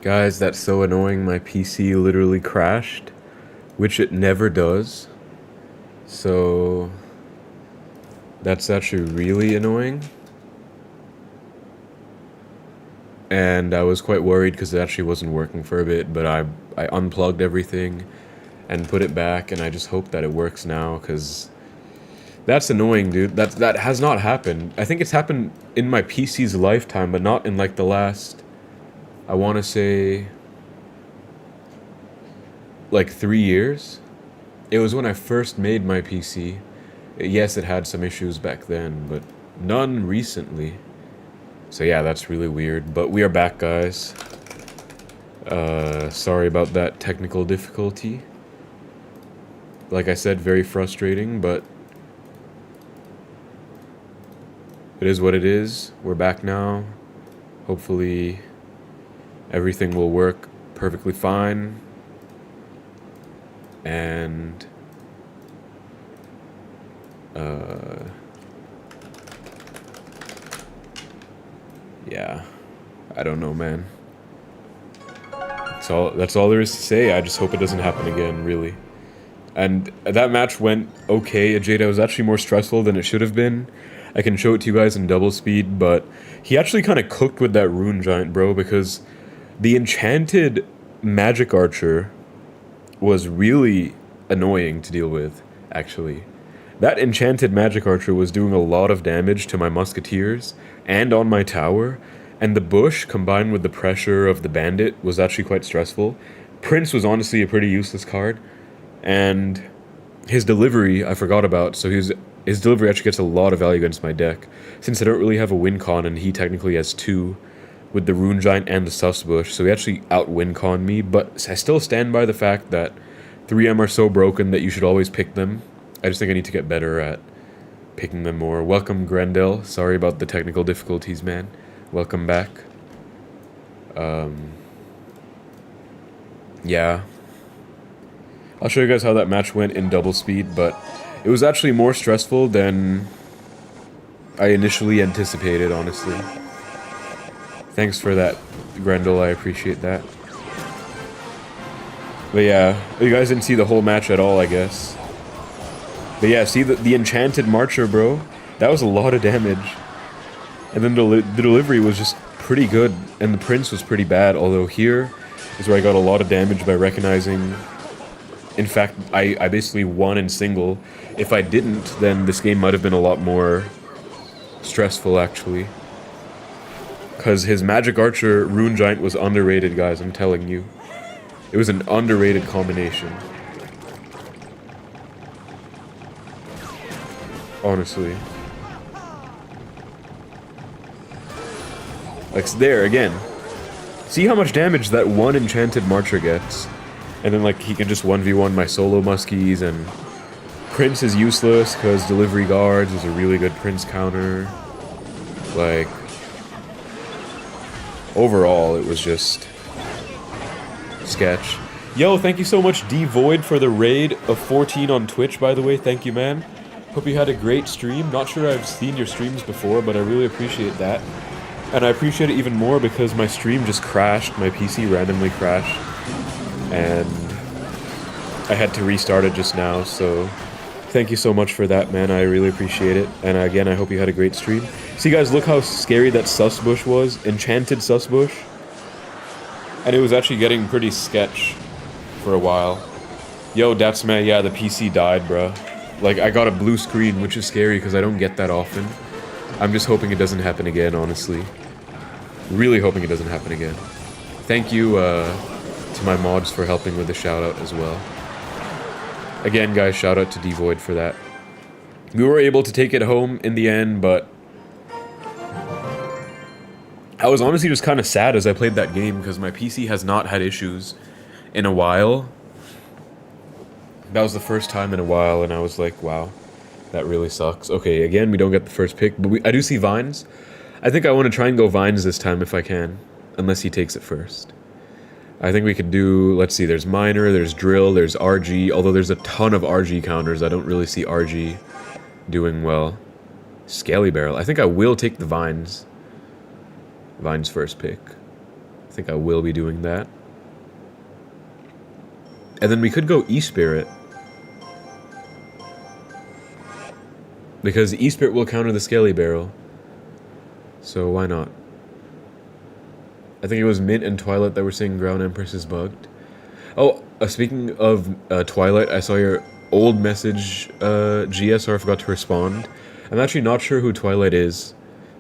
Guys, that's so annoying. My PC literally crashed, which it never does. So that's actually really annoying. And I was quite worried because it actually wasn't working for a bit, but I unplugged everything and put it back, and I just hope that it works now because that's annoying, dude. That has not happened. I think it's happened in my PC's lifetime, but not in like the last, I want to say, like 3 years. It was when I first made my PC. Yes, it had some issues back then, but none recently. So yeah, that's really weird. But we are back, guys. Sorry about that technical difficulty. Like I said, very frustrating, but it is what it is. We're back now. Hopefully everything will work perfectly fine. And yeah, I don't know, man. That's all there is to say. I just hope it doesn't happen again, really. And that match went okay. Ajayda was actually more stressful than it should have been. I can show it to you guys in double speed, but he actually kind of cooked with that rune giant, bro, because the enchanted magic archer was really annoying to deal with, actually. That enchanted magic archer was doing a lot of damage to my musketeers and on my tower, and the bush combined with the pressure of the bandit was actually quite stressful. Prince was honestly a pretty useless card, and his delivery I forgot about, so his delivery actually gets a lot of value against my deck, since I don't really have a win con and he technically has two with the rune giant and the sus bush, so he actually out win con me, but I still stand by the fact that 3M are so broken that you should always pick them. I just think I need to get better at picking them more. Welcome, Grendel. Sorry about the technical difficulties, man. Welcome back. Yeah. I'll show you guys how that match went in double speed, but it was actually more stressful than I initially anticipated, honestly. Thanks for that, Grendel. I appreciate that. But yeah, you guys didn't see the whole match at all, I guess. But yeah, see the enchanted marcher, bro? That was a lot of damage. And then the delivery was just pretty good, and the prince was pretty bad, although here is where I got a lot of damage by recognizing... In fact, I basically won in single. If I didn't, then this game might have been a lot more stressful, actually. Because his magic archer rune giant was underrated, guys, I'm telling you. It was an underrated combination. Honestly. Like, there, again. See how much damage that one enchanted marcher gets. And then, like, he can just 1v1 my solo muskies, and Prince is useless because delivery guards is a really good Prince counter. Like, overall, it was just sketch. Yo, thank you so much, D Void, for the raid of 14 on Twitch, by the way. Thank you, man. Hope you had a great stream. Not sure I've seen your streams before, but I really appreciate that. And I appreciate it even more because my stream just crashed. My PC randomly crashed. And I had to restart it just now, so thank you so much for that, man. I really appreciate it. And again, I hope you had a great stream. See, guys, look how scary that sus bush was. Enchanted sus bush. And it was actually getting pretty sketch for a while. Yo, that's man, yeah, the PC died, bruh. Like, I got a blue screen, which is scary because I don't get that often. I'm just hoping it doesn't happen again, honestly. Really hoping it doesn't happen again. Thank you, to my mods for helping with the shout-out as well. Again, guys, shout-out to D-Void for that. We were able to take it home in the end, but... I was honestly just kind of sad as I played that game, because my PC has not had issues in a while. That was the first time in a while, and I was like, wow, that really sucks. Okay, again, we don't get the first pick, but I do see Vines. I think I want to try and go Vines this time if I can, unless he takes it first. I think we could do, let's see, there's Miner, there's Drill, there's RG, although there's a ton of RG counters. I don't really see RG doing well. Scaly Barrel. I think I will take the Vines. Vines first pick. I think I will be doing that. And then we could go E-Spirit. Because E-Spirit will counter the Scaly Barrel. So why not? I think it was Mint and Twilight that were saying Ground Empress is bugged. Oh, speaking of Twilight, I saw your old message, GS, or I forgot to respond. I'm actually not sure who Twilight is,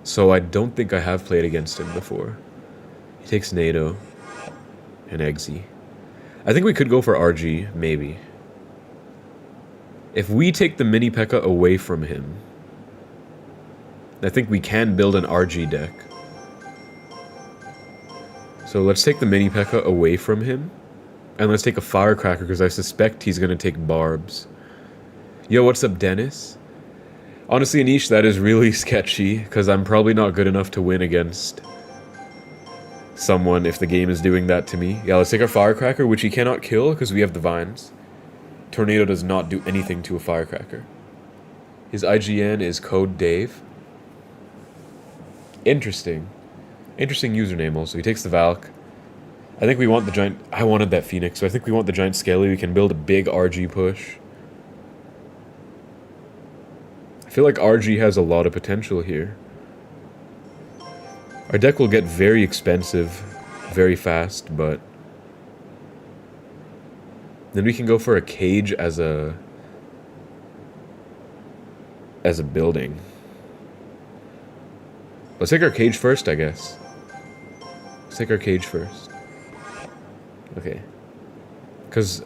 so I don't think I have played against him before. He takes NATO and Eggsy. I think we could go for RG, maybe. If we take the Mini P.E.K.K.A. away from him, I think we can build an RG deck. So let's take the Mini P.E.K.K.A. away from him, and let's take a Firecracker, because I suspect he's going to take Barbs. Yo, what's up, Dennis? Honestly, Anish, that is really sketchy, because I'm probably not good enough to win against someone if the game is doing that to me. Yeah, let's take our Firecracker, which he cannot kill, because we have the Vines. Tornado does not do anything to a Firecracker. His IGN is Code Dave. Interesting. Interesting username also. He takes the Valk. I think we want the giant... I wanted that Phoenix, so I think we want the giant Scaly. We can build a big RG push. I feel like RG has a lot of potential here. Our deck will get very expensive very fast, but... then we can go for a Cage as a building. Let's take our Cage first, I guess. Let's take our Cage first. Okay. Because...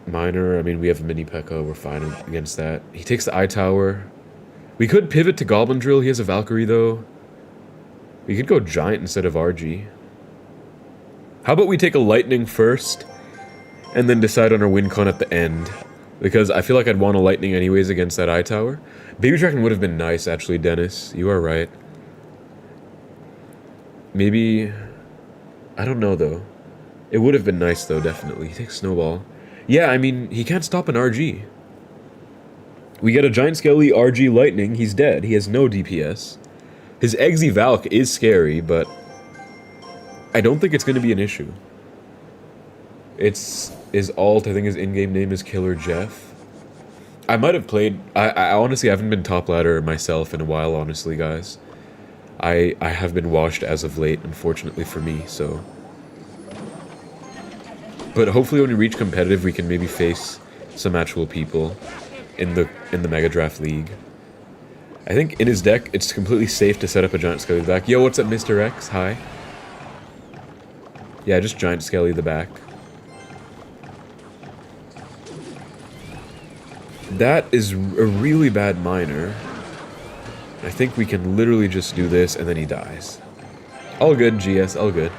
Miner, I mean, we have a Mini P.E.K.K.A. We're fine against that. He takes the Eye Tower. We could pivot to Goblin Drill. He has a Valkyrie, though. We could go Giant instead of RG. How about we take a Lightning first, and then decide on our win con at the end? Because I feel like I'd want a Lightning anyways against that Eye Tower. Baby Dragon would have been nice, actually, Dennis. You are right. Maybe... I don't know, though. It would have been nice, though, definitely. He takes Snowball. Yeah, I mean, he can't stop an RG. We get a Giant Scaly RG Lightning, he's dead. He has no DPS. His Eggsy Valk is scary, but... I don't think it's going to be an issue. His alt, I think his in-game name is Killer Jeff. I might have played... I honestly haven't been top ladder myself in a while, honestly, guys. I have been washed as of late, unfortunately for me, so... But hopefully when we reach competitive, we can maybe face some actual people in the Mega Draft League. I think in his deck, it's completely safe to set up a Giant Scaly the back. Yo, what's up, Mr. X? Hi. Yeah, just Giant Scaly the back. That is a really bad Miner. I think we can literally just do this, and then he dies. All good, GS, all good.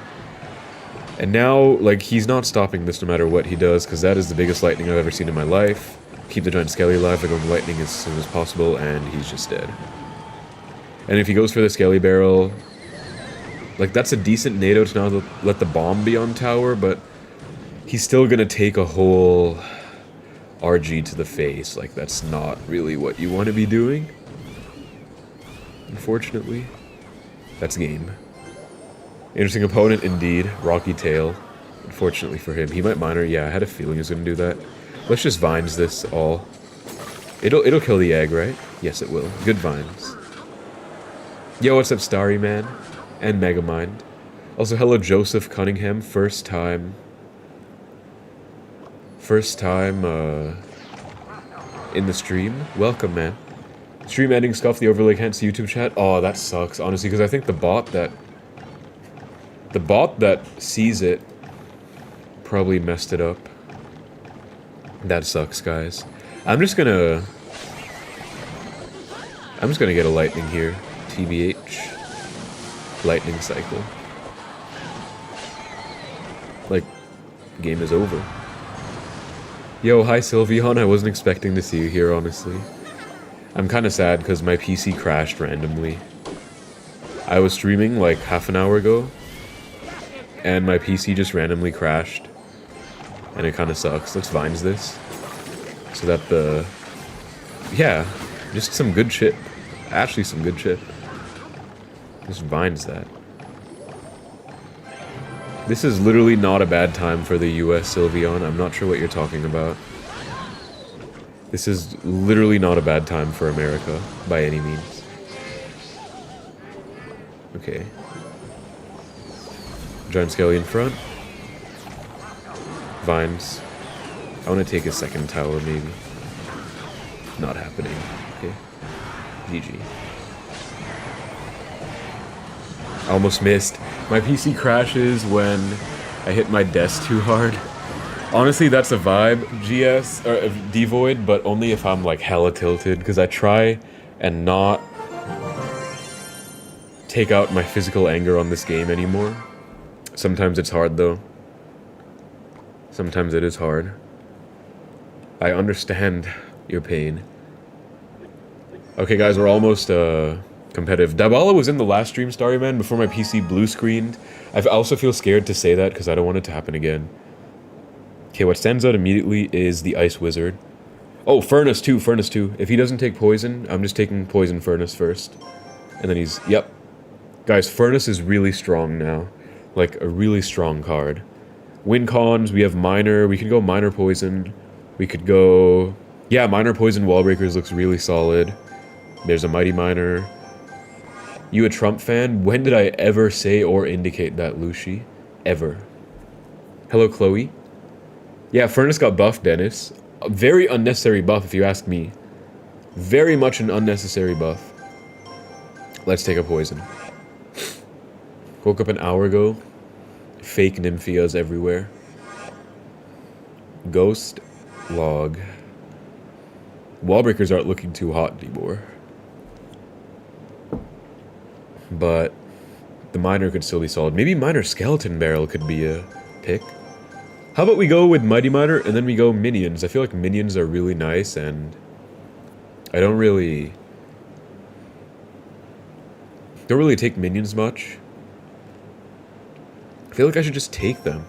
And now, like, he's not stopping this no matter what he does, because that is the biggest Lightning I've ever seen in my life. Keep the Giant Scaly alive, I go with Lightning as soon as possible, and he's just dead. And if he goes for the Scaly Barrel... like, that's a decent NATO to now let the bomb be on tower, but... he's still gonna take a whole... RG to the face. Like, that's not really what you want to be doing. Unfortunately. That's game. Interesting opponent indeed. Rocky Tail. Unfortunately for him. He might Miner. Yeah, I had a feeling he was going to do that. Let's just Vines this all. It'll kill the egg, right? Yes, it will. Good Vines. Yo, what's up, Starry Man? And Megamind. Also, hello, Joseph Cunningham. First time in the stream. Welcome, man. Stream ending, scuff the overlay, can't see YouTube chat. Oh, that sucks, honestly, because I think the bot that sees it probably messed it up. That sucks, guys. I'm just gonna get a Lightning here. TBH. Lightning cycle. Like, game is over. Yo, hi Sylveon, I wasn't expecting to see you here, honestly. I'm kinda sad because my PC crashed randomly. I was streaming like half an hour ago, and my PC just randomly crashed. And it kinda sucks. Let's Vines this. So that the... yeah, just some good chip. Actually some good chip. Just vines that. This is literally not a bad time for the US, Sylveon. I'm not sure what you're talking about. This is literally not a bad time for America, by any means. Okay. Giant Skelly in front. Vines. I want to take a second tower, maybe. Not happening. Okay. GG. Almost missed. My PC crashes when I hit my desk too hard. Honestly, that's a vibe, GS, or Devoid, but only if I'm like hella tilted, because I try and not take out my physical anger on this game anymore. Sometimes it's hard though. Sometimes it is hard. I understand your pain. Okay guys, we're almost competitive. Dabala was in the last stream, Starryman, before my PC blue screened. I also feel scared to say that because I don't want it to happen again. Okay, what stands out immediately is the Ice Wizard. Oh, Furnace too, Furnace too. If he doesn't take Poison, I'm just taking Poison Furnace first. And then he's... Yep. Guys, Furnace is really strong now. Like, a really strong card. Win cons, we have Minor. We could go Minor Poison. We could go... Yeah, Minor Poison Wall Breakers looks really solid. There's a Mighty Minor. You a Trump fan? When did I ever say or indicate that, Lucy? Ever. Hello, Chloe. Yeah, Furnace got buffed, Dennis. A very unnecessary buff, if you ask me. Very much an unnecessary buff. Let's take a Poison. Woke up an hour ago. Fake Nymphias everywhere. Ghost Log. Wallbreakers aren't looking too hot anymore. But the Minor could still be solid. Maybe Minor Skeleton Barrel could be a pick. How about we go with Mighty Minor and then we go Minions? I feel like Minions are really nice and I don't really take Minions much. I feel like I should just take them.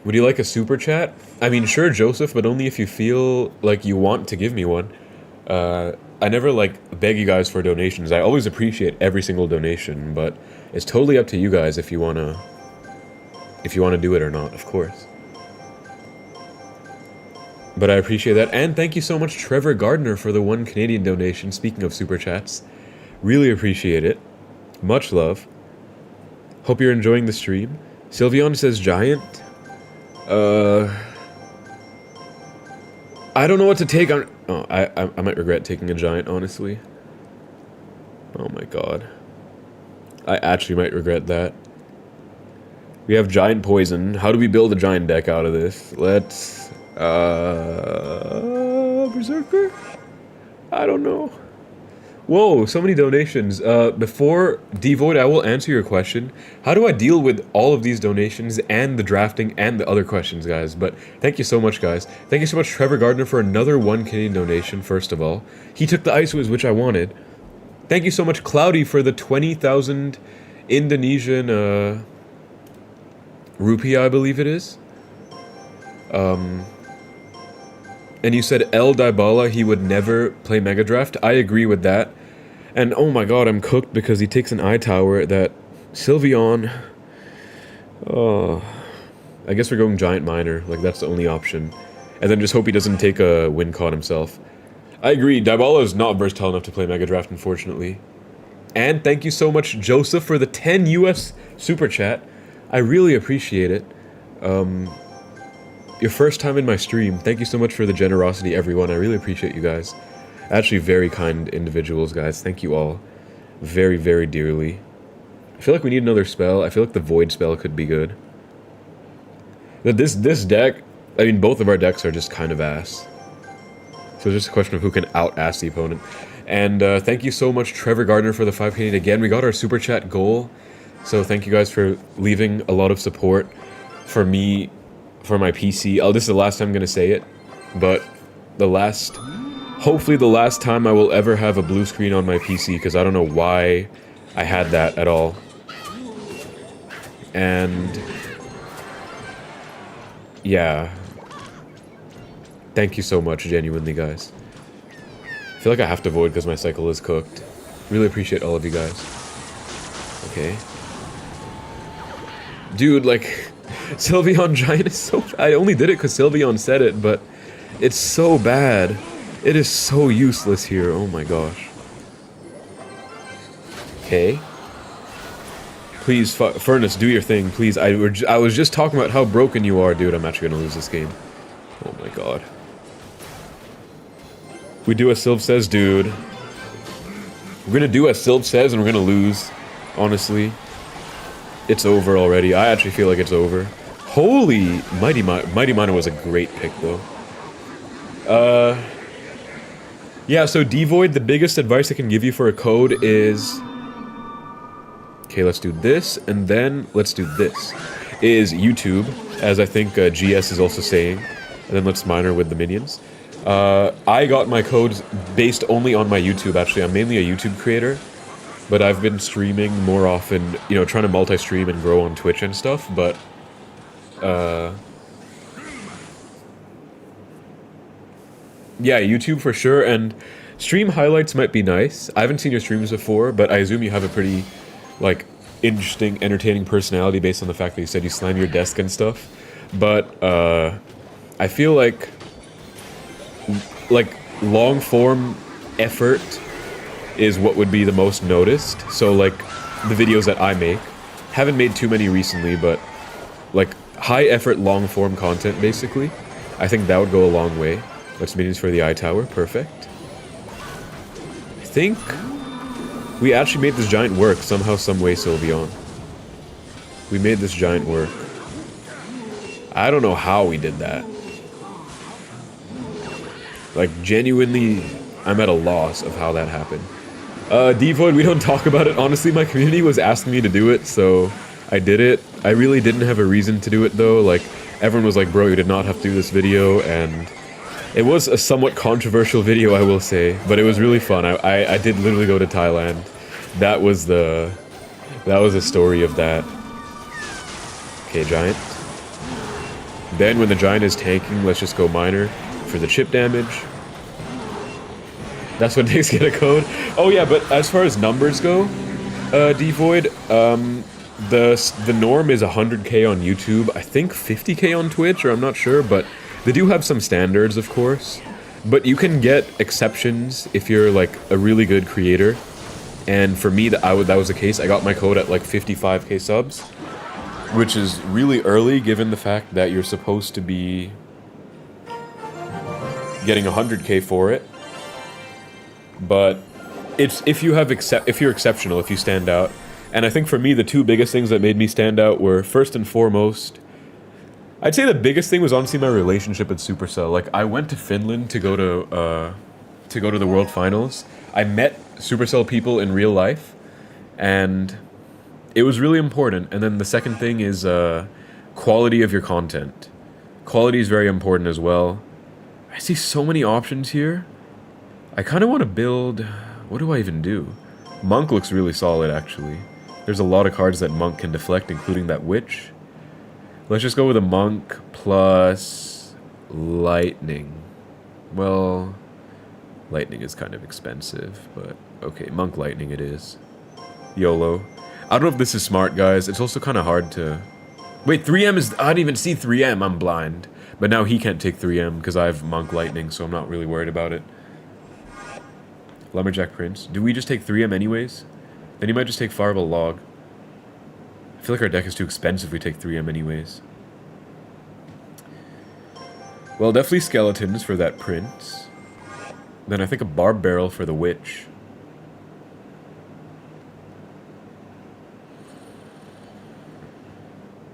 Would you like a super chat? I mean, sure, Joseph, but only if you feel like you want to give me one. I never, like, beg you guys for donations. I always appreciate every single donation, but it's totally up to you guys if you wanna do it or not, of course. But I appreciate that, and thank you so much, Trevor Gardner, for the 1 Canadian donation, speaking of super chats. Really appreciate it. Much love. Hope you're enjoying the stream. Sylveon says Giant. I don't know what to take on... Oh, I might regret taking a Giant, honestly. Oh my god. I actually might regret that. We have Giant Poison. How do we build a Giant deck out of this? Let's... Berserker? I don't know. Whoa, so many donations. Before Devoid, I will answer your question. How do I deal with all of these donations and the drafting and the other questions, guys? But thank you so much, guys. Thank you so much, Trevor Gardner, for another 1 Canadian donation, first of all. He took the Ice Wiz, which I wanted. Thank you so much, Cloudy, for the 20,000 Indonesian, rupee, I believe it is. And you said El Dybala, he would never play Mega Draft. I agree with that. And oh my god, I'm cooked because he takes an eye tower that Sylveon... Oh... I guess we're going Giant Minor. Like, that's the only option. And then just hope he doesn't take a win con himself. I agree, Dybala is not versatile enough to play Mega Draft, unfortunately. And thank you so much, Joseph, for the 10 US Super Chat. I really appreciate it. Your first time in my stream. Thank you so much for the generosity, everyone. I really appreciate you guys. Actually, very kind individuals, guys. Thank you all. Very, very dearly. I feel like we need another spell. I feel like the Void spell could be good. This deck, I mean, both of our decks are just kind of ass. So it's just a question of who can out-ass the opponent. And thank you so much, Trevor Gardner, for the 5 Canadian again. We got our Super Chat goal. So thank you guys for leaving a lot of support for me, for my PC. Oh, this is the last time I'm gonna say it, but hopefully the last time I will ever have a blue screen on my PC, because I don't know why I had that at all. And yeah, thank you so much, genuinely, guys. feel like I have to void because my cycle is cooked. Really appreciate all of you guys. Okay. Dude, like, Sylveon Giant is so... I only did it because Sylveon said it, but it's so bad. It is so useless here. Oh my gosh. Okay. Please, Furnace, do your thing, please. I was just talking about how broken you are, dude. I'm actually gonna lose this game. Oh my god. We do as Sylv says, dude. We're gonna do as Sylv says, and we're gonna lose. Honestly. It's over already. I actually feel like it's over. Holy... Mighty Miner was a great pick, though. Yeah, so Devoid, the biggest advice I can give you for a code is... Okay, let's do this, and then let's do this. Is YouTube, as I think GS is also saying. And then let's miner with the minions. I got my codes based only on my YouTube, actually. I'm mainly a YouTube creator. But I've been streaming more often, you know, trying to multi-stream and grow on Twitch and stuff, but... yeah, YouTube for sure, and stream highlights might be nice. I haven't seen your streams before, but I assume you have a pretty, like, interesting, entertaining personality based on the fact that you said you slam your desk and stuff. But, I feel like long-form effort is what would be the most noticed. So, like, the videos that I make, haven't made too many recently, but, like, high-effort, long-form content, basically. I think that would go a long way. Let's minions for the eye tower. Perfect. I think we actually made this giant work somehow, some way, Sylveon. We made this giant work. I don't know how we did that. Like, genuinely, I'm at a loss of how that happened. Devoid, we don't talk about it. Honestly, my community was asking me to do it, so I did it. I really didn't have a reason to do it, though. Like, everyone was like, bro, you did not have to do this video, and it was a somewhat controversial video, I will say, but it was really fun. I did literally go to Thailand. That was the story of that. Okay, Giant. Then when the Giant is tanking, let's just go Miner for the chip damage. That's what takes get a code. Oh yeah, but as far as numbers go, Devoid, the norm is 100k on YouTube. I think 50k on Twitch, or I'm not sure, but they do have some standards, of course. But you can get exceptions if you're like a really good creator. And for me, that was the case. I got my code at like 55k subs, which is really early given the fact that you're supposed to be getting 100k for it. But it's if you're exceptional, if you stand out. And I think for me, the two biggest things that made me stand out were, first and foremost, I'd say the biggest thing was honestly my relationship with Supercell. Like, I went to Finland to go to the World Finals. I met Supercell people in real life, and it was really important. And then the second thing is quality of your content. Quality is very important as well. I see so many options here. I kind of want to build... What do I even do? Monk looks really solid, actually. There's a lot of cards that Monk can deflect, including that Witch. Let's just go with a Monk plus Lightning. Well, Lightning is kind of expensive, but okay, Monk Lightning it is. YOLO. I don't know if this is smart, guys. It's also kind of hard to... Wait, 3M is... I didn't even see 3M. I'm blind. But now he can't take 3M because I have Monk Lightning, so I'm not really worried about it. Lumberjack Prince. Do we just take 3M anyways? Then he might just take Fireball Log. I feel like our deck is too expensive if we take 3M anyways. Well, definitely Skeletons for that Prince. Then I think a Barb Barrel for the Witch.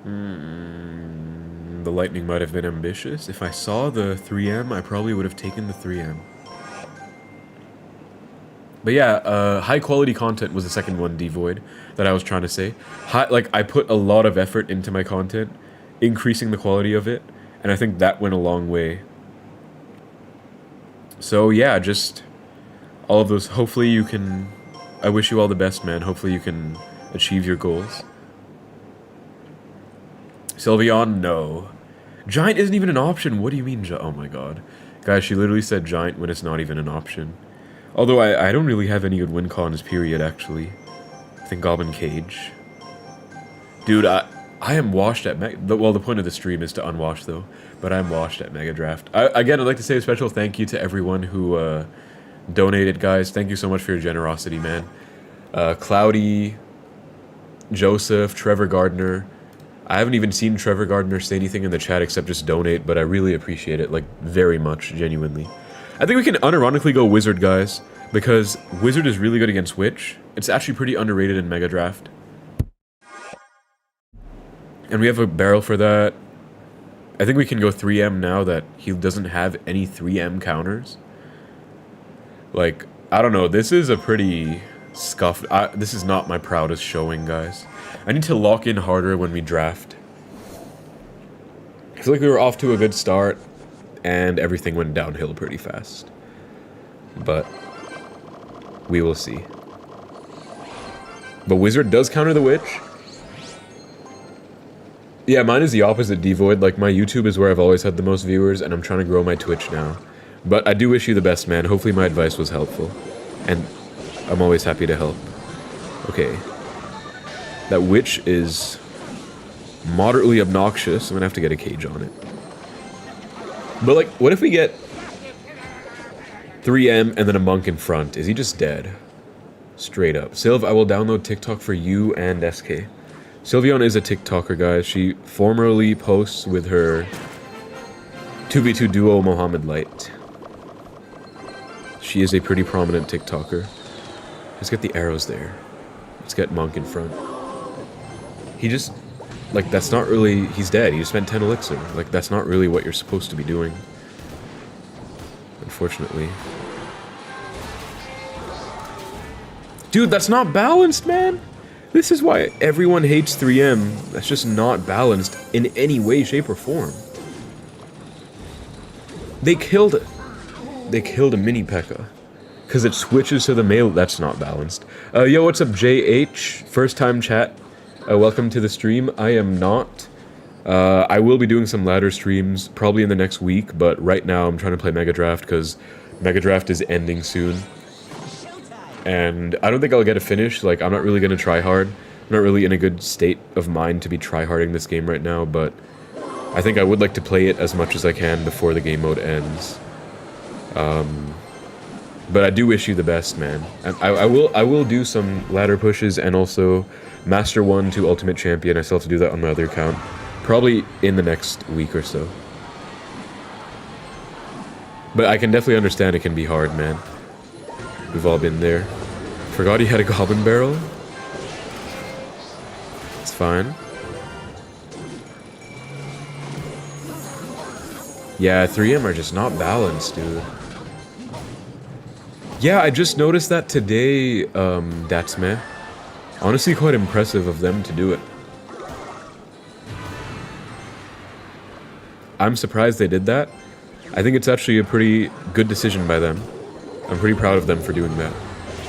The Lightning might have been ambitious. If I saw the 3M, I probably would have taken the 3M. But yeah, high quality content was the second one, Devoid, that I was trying to say. Like, I put a lot of effort into my content, increasing the quality of it, and I think that went a long way. So yeah, just all of those. Hopefully you can... I wish you all the best, man. Hopefully you can achieve your goals. Sylveon, no. Giant isn't even an option. What do you mean, oh my god. Guys, she literally said Giant when it's not even an option. Although I don't really have any good win cons, period, actually. I think Goblin Cage. Dude, I am washed at well, the point of the stream is to unwash, though. But I'm washed at Mega Draft. Again, I'd like to say a special thank you to everyone who donated, guys. Thank you so much for your generosity, man. Cloudy, Joseph, Trevor Gardner. I haven't even seen Trevor Gardner say anything in the chat except just donate, but I really appreciate it, like, very much, genuinely. I think we can unironically go Wizard, guys, because Wizard is really good against Witch. It's actually pretty underrated in Mega Draft. And we have a barrel for that. I think we can go 3M now that he doesn't have any 3M counters. Like, I don't know, this is a pretty scuffed... this is not my proudest showing, guys. I need to lock in harder when we draft. I feel like we were off to a good start, and everything went downhill pretty fast. But we will see. But Wizard does counter the Witch. Yeah, mine is the opposite, Devoid. Like, my YouTube is where I've always had the most viewers, and I'm trying to grow my Twitch now. But I do wish you the best, man. Hopefully my advice was helpful. And I'm always happy to help. Okay. That Witch is moderately obnoxious. I'm gonna have to get a cage on it. But, like, what if we get 3M and then a monk in front? Is he just dead? Straight up. Sylv, I will download TikTok for you and SK. Sylveon is a TikToker, guys. She formerly posts with her 2v2 duo Mohammed Light. She is a pretty prominent TikToker. Let's get the arrows there. Let's get Monk in front. He just... like, that's not really... he's dead. He just spent 10 elixir. Like, that's not really what you're supposed to be doing. Unfortunately. Dude, that's not balanced, man! This is why everyone hates 3M. That's just not balanced in any way, shape, or form. They killed it. They killed a mini P.E.K.K.A. Because it switches to the melee. That's not balanced. Yo, what's up, JH? First time chat. Welcome to the stream. I am not. I will be doing some ladder streams probably in the next week, but right now I'm trying to play Mega Draft because Mega Draft is ending soon. And I don't think I'll get a finish. Like, I'm not really going to try hard. I'm not really in a good state of mind to be try-harding this game right now, but I think I would like to play it as much as I can before the game mode ends. But I do wish you the best, man. And I will do some ladder pushes and also Master 1 to Ultimate Champion. I still have to do that on my other account. Probably in the next week or so. But I can definitely understand it can be hard, man. We've all been there. Forgot he had a goblin barrel. It's fine. Yeah, 3M are just not balanced, dude. Yeah, I just noticed that today, that's meh. Honestly, quite impressive of them to do it. I'm surprised they did that. I think it's actually a pretty good decision by them. I'm pretty proud of them for doing that.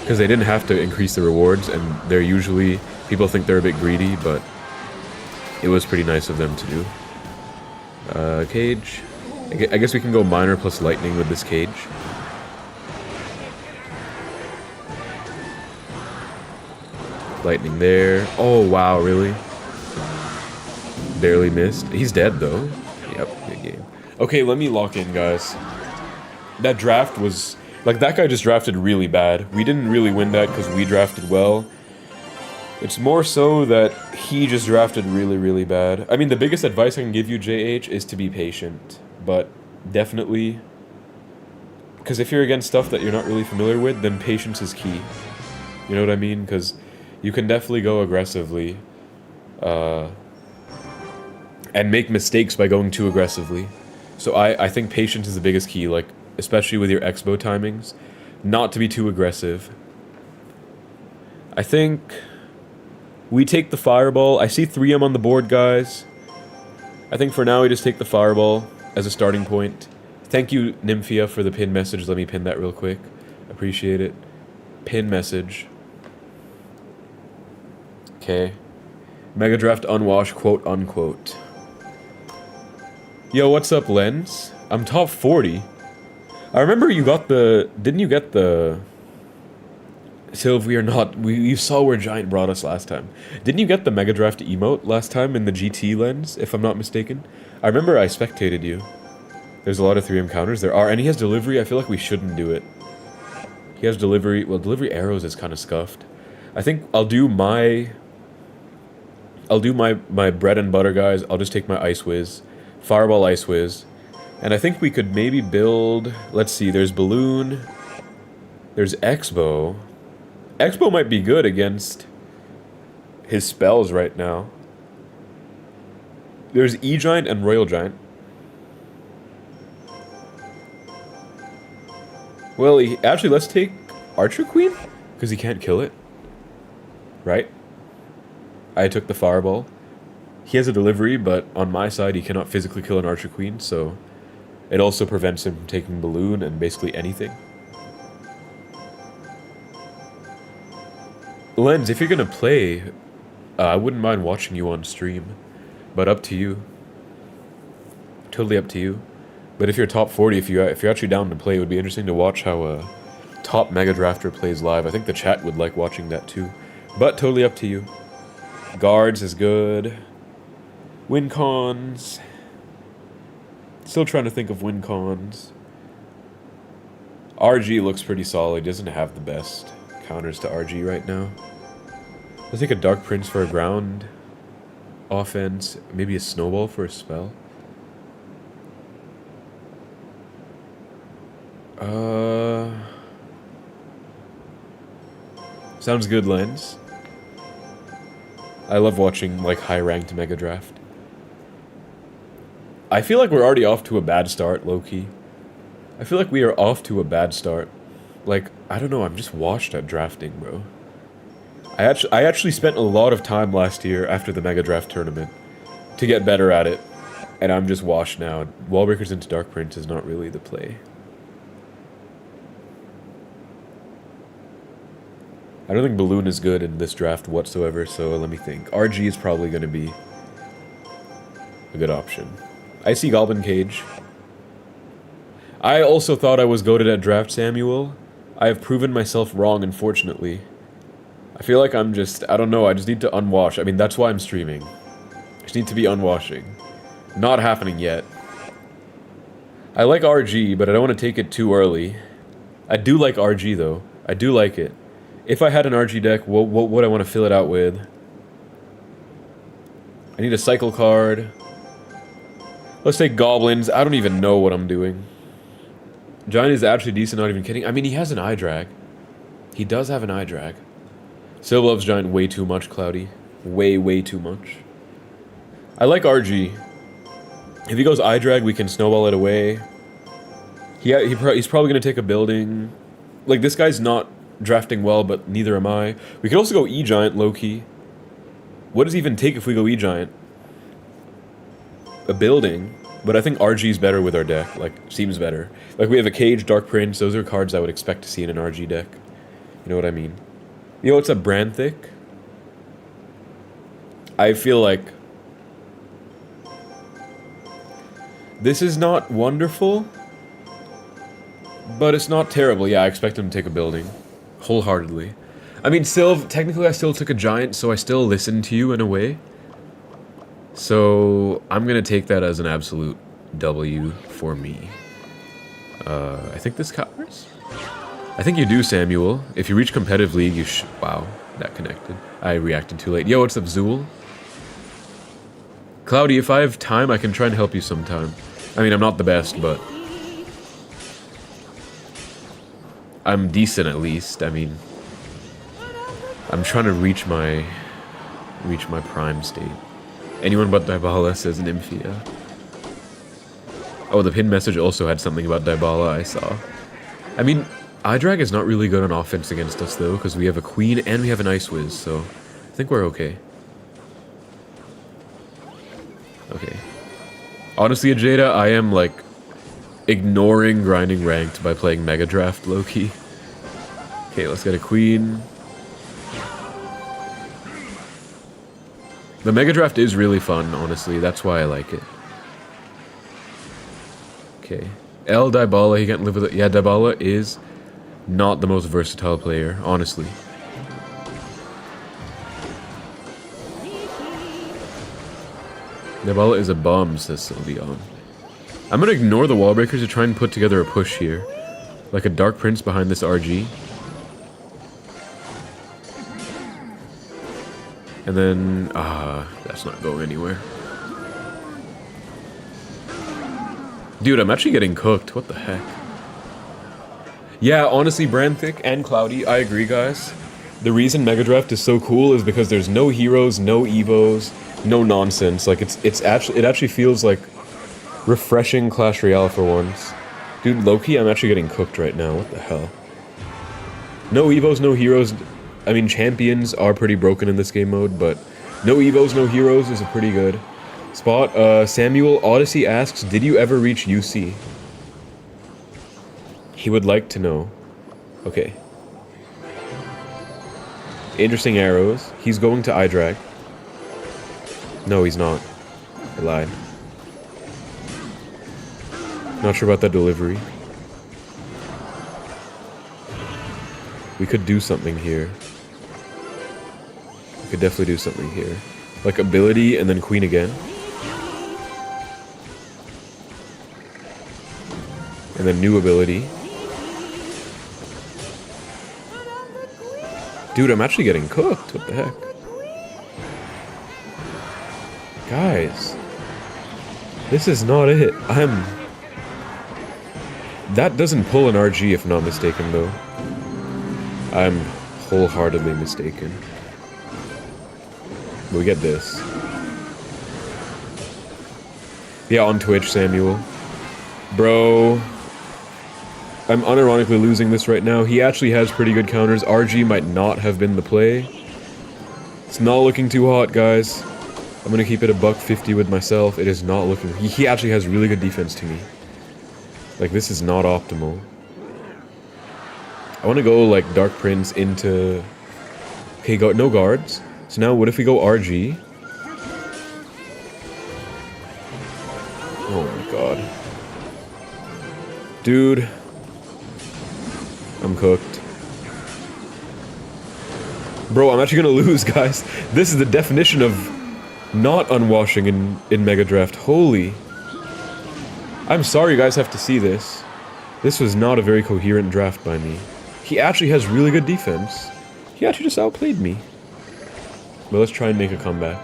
Because they didn't have to increase the rewards, and they're usually... people think they're a bit greedy, but it was pretty nice of them to do. Cage. I guess we can go Miner plus Lightning with this cage. Lightning there. Oh, wow, really? Barely missed. He's dead, though. Yep, good game. Okay, let me lock in, guys. That draft was... like, that guy just drafted really bad. We didn't really win that because we drafted well. It's more so that he just drafted really, really bad. I mean, the biggest advice I can give you, JH, is to be patient. But definitely... because if you're against stuff that you're not really familiar with, then patience is key. You know what I mean? Because you can definitely go aggressively. And make mistakes by going too aggressively. So I think patience is the biggest key, like, especially with your expo timings. Not to be too aggressive. I think we take the fireball. I see 3M on the board, guys. I think for now we just take the fireball as a starting point. Thank you, Nymphia, for the pin message. Let me pin that real quick. Appreciate it. Pin message. Okay. Mega Draft Unwash, quote unquote. Yo, what's up, Lens? I'm top 40. I remember you got the... didn't you get the Sylv, we are not. We saw where Giant brought us last time. Didn't you get the Mega Draft emote last time in the GT lens, if I'm not mistaken? I remember I spectated you. There's a lot of 3M counters. There are, and he has delivery. I feel like we shouldn't do it. He has delivery. Well, delivery arrows is kind of scuffed. I think I'll do my bread and butter, guys. I'll just take my Ice Whiz, Fireball Ice Whiz, and I think we could maybe build. Let's see. There's Balloon. There's X-Bow. X-Bow might be good against his spells right now. There's E-Giant and Royal Giant. Well, actually, let's take Archer Queen, because he can't kill it. Right? I took the Fireball. He has a delivery, but on my side, he cannot physically kill an Archer Queen, so it also prevents him from taking Balloon and basically anything. Lens, if you're gonna play, I wouldn't mind watching you on stream, but up to you. Totally up to you. But if you're top 40, if you're actually down to play, it would be interesting to watch how a top Mega Drafter plays live. I think the chat would like watching that too. But totally up to you. Guards is good. Win cons. Still trying to think of win cons. RG looks pretty solid. He doesn't have the best counters to RG right now. Let's take a Dark Prince for a ground offense. Maybe a Snowball for a spell. Sounds good, Lens. I love watching, like, high-ranked Mega Draft. I feel like we're already off to a bad start, low-key. I feel like we are off to a bad start. Like, I don't know, I'm just washed at drafting, bro. I actually spent a lot of time last year after the Mega Draft tournament to get better at it. And I'm just washed now. Wallbreakers into Dark Prince is not really the play. I don't think Balloon is good in this draft whatsoever, so let me think. RG is probably going to be a good option. I see Goblin Cage. I also thought I was goated at draft, Samuel. I have proven myself wrong, unfortunately. I feel like I'm just, I don't know, I just need to unwash. I mean, that's why I'm streaming. I just need to be unwashing. Not happening yet. I like RG, but I don't want to take it too early. I do like RG, though. I do like it. If I had an RG deck, what would I want to fill it out with? I need a cycle card. Let's take Goblins. I don't even know what I'm doing. Giant is actually decent, not even kidding. I mean, he has an eye drag. He does have an eye drag. Still loves Giant way too much, Cloudy. Way too much. I like RG. If he goes eye drag, we can snowball it away. He's probably going to take a building. Like, this guy's not drafting well, but neither am I. We could also go E-Giant, low-key. What does it even take if we go E-Giant? A building. But I think RG's better with our deck. Like, seems better. Like, we have a Cage, Dark Prince. Those are cards I would expect to see in an RG deck. You know what I mean? You know what's a Branthic? I feel like this is not wonderful, but it's not terrible. Yeah, I expect him to take a building. Wholeheartedly. I mean, Sylv, technically I still took a Giant, so I still listened to you in a way. So, I'm gonna take that as an absolute W for me. I think this covers? I think you do, Samuel. If you reach competitive league, you wow, that connected. I reacted too late. Yo, what's up, Zool? Cloudy, if I have time, I can try and help you sometime. I mean, I'm not the best, but I'm decent at least. I mean, I'm trying to reach my prime state. Anyone but Dybala says Nymphia. Oh, the pinned message also had something about Dybala, I saw. I mean, iDrag is not really good on offense against us, though, because we have a Queen and we have an Ice Whiz, so I think we're okay. Okay. Honestly, Ajada, I am, like, ignoring grinding ranked by playing Mega Draft low-key. Okay, let's get a Queen. The Mega Draft is really fun, honestly. That's why I like it. Okay. Dybala, he can't live with it. Yeah, Dybala is not the most versatile player, honestly. Nebala is a bum, says Sylveon. I'm gonna ignore the wall breakers to try and put together a push here. Like a Dark Prince behind this RG. And then, that's not going anywhere. Dude, I'm actually getting cooked. What the heck? Yeah, honestly, Branthic and Cloudy, I agree, guys. The reason Mega Draft is so cool is because there's no heroes, no evos, no nonsense. Like, it actually feels like refreshing Clash Royale for once. Dude, low-key, I'm actually getting cooked right now. What the hell? No evos, no heroes. I mean, champions are pretty broken in this game mode, but no evos, no heroes is a pretty good spot. Samuel Odyssey asks, did you ever reach UC? He would like to know. Okay. Interesting arrows. He's going to iDrag. No, he's not. I lied. Not sure about that delivery. We could do something here. We could definitely do something here. Like ability and then queen again. And then new ability. Dude, I'm actually getting cooked. What the heck? Guys. This is not it. That doesn't pull an RG if I'm not mistaken, though. I'm wholeheartedly mistaken. But we get this. Yeah, on Twitch, Samuel. Bro. I'm unironically losing this right now. He actually has pretty good counters. RG might not have been the play. It's not looking too hot, guys. I'm gonna keep it a $150 with myself. It is not looking... He actually has really good defense to me. Like, this is not optimal. I want to go, like, Dark Prince into... Okay, no guards. So now, what if we go RG? Oh my god. Dude. I'm cooked. Bro, I'm actually gonna lose, guys. This is the definition of not unwashing in Mega Draft. Holy. I'm sorry you guys have to see this. This was not a very coherent draft by me. He actually has really good defense. He actually just outplayed me. But let's try and make a comeback.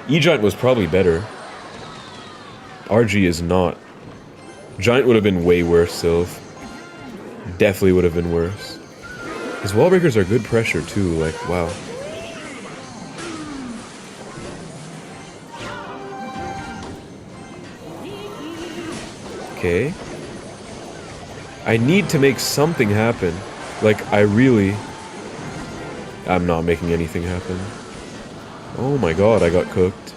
E-Giant was probably better. RG is not. Giant would have been way worse, Sylv. Definitely would have been worse. His wall breakers are good pressure too, like, wow. Okay. I need to make something happen. Like, I'm not making anything happen. Oh my god, I got cooked.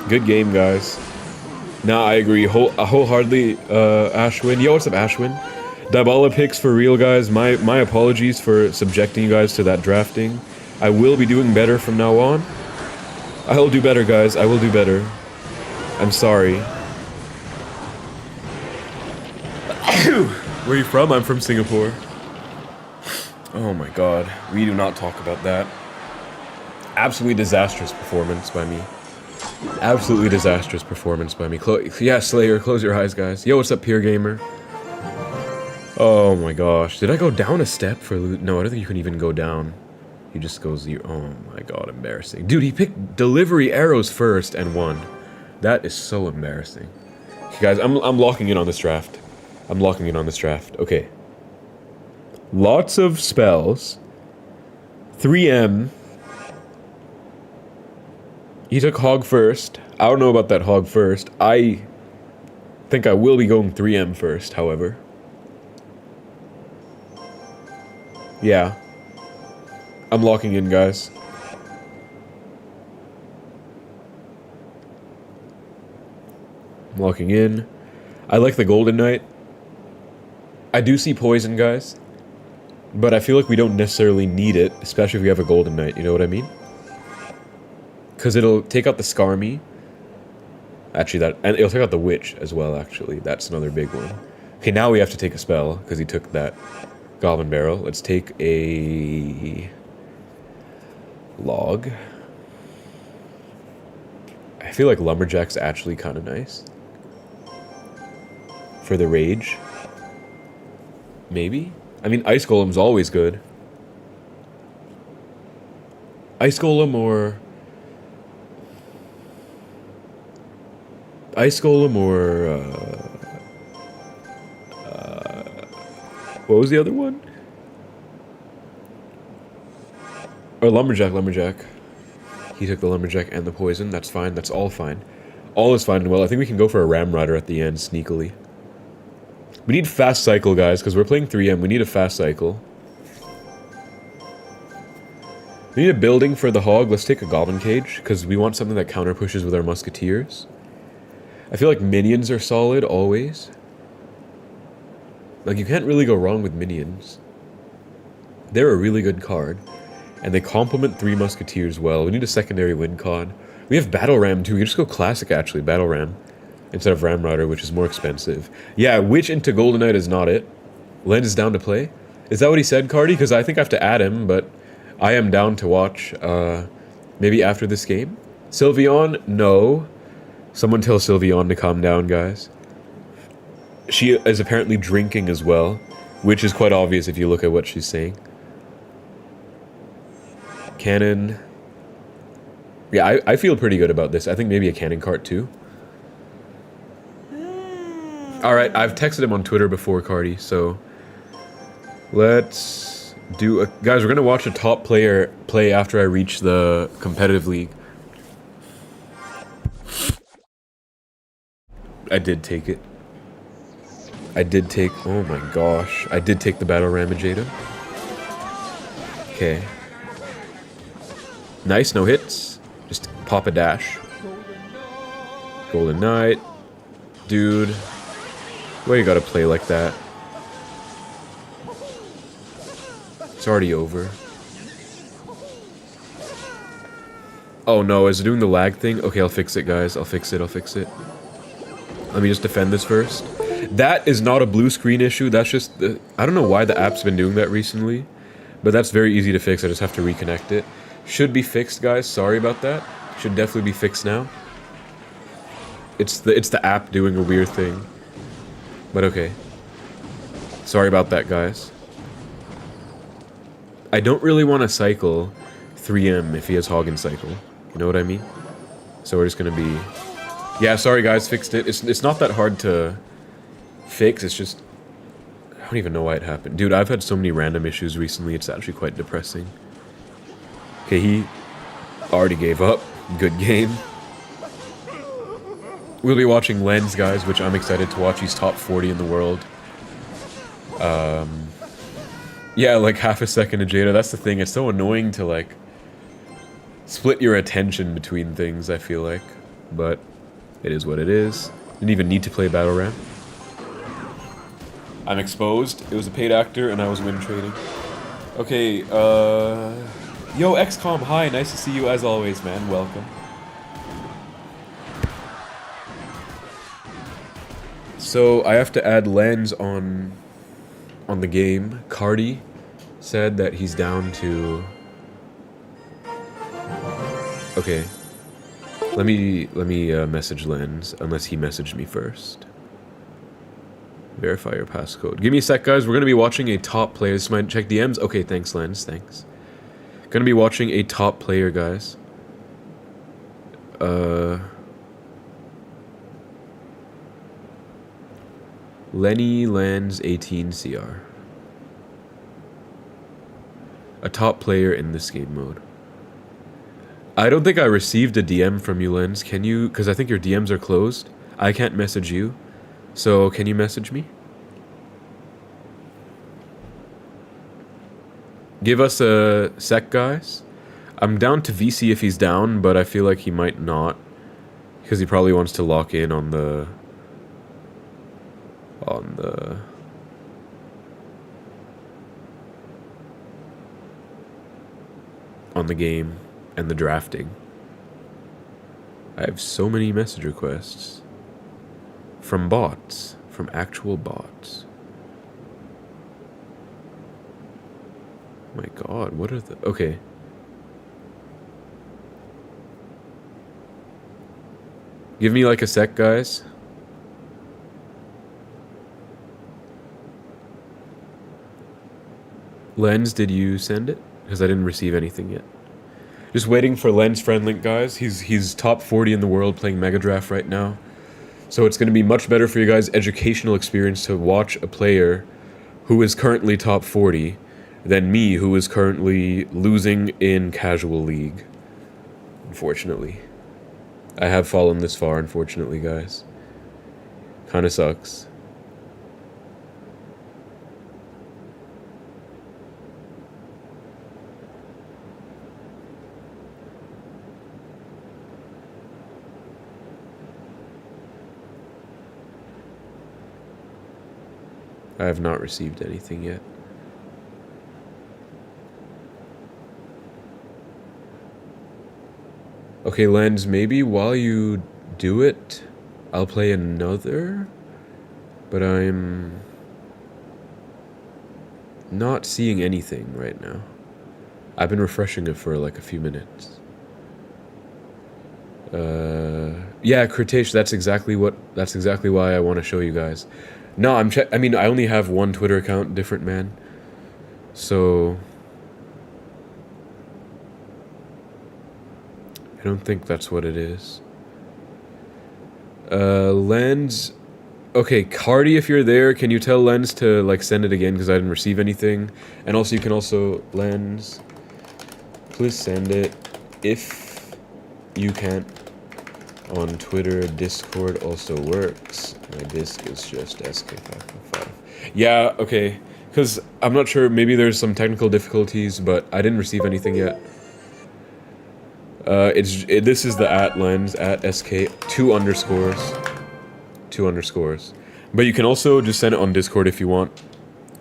Good game, guys. Nah, I agree. Wholeheartedly, Ashwin. Yo, what's up, Ashwin? Diabala picks for real, guys. My apologies for subjecting you guys to that drafting. I will be doing better from now on. I will do better, guys. I will do better. I'm sorry. Where are you from? I'm from Singapore. Oh my god. We do not talk about that. Absolutely disastrous performance by me. Absolutely disastrous performance by me. Yeah, Slayer, close your eyes, guys. Yo, what's up, Peer Gamer? Oh my gosh. Did I go down a step for loot? No, I don't think you can even go down. He just goes zero. Oh my god, embarrassing. Dude, he picked delivery arrows first and won. That is so embarrassing. Okay, guys, I'm locking in on this draft. I'm locking in on this draft. Okay. Lots of spells. 3M. He took Hog first. I don't know about that Hog first. I think I will be going 3M first, however. Yeah. I'm locking in, guys. I'm locking in. I like the Golden Knight. I do see Poison, guys. But I feel like we don't necessarily need it, especially if we have a Golden Knight, you know what I mean? Because it'll take out the Skarmy. Actually, and it'll take out the Witch as well, actually. That's another big one. Okay, now we have to take a spell, because he took that Goblin Barrel. Let's take a... log. I feel like Lumberjack's actually kind of nice. For the rage. Maybe? I mean, Ice Golem's always good. Ice Golem or... Ice Golem or... what was the other one? Or Lumberjack. He took the Lumberjack and the poison. That's fine. That's all fine. All is fine and well. I think we can go for a Ramrider at the end, sneakily. We need fast cycle, guys, because we're playing 3M. We need a fast cycle. We need a building for the hog. Let's take a Goblin Cage, because we want something that counter pushes with our Musketeers. I feel like minions are solid, always. Like, you can't really go wrong with minions. They're a really good card. And they complement 3 Musketeers well. We need a secondary win con. We have Battle Ram, too. We can just go classic, actually. Battle Ram. Instead of Ramrider, which is more expensive. Yeah, Witch into Golden Knight is not it. Len is down to play. Is that what he said, Cardi? Because I think I have to add him, but I am down to watch. Maybe after this game? Sylveon? No. Someone tell Sylveon to calm down, guys. She is apparently drinking as well, which is quite obvious if you look at what she's saying. Cannon. Yeah, I feel pretty good about this. I think maybe a cannon cart too. Alright, I've texted him on Twitter before, Cardi, so... Let's do a... Guys, we're gonna watch a top player play after I reach the competitive league. I did take it. I did take... Oh my gosh. I did take the Battle Ramajada. Okay. Nice, no hits. Just pop a dash. Golden Knight. Dude. Why you gotta play like that? It's already over. Oh no, is it doing the lag thing? Okay, I'll fix it, guys. I'll fix it. Let me just defend this first. That is not a blue screen issue. That's just... I don't know why the app's been doing that recently. But that's very easy to fix. I just have to reconnect it. Should be fixed, guys. Sorry about that. Should definitely be fixed now. It's the app doing a weird thing. But okay. Sorry about that, guys. I don't really want to cycle 3M if he has Hagen cycle. You know what I mean? So we're just gonna be... Yeah, sorry guys, fixed it. It's not that hard to fix, it's just... I don't even know why it happened. Dude, I've had so many random issues recently, it's actually quite depressing. Okay, he already gave up. Good game. We'll be watching Lens, guys, which I'm excited to watch. He's top 40 in the world. Yeah, like half a second to Jada. That's the thing. It's so annoying to, like, split your attention between things, I feel like. But it is what it is. Didn't even need to play Battle Ram. I'm exposed. It was a paid actor, and I was win trading. Okay, Yo, XCOM, hi. Nice to see you as always, man. Welcome. So, I have to add Lens on the game. Cardi said that he's down to... Okay. Let me message Lens, unless he messaged me first. Verify your passcode. Give me a sec, guys. We're going to be watching a top player. This might check DMs. Okay, thanks, Lens. Thanks. Going to be watching a top player, guys. Lenny Lens 18 CR. A top player in this game mode. I don't think I received a DM from you, Lens. Can you? Because I think your DMs are closed. I can't message you. So, can you message me? Give us a sec, guys. I'm down to VC if he's down, but I feel like he might not. Because he probably wants to lock in on the... on the game and the drafting. I have so many message requests from bots from actual bots. My god, what are the... Okay. Give me like a sec, guys. Lens, did you send it? Because I didn't receive anything yet. Just waiting for Lens friend link, guys. He's top 40 in the world playing Mega Draft right now. So it's going to be much better for you guys' educational experience to watch a player who is currently top 40 than me, who is currently losing in casual league. Unfortunately. I have fallen this far, unfortunately, guys. Kinda sucks. I have not received anything yet. Okay, Lens, maybe while you do it, I'll play another, but I'm not seeing anything right now. I've been refreshing it for like a few minutes. Yeah, Kritesh, that's exactly why I want to show you guys. No, I mean, I only have one Twitter account, different man. So I don't think that's what it is. Lens. Okay, Cardi, if you're there, can you tell Lens to like send it again because I didn't receive anything? And also, you can also Lens, please send it if you can't. On Twitter, Discord also works. My disc is just SK555. Yeah, okay. Because I'm not sure, maybe there's some technical difficulties, but I didn't receive anything yet. This is the @Lens, @SK, 2 underscores. 2 underscores. But you can also just send it on Discord if you want.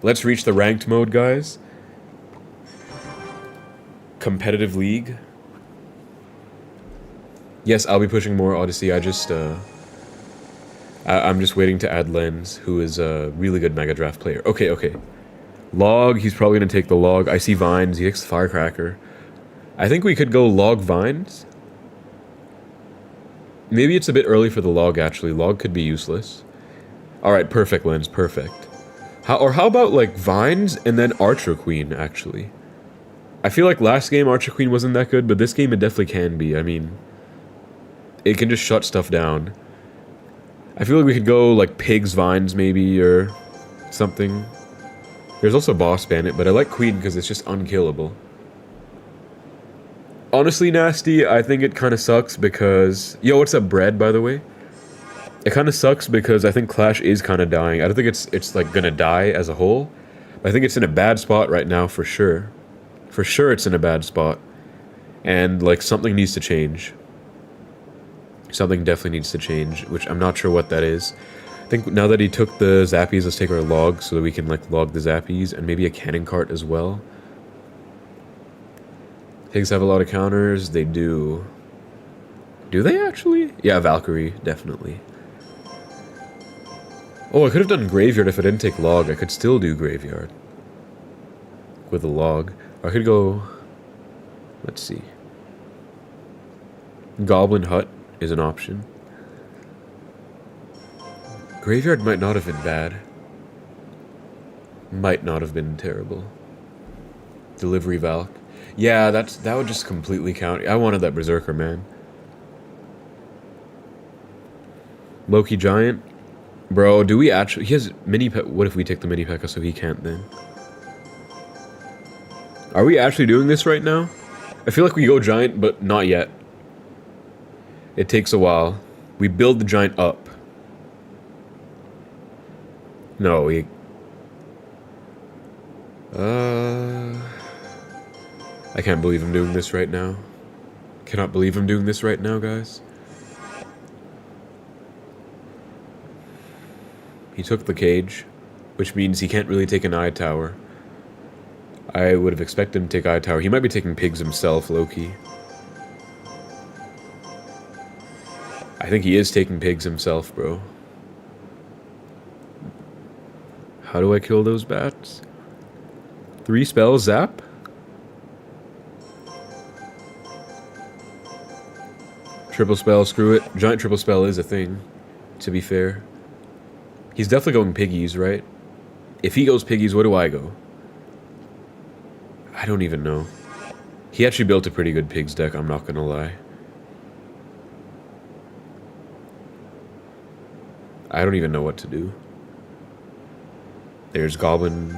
Let's reach the ranked mode, guys. Competitive League. Yes, I'll be pushing more Odyssey. I'm just waiting to add Lens, who is a really good Mega Draft player. Okay. Log, he's probably going to take the Log. I see Vines, he takes Firecracker. I think we could go Log Vines. Maybe it's a bit early for the Log, actually. Log could be useless. Alright, perfect, Lens, perfect. How about, like, Vines and then Archer Queen, actually? I feel like last game Archer Queen wasn't that good, but this game it definitely can be. I mean, it can just shut stuff down. I feel like we could go, like, Pigs Vines, maybe, or something. There's also Boss Bandit, but I like Queen because it's just unkillable. Honestly, Nasty, I think it kind of sucks because... Yo, what's up, Bread, by the way? It kind of sucks because I think Clash is kind of dying. I don't think it's like, gonna die as a whole. But I think it's in a bad spot right now, for sure. For sure it's in a bad spot. And, like, something needs to change. Something definitely needs to change, which I'm not sure what that is. I think now that he took the Zappies, let's take our log so that we can, like, log the Zappies, and maybe a cannon cart as well. Pigs have a lot of counters. They do. Do they actually? Yeah, Valkyrie, definitely. Oh, I could have done Graveyard if I didn't take log. I could still do Graveyard with a log. Or I could go... Let's see. Goblin Hut is an option. Graveyard might not have been bad. Might not have been terrible. Delivery Valk. Yeah, that would just completely count. I wanted that Berserker, man. Loki Giant. Bro, do we actually... He has mini... What if we take the mini P.E.K.K.A. so he can't then? Are we actually doing this right now? I feel like we go Giant, but not yet. It takes a while. We build the Giant up. No, we... I can't believe I'm doing this right now. Cannot believe I'm doing this right now, guys. He took the cage, which means he can't really take an eye tower. I would have expected him to take eye tower. He might be taking pigs himself, low-key. I think he is taking pigs himself, bro. How do I kill those bats? 3 spells, zap? Triple spell, screw it. Giant triple spell is a thing, to be fair. He's definitely going piggies, right? If he goes piggies, where do I go? I don't even know. He actually built a pretty good pigs deck, I'm not gonna lie. I don't even know what to do. There's Goblin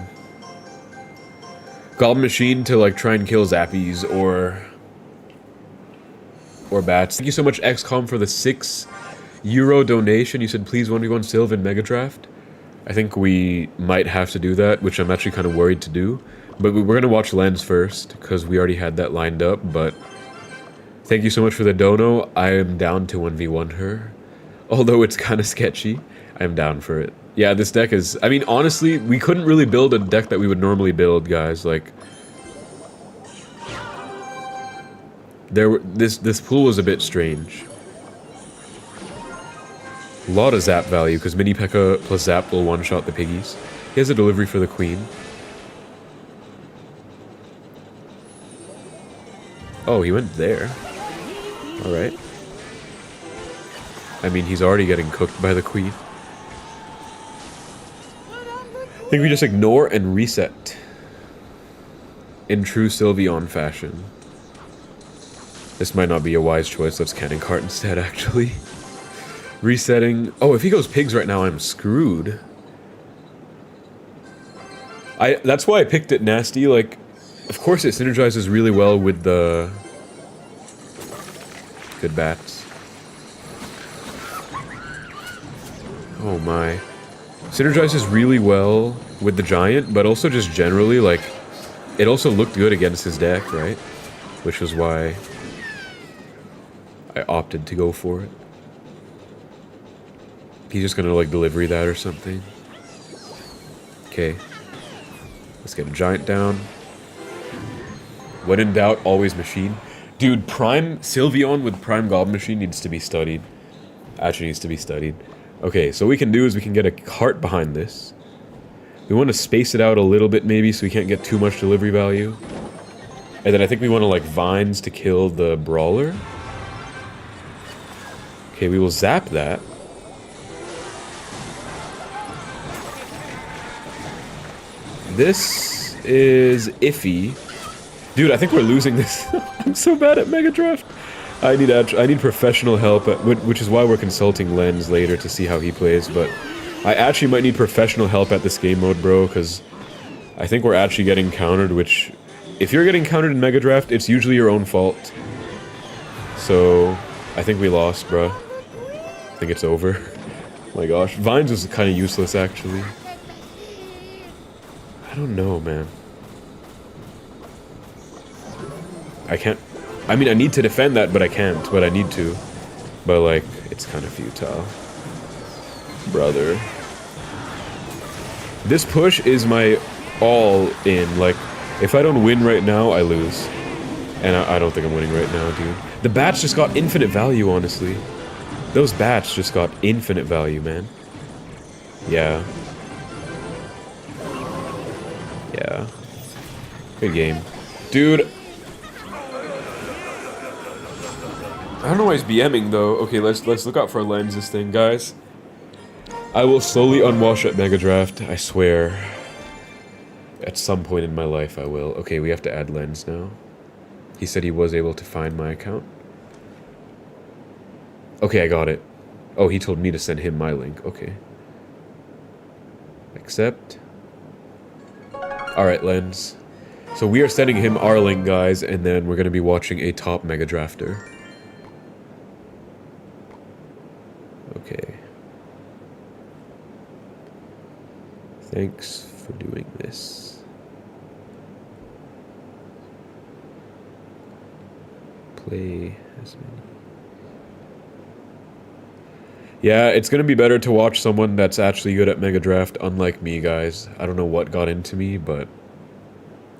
Machine to like try and kill Zappies or bats. Thank you so much XCOM for the €6 donation. You said please 1v1 Sylvan Mega Draft. I think we might have to do that, which I'm actually kind of worried to do. But we're gonna watch Lens first, because we already had that lined up, but thank you so much for the dono. I am down to 1v1 her. Although it's kind of sketchy, I'm down for it. Yeah, this deck is... I mean, honestly, we couldn't really build a deck that we would normally build, guys. Like... This pool was a bit strange. A lot of zap value, because Mini P.E.K.K.A. plus zap will one-shot the piggies. He has a delivery for the queen. Oh, he went there. Alright. I mean, he's already getting cooked by the queen. I think we just ignore and reset. In true Sylveon fashion. This might not be a wise choice. Let's cannon cart instead, actually. Resetting. Oh, if he goes pigs right now, I'm screwed. That's why I picked it nasty. Like, of course it synergizes really well with the... Good bats. Oh my. Synergizes really well with the giant, but also just generally, like, it also looked good against his deck, right? Which was why I opted to go for it. He's just gonna, like, delivery that or something. Okay. Let's get a giant down. When in doubt, always machine. Dude, Prime Sylveon with Prime Goblin Machine needs to be studied. Actually needs to be studied. Okay, so what we can do is we can get a cart behind this. We want to space it out a little bit maybe so we can't get too much delivery value. And then I think we want to like vines to kill the brawler. Okay, we will zap that. This is iffy. Dude, I think we're losing this. I'm so bad at Mega Draft. I need professional help, which is why we're consulting Lens later to see how he plays, but I actually might need professional help at this game mode, bro, because I think we're actually getting countered, which... If you're getting countered in Mega Draft, it's usually your own fault. So, I think we lost, bro. I think it's over. Oh my gosh. Vines was kind of useless, actually. I don't know, man. I can't... I mean, I need to defend that, but I can't. But I need to. But, like, it's kind of futile. Brother. This push is my all-in. Like, if I don't win right now, I lose. And I don't think I'm winning right now, dude. The bats just got infinite value, honestly. Those bats just got infinite value, man. Yeah. Yeah. Good game. Dude... I don't know why he's BMing though. Okay, let's look out for Lens this thing, guys. I will slowly unwash at Mega Draft, I swear. At some point in my life I will. Okay, we have to add Lens now. He said he was able to find my account. Okay, I got it. Oh, he told me to send him my link. Okay. Accept. Alright, Lens. So we are sending him our link, guys, and then we're gonna be watching a top Mega Drafter. Okay. Thanks for doing this. Play as many. Yeah, it's gonna be better to watch someone that's actually good at Mega Draft, unlike me, guys. I don't know what got into me, but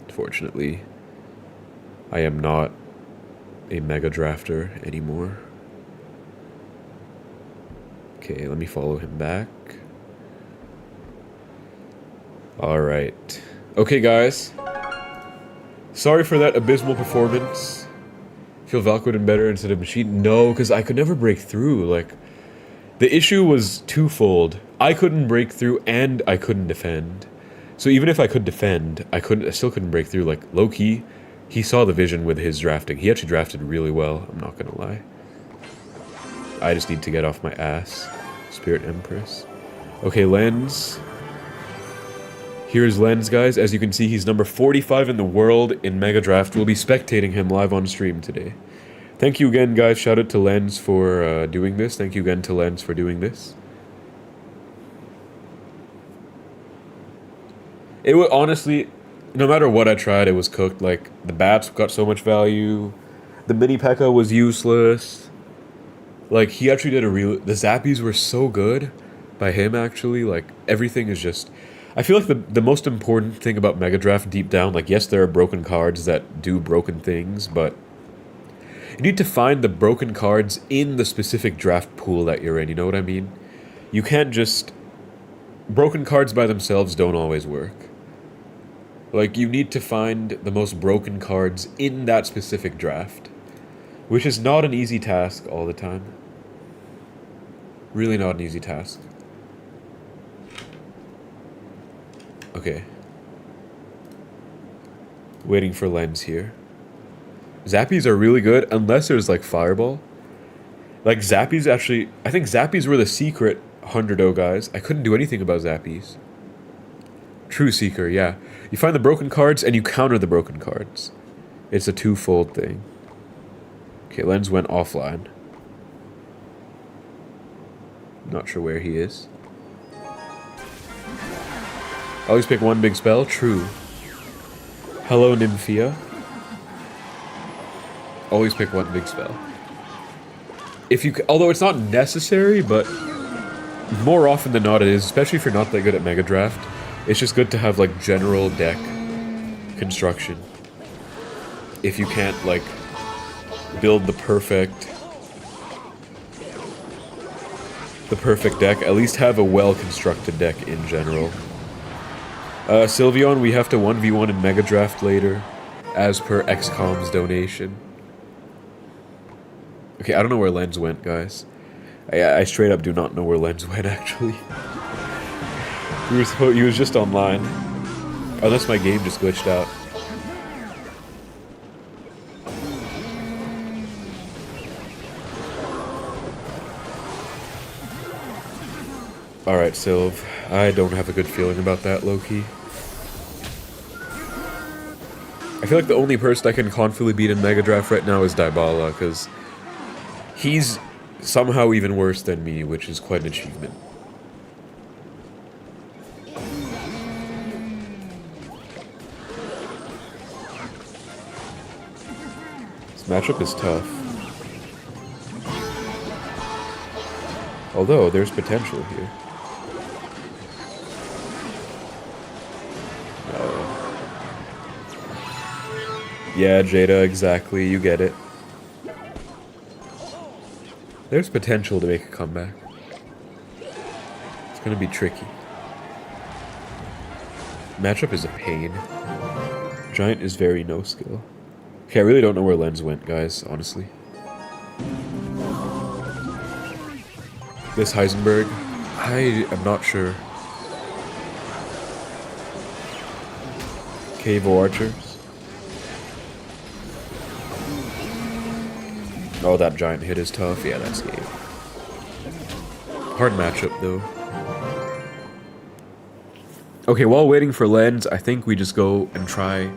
fortunately, I am not a Mega Drafter anymore. Okay, let me follow him back. Alright. Okay, guys. Sorry for that abysmal performance. Feel Valk would have been better instead of Machine? No, because I could never break through. Like, the issue was twofold. I couldn't break through and I couldn't defend. So even if I could defend, I still couldn't break through. Like, low-key, he saw the vision with his drafting. He actually drafted really well, I'm not gonna lie. I just need to get off my ass. Spirit Empress. Okay, Lens. Here's Lens, guys. As you can see, he's number 45 in the world in Mega Draft. We'll be spectating him live on stream today. Thank you again, guys. Shout out to Lens for doing this. Thank you again to Lens for doing this. It was honestly, no matter what I tried, it was cooked. Like, the bats got so much value. The mini P.E.K.K.A. was useless. Like, he actually did the Zappies were so good by him, actually. Like, everything is just... I feel like the most important thing about Mega Draft deep down, like, yes, there are broken cards that do broken things, but you need to find the broken cards in the specific draft pool that you're in, you know what I mean? You can't just... Broken cards by themselves don't always work. Like, you need to find the most broken cards in that specific draft, which is not an easy task all the time. Really not an easy task. Okay. Waiting for Lens here. Zappies are really good, unless there's, like, Fireball. Like, Zappies actually... I think Zappies were the secret 100-0 guys. I couldn't do anything about Zappies. True Seeker, yeah. You find the broken cards, and you counter the broken cards. It's a twofold thing. Okay, Lens went offline. Not sure where he is. Always pick one big spell? True. Hello, Nymphia. Always pick one big spell. If you, although it's not necessary, but more often than not it is, especially if you're not that good at Mega Draft. It's just good to have, like, general deck construction. If you can't, like, build the perfect deck, at least have a well-constructed deck in general. Sylveon, we have to 1v1 in Mega Draft later, as per XCOM's donation. Okay, I don't know where Lens went, guys. I straight up do not know where Lens went, actually. He was just online. Unless my game just glitched out. Alright, Sylv. I don't have a good feeling about that, low-key. I feel like the only person I can confidently beat in Mega Draft right now is Dybala, because he's somehow even worse than me, which is quite an achievement. This matchup is tough. Although, there's potential here. Yeah, Jada, exactly, you get it. There's potential to make a comeback. It's gonna be tricky. Matchup is a pain. Giant is very no skill. Okay, I really don't know where Lens went, guys, honestly. This Heisenberg, I am not sure. Cave Archers. Oh, that giant hit is tough. Yeah, that's game. Hard matchup, though. Okay, while waiting for Lens, I think we just go and try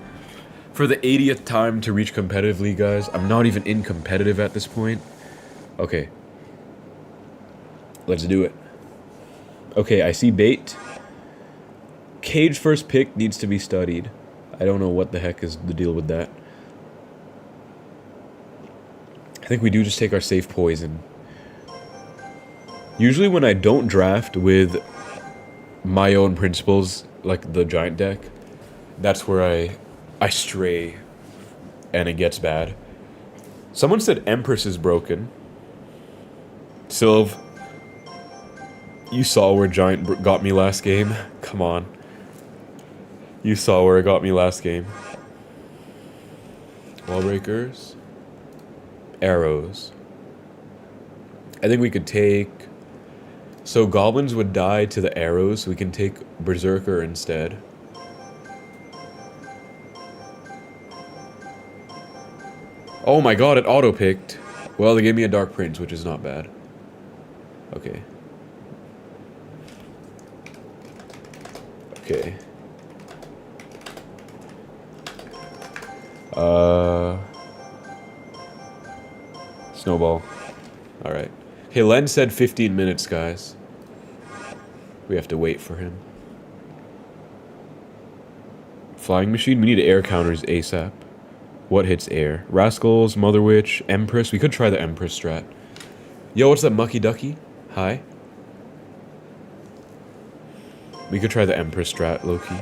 for the 80th time to reach competitively, guys. I'm not even in competitive at this point. Okay. Let's do it. Okay, I see bait. Cage first pick needs to be studied. I don't know what the heck is the deal with that. I think we do just take our safe poison. Usually when I don't draft with my own principles, like the giant deck, that's where I stray and it gets bad. Someone said Empress is broken. Sylv, you saw where Giant got me last game. Come on. You saw where it got me last game. Wall breakers. Arrows. I think we could take... So goblins would die to the arrows. We can take Berserker instead. Oh my god, it auto-picked. Well, they gave me a Dark Prince, which is not bad. Okay. Okay. Snowball. Alright. Hey, Len said 15 minutes, guys. We have to wait for him. Flying machine? We need air counters ASAP. What hits air? Rascals, Mother Witch, Empress. We could try the Empress strat. Yo, what's up, Mucky Ducky? Hi. We could try the Empress strat, low-key.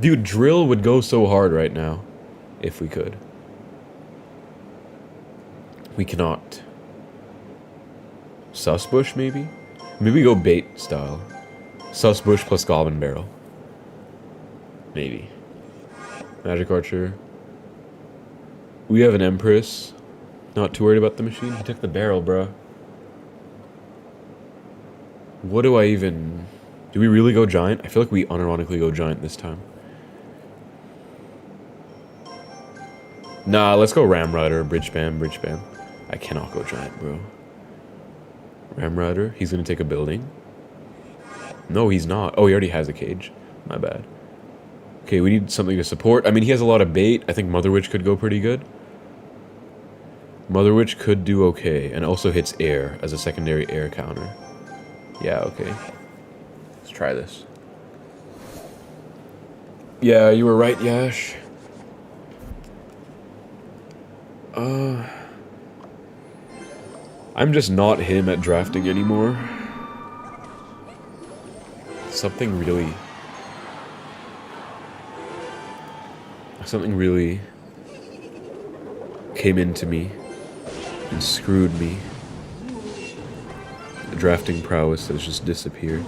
Dude, Drill would go so hard right now. If we could. We cannot. Susbush, maybe? Maybe we go bait style. Susbush plus Goblin Barrel. Maybe. Magic Archer. We have an Empress. Not too worried about the machine. He took the barrel, bruh. What do I even... Do we really go Giant? I feel like we unironically go Giant this time. Nah, let's go Ram Rider. Bridge Spam, Bridge Spam. I cannot go Giant, bro. Ram Rider. He's gonna take a building. No, he's not. Oh, he already has a cage. My bad. Okay, we need something to support. I mean, he has a lot of bait. I think Mother Witch could go pretty good. Mother Witch could do okay, and also hits air as a secondary air counter. Yeah, okay. Let's try this. Yeah, you were right, Yash. I'm just not him at drafting anymore. Something really came into me and screwed me. The drafting prowess has just disappeared.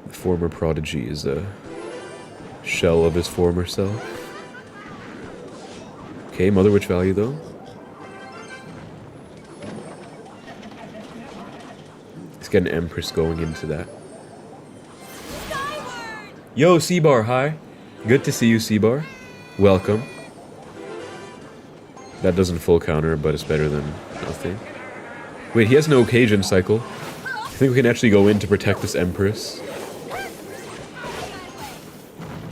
The former prodigy is a shell of his former self. Okay, Mother Witch value though. Let's get an Empress going into that. Yo, C-Bar, hi. Good to see you, C-Bar. Welcome. That doesn't full counter, but it's better than nothing. Wait, he has no Cajun cycle. I think we can actually go in to protect this Empress.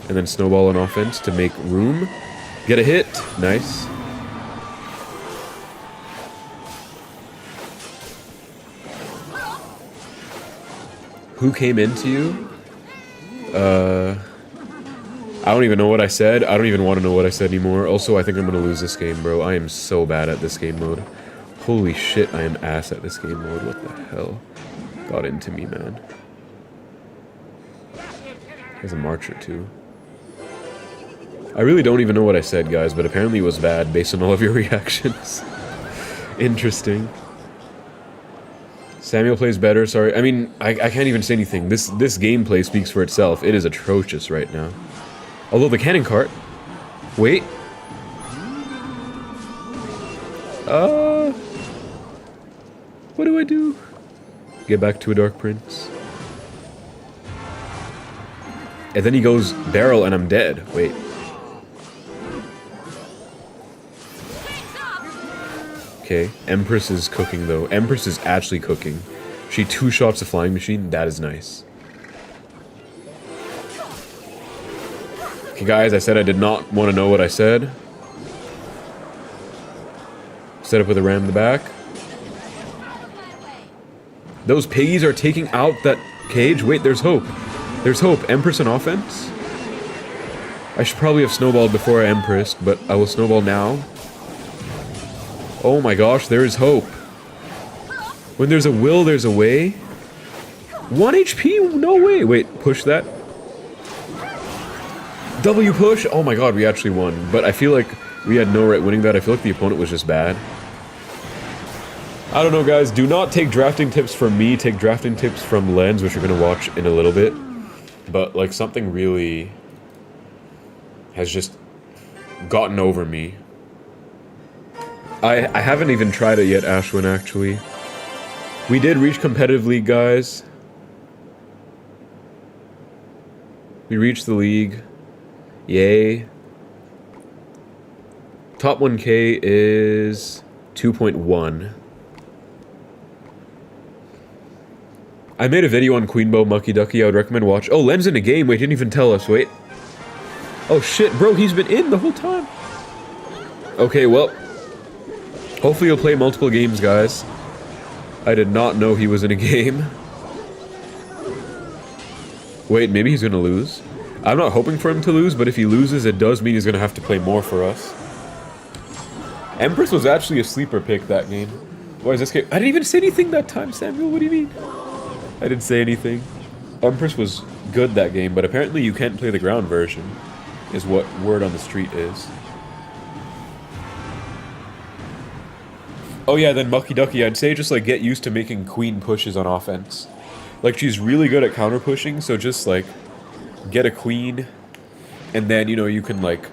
And then snowball on offense to make room. Get a hit. Nice. Who came into you? I don't even know what I said. I don't even want to know what I said anymore. Also, I think I'm going to lose this game, bro. I am so bad at this game mode. Holy shit, I am ass at this game mode. What the hell got into me, man? There's a Marcher, too. I really don't even know what I said, guys, but apparently it was bad based on all of your reactions. Interesting. Samuel plays better, sorry. I mean, I can't even say anything. This gameplay speaks for itself. It is atrocious right now. Although the cannon cart... Wait. What do I do? Get back to a Dark Prince. And then he goes barrel and I'm dead. Wait. Okay, Empress is cooking though. Empress is actually cooking. She two-shots a flying machine. That is nice. Okay, guys, I said I did not want to know what I said. Set up with a ram in the back. Those piggies are taking out that cage. Wait, there's hope. There's hope. Empress on offense? I should probably have snowballed before I Empressed, but I will snowball now. Oh my gosh, there is hope. When there's a will, there's a way. 1 HP? No way. Wait, push that. W push? Oh my god, we actually won. But I feel like we had no right winning that. I feel like the opponent was just bad. I don't know, guys. Do not take drafting tips from me. Take drafting tips from Lens, which you're going to watch in a little bit. But, like, something really has just gotten over me. I haven't even tried it yet, Ashwin, actually. We did reach competitive league, guys. We reached the league. Yay. Top 1K is 2.1. I made a video on Queenbow Mucky Ducky. I would recommend watch. Oh, Len's in a game. Wait, didn't even tell us. Wait. Oh shit, bro, he's been in the whole time. Okay, well. Hopefully you'll play multiple games, guys. I did not know he was in a game. Wait, maybe he's gonna lose? I'm not hoping for him to lose, but if he loses, it does mean he's gonna have to play more for us. Empress was actually a sleeper pick that game. Why is this game? I didn't even say anything that time, Samuel. What do you mean? I didn't say anything. Empress was good that game, but apparently you can't play the ground version, is what word on the street is. Oh yeah, then Mucky Ducky, I'd say just like get used to making queen pushes on offense. Like she's really good at counter pushing, so just like get a queen, and then, you know, you can like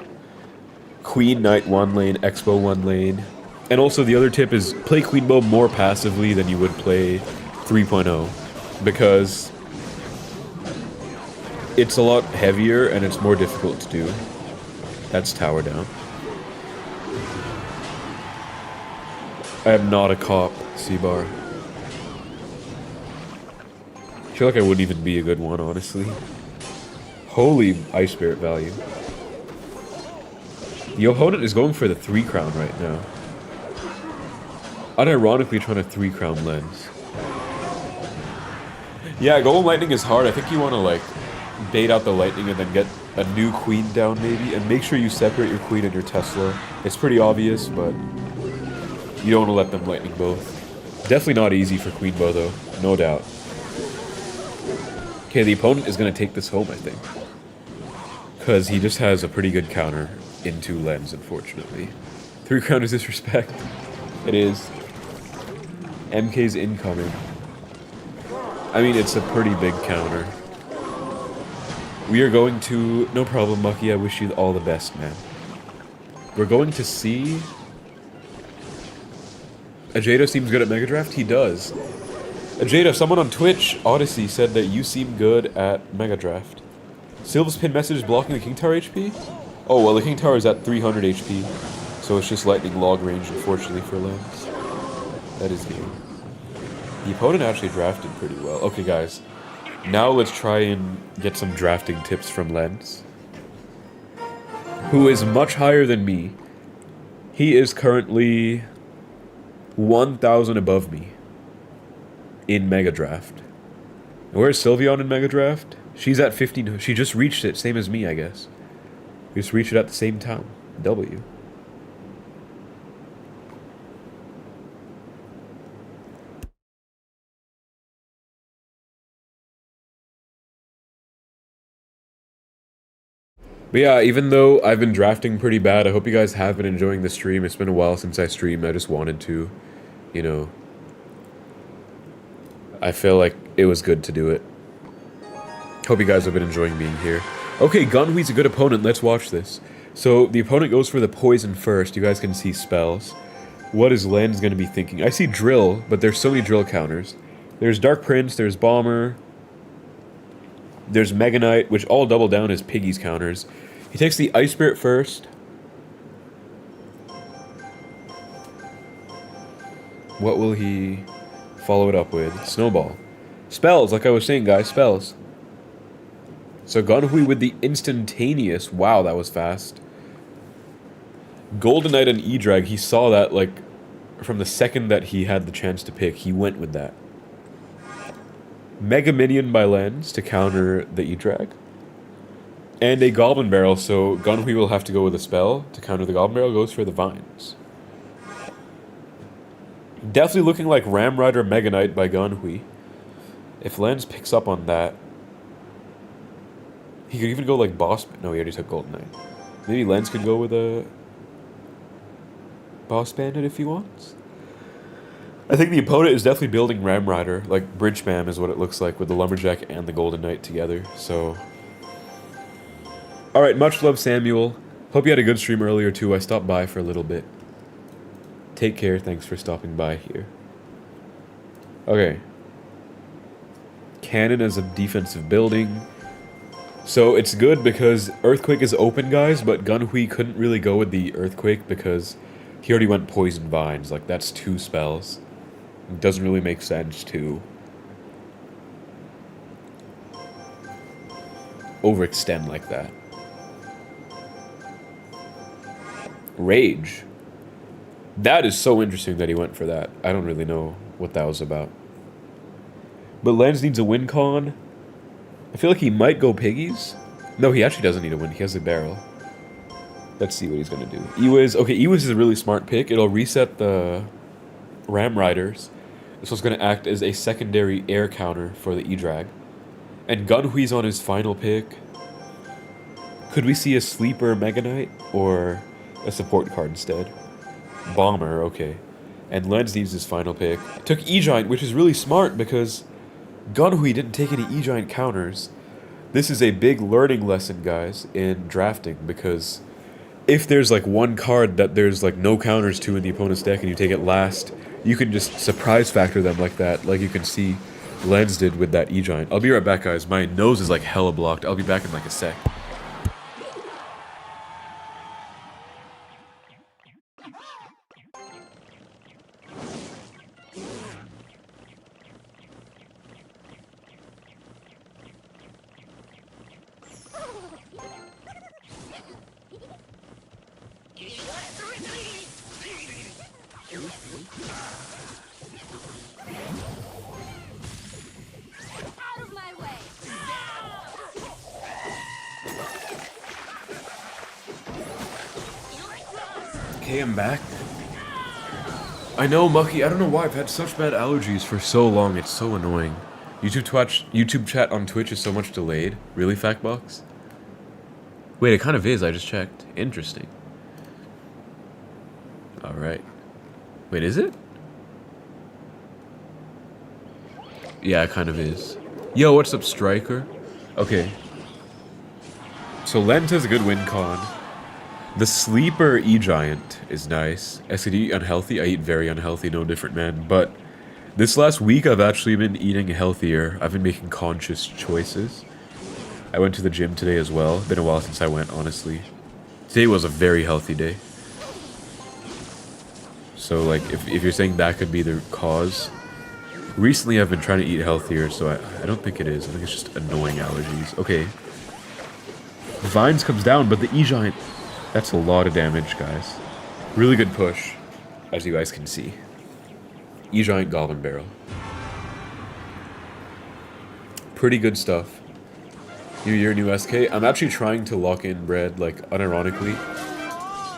queen knight one lane, expo one lane. And also the other tip is play Queenbow more passively than you would play 3.0, because it's a lot heavier and it's more difficult to do. That's tower down. I am not a cop, C-bar. I feel like I wouldn't even be a good one, honestly. Holy Ice Spirit value. The opponent is going for the 3 crown right now. Unironically trying to 3 crown Lens. Yeah, Golden Lightning is hard. I think you want to like bait out the lightning and then get a new queen down maybe, and make sure you separate your queen and your Tesla. It's pretty obvious, but you don't want to let them lightning both. Definitely not easy for Queenbow though, no doubt. Okay, the opponent is going to take this home, I think. Because he just has a pretty good counter into Lens, unfortunately. 3 crown is disrespect. It is. MK's incoming. I mean, it's a pretty big counter. We are going to... No problem, Mucky. I wish you all the best, man. We're going to see... Ajado seems good at Mega Draft? He does. Ajado, someone on Twitch, Odyssey, said that you seem good at Mega Draft. Sylve's pin message blocking the King Tower HP? Oh, well, the King Tower is at 300 HP. So it's just lightning log range, unfortunately, for Lens. That is game. The opponent actually drafted pretty well. Okay, guys. Now let's try and get some drafting tips from Lens, who is much higher than me. He is currently 1,000 above me in Mega Draft. Where's Sylveon in Mega Draft? She's at 15. She just reached it, same as me, I guess. We just reached it at the same time. W. But yeah, even though I've been drafting pretty bad, I hope you guys have been enjoying the stream. It's been a while since I streamed. I just wanted to, you know... I feel like it was good to do it. Hope you guys have been enjoying being here. Okay, Gunhui's a good opponent. Let's watch this. So, the opponent goes for the poison first. You guys can see spells. What is Lens going to be thinking? I see drill, but there's so many drill counters. There's Dark Prince, there's Bomber... There's Mega Knight, which all double down as Piggy's counters. He takes the Ice Spirit first. What will he follow it up with? Snowball. Spells, like I was saying, guys, spells. So Gunhui with the instantaneous. Wow, that was fast. Golden Knight and E-Drag, he saw that, like, from the second that he had the chance to pick, he went with that. Mega Minion by Lens to counter the E-Drag. And a Goblin Barrel, so Gunhui will have to go with a spell to counter the Goblin Barrel, goes for the Vines. Definitely looking like Ram Rider Mega Knight by Gunhui. If Lens picks up on that, he could even go like Boss... No, he already took Golden Knight. Maybe Lens could go with a Boss Bandit if he wants. I think the opponent is definitely building Ram Rider. Like, Bridge Spam is what it looks like with the Lumberjack and the Golden Knight together, so... Alright, much love, Samuel. Hope you had a good stream earlier, too. I stopped by for a little bit. Take care, thanks for stopping by here. Okay. Cannon as a defensive building. So it's good because Earthquake is open, guys, but Gunhui couldn't really go with the Earthquake because he already went Poison Vines. Like, that's 2 spells. It doesn't really make sense to overextend like that. Rage. That is so interesting that he went for that. I don't really know what that was about. But Lens needs a win con. I feel like he might go Piggies. No, he actually doesn't need a win. He has a barrel. Let's see what he's going to do. Ewiz. Okay, Ewiz is a really smart pick. It'll reset the Ram Riders. This was going to act as a secondary air counter for the E-Drag. And Gunhui's on his final pick. Could we see a sleeper Mega Knight or a support card instead? Bomber, okay. And Lens needs his final pick. Took E-Giant, which is really smart because Gunhui didn't take any E-Giant counters. This is a big learning lesson, guys, in drafting, because if there's like one card that there's like no counters to in the opponent's deck and you take it last, you can just surprise factor them like that, like you can see Lens did with that E-Giant. I'll be right back, guys. My nose is like hella blocked. I'll be back in like a sec. Okay, I'm back. I know, Mucky, I don't know why I've had such bad allergies for so long, it's so annoying. YouTube chat on Twitch is so much delayed. Really, Factbox? Wait, it kind of is, I just checked. Interesting. Alright. Wait, is it? Yeah, it kind of is. Yo, what's up, Striker? Okay. So Lens has a good win con. The sleeper E-Giant is nice. SCD unhealthy? I eat very unhealthy, no different, man. But this last week I've actually been eating healthier. I've been making conscious choices. I went to the gym today as well. Been a while since I went, honestly. Today was a very healthy day. So, like, if you're saying that could be the cause... Recently I've been trying to eat healthier, so I don't think it is. I think it's just annoying allergies. Okay. Vines comes down, but the E-Giant... That's a lot of damage, guys. Really good push, as you guys can see. E-Giant Goblin Barrel. Pretty good stuff. New year, new SK. I'm actually trying to lock in bread, like, unironically.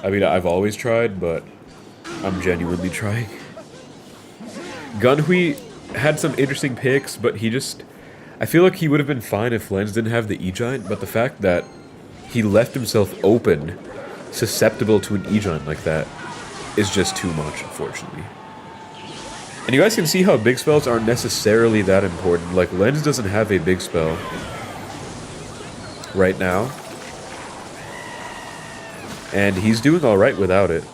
I mean, I've always tried, but I'm genuinely trying. Gunhui had some interesting picks, but he just... I feel like he would have been fine if Lens didn't have the E-Giant, but the fact that he left himself open, susceptible to an E-Giant like that, is just too much, unfortunately. And you guys can see how big spells aren't necessarily that important. Like, Lens doesn't have a big spell right now. And he's doing alright without it.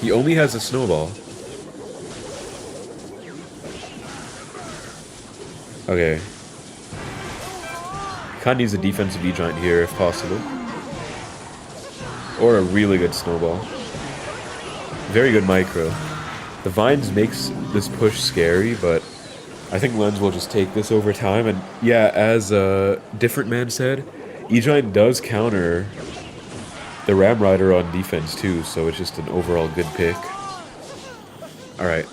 He only has a snowball. Okay. Kinda needs a defensive E-Giant here, if possible. Or a really good snowball. Very good micro. The Vines makes this push scary, but I think Lens will just take this over time. And yeah, as a different man said, E-Giant does counter the Ram Rider on defense too, so it's just an overall good pick. Alright.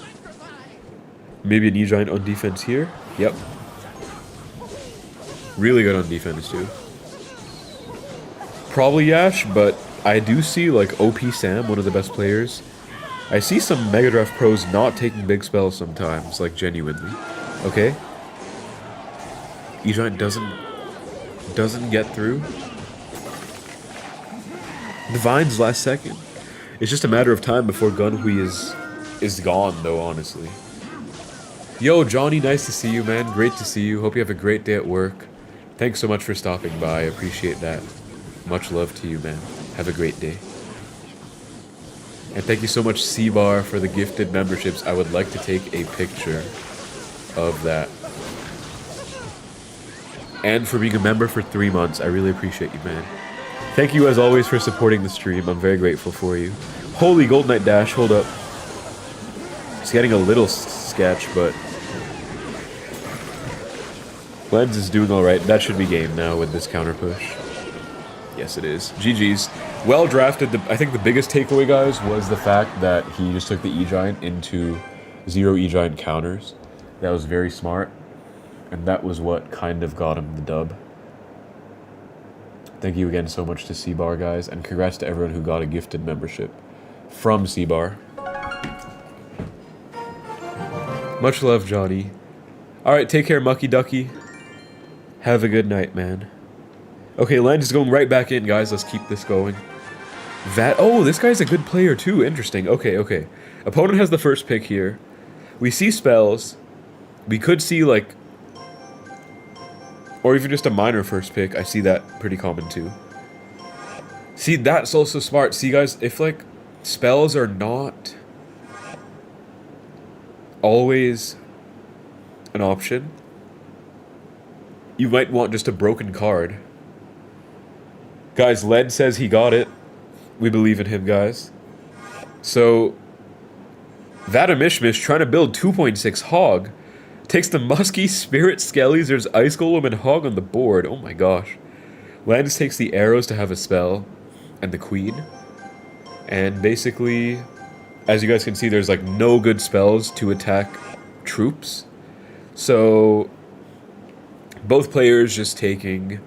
Maybe an E-Giant on defense here? Yep. Really good on defense too. Probably Yash, but I do see like OP Sam, one of the best players. I see some Mega Draft pros not taking big spells sometimes, like genuinely. Okay? E-Giant doesn't get through. The Vines last second. It's just a matter of time before Gunhui is gone, though, honestly. Yo, Johnny, nice to see you, man. Great to see you. Hope you have a great day at work. Thanks so much for stopping by. I appreciate that. Much love to you, man. Have a great day. And thank you so much, C-Bar, for the gifted memberships. I would like to take a picture of that. And for being a member for 3 months. I really appreciate you, man. Thank you, as always, for supporting the stream. I'm very grateful for you. Holy Gold Knight Dash, hold up. It's getting a little sketch, but... Lens is doing alright. That should be game now with this counter push. Yes, it is. GG's. Well drafted. I think the biggest takeaway, guys, was the fact that he just took the E-Giant into 0 E-Giant counters. That was very smart. And that was what kind of got him the dub. Thank you again so much to C-Bar, guys. And congrats to everyone who got a gifted membership from C-Bar. Much love, Johnny. Alright, take care, Mucky Ducky. Have a good night, man. Okay, Lens is going right back in, guys. Let's keep this going. Oh, this guy's a good player, too. Interesting. Okay, okay. Opponent has the first pick here. We see spells. We could see, like... Or even just a minor first pick. I see that pretty common, too. See, that's also smart. See, guys, if, like, spells are not always an option, you might want just a broken card. Guys, Led says he got it. We believe in him, guys. So, Vadamishmish trying to build 2.6 Hog. Takes the Muskie, Spirit, Skellies, there's Ice Golem and Hog on the board. Oh my gosh. Lens takes the arrows to have a spell. And the Queen. And basically, as you guys can see, there's like no good spells to attack troops. So, both players just taking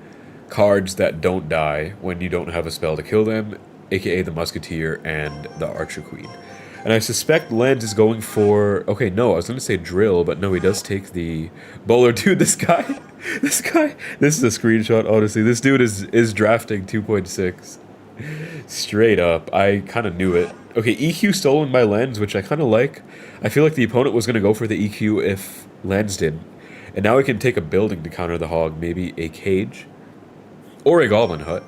cards that don't die when you don't have a spell to kill them, aka the Musketeer and the Archer Queen. And I suspect Lens is going for... Okay, no, I was going to say Drill, but no, he does take the Bowler. Dude, this guy... This is a screenshot, honestly. This dude is drafting 2.6. Straight up. I kind of knew it. Okay, EQ stolen by Lens, which I kind of like. I feel like the opponent was going to go for the EQ if Lens didn't. And now we can take a building to counter the Hog. Maybe a cage. Or a Goblin Hut.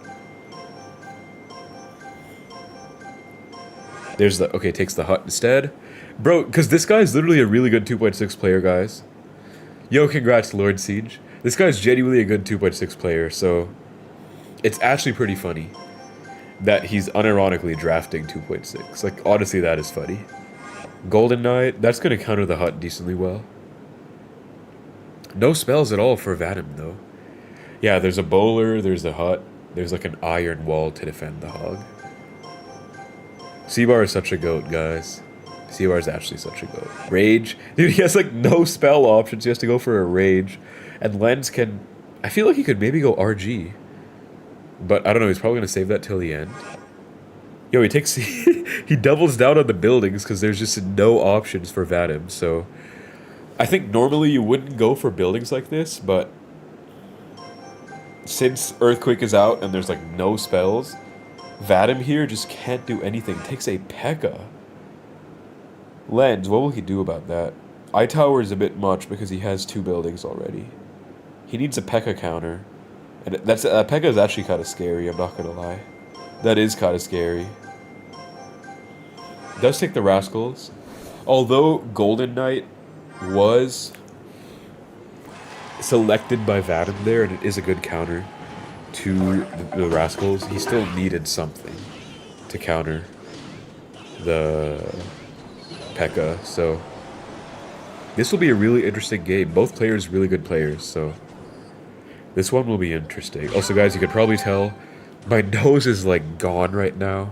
There's the... Okay, takes the hut instead. Bro, because this guy's literally a really good 2.6 player, guys. Yo, congrats, Lord Siege. This guy's genuinely a good 2.6 player, so... It's actually pretty funny that he's unironically drafting 2.6. Like, honestly, that is funny. Golden Knight, that's going to counter the hut decently well. No spells at all for Vadim, though. Yeah, there's a bowler, there's a hut, there's like an iron wall to defend the Hog. C-Bar is such a goat, guys. C-Bar is actually such a goat. Rage. Dude, he has like no spell options. He has to go for a Rage. And Lens can... I feel like he could maybe go RG. But I don't know, he's probably going to save that till the end. Yo, he takes... he doubles down on the buildings because there's just no options for Vadim. So I think normally you wouldn't go for buildings like this, but since Earthquake is out and there's like no spells... Vadim here just can't do anything. Takes a P.E.K.K.A. Lens, what will he do about that? Eye Tower is a bit much because he has 2 buildings already. He needs a P.E.K.K.A. counter. And that's P.E.K.K.A. is actually kind of scary, I'm not gonna lie. That is kind of scary. Does take the Rascals. Although Golden Knight was selected by Vadim there, and it is a good counter to the Rascals, he still needed something to counter the P.E.K.K.A. So this will be a really interesting game. Both players really good players, so this one will be interesting. Also, guys, you could probably tell my nose is like gone right now,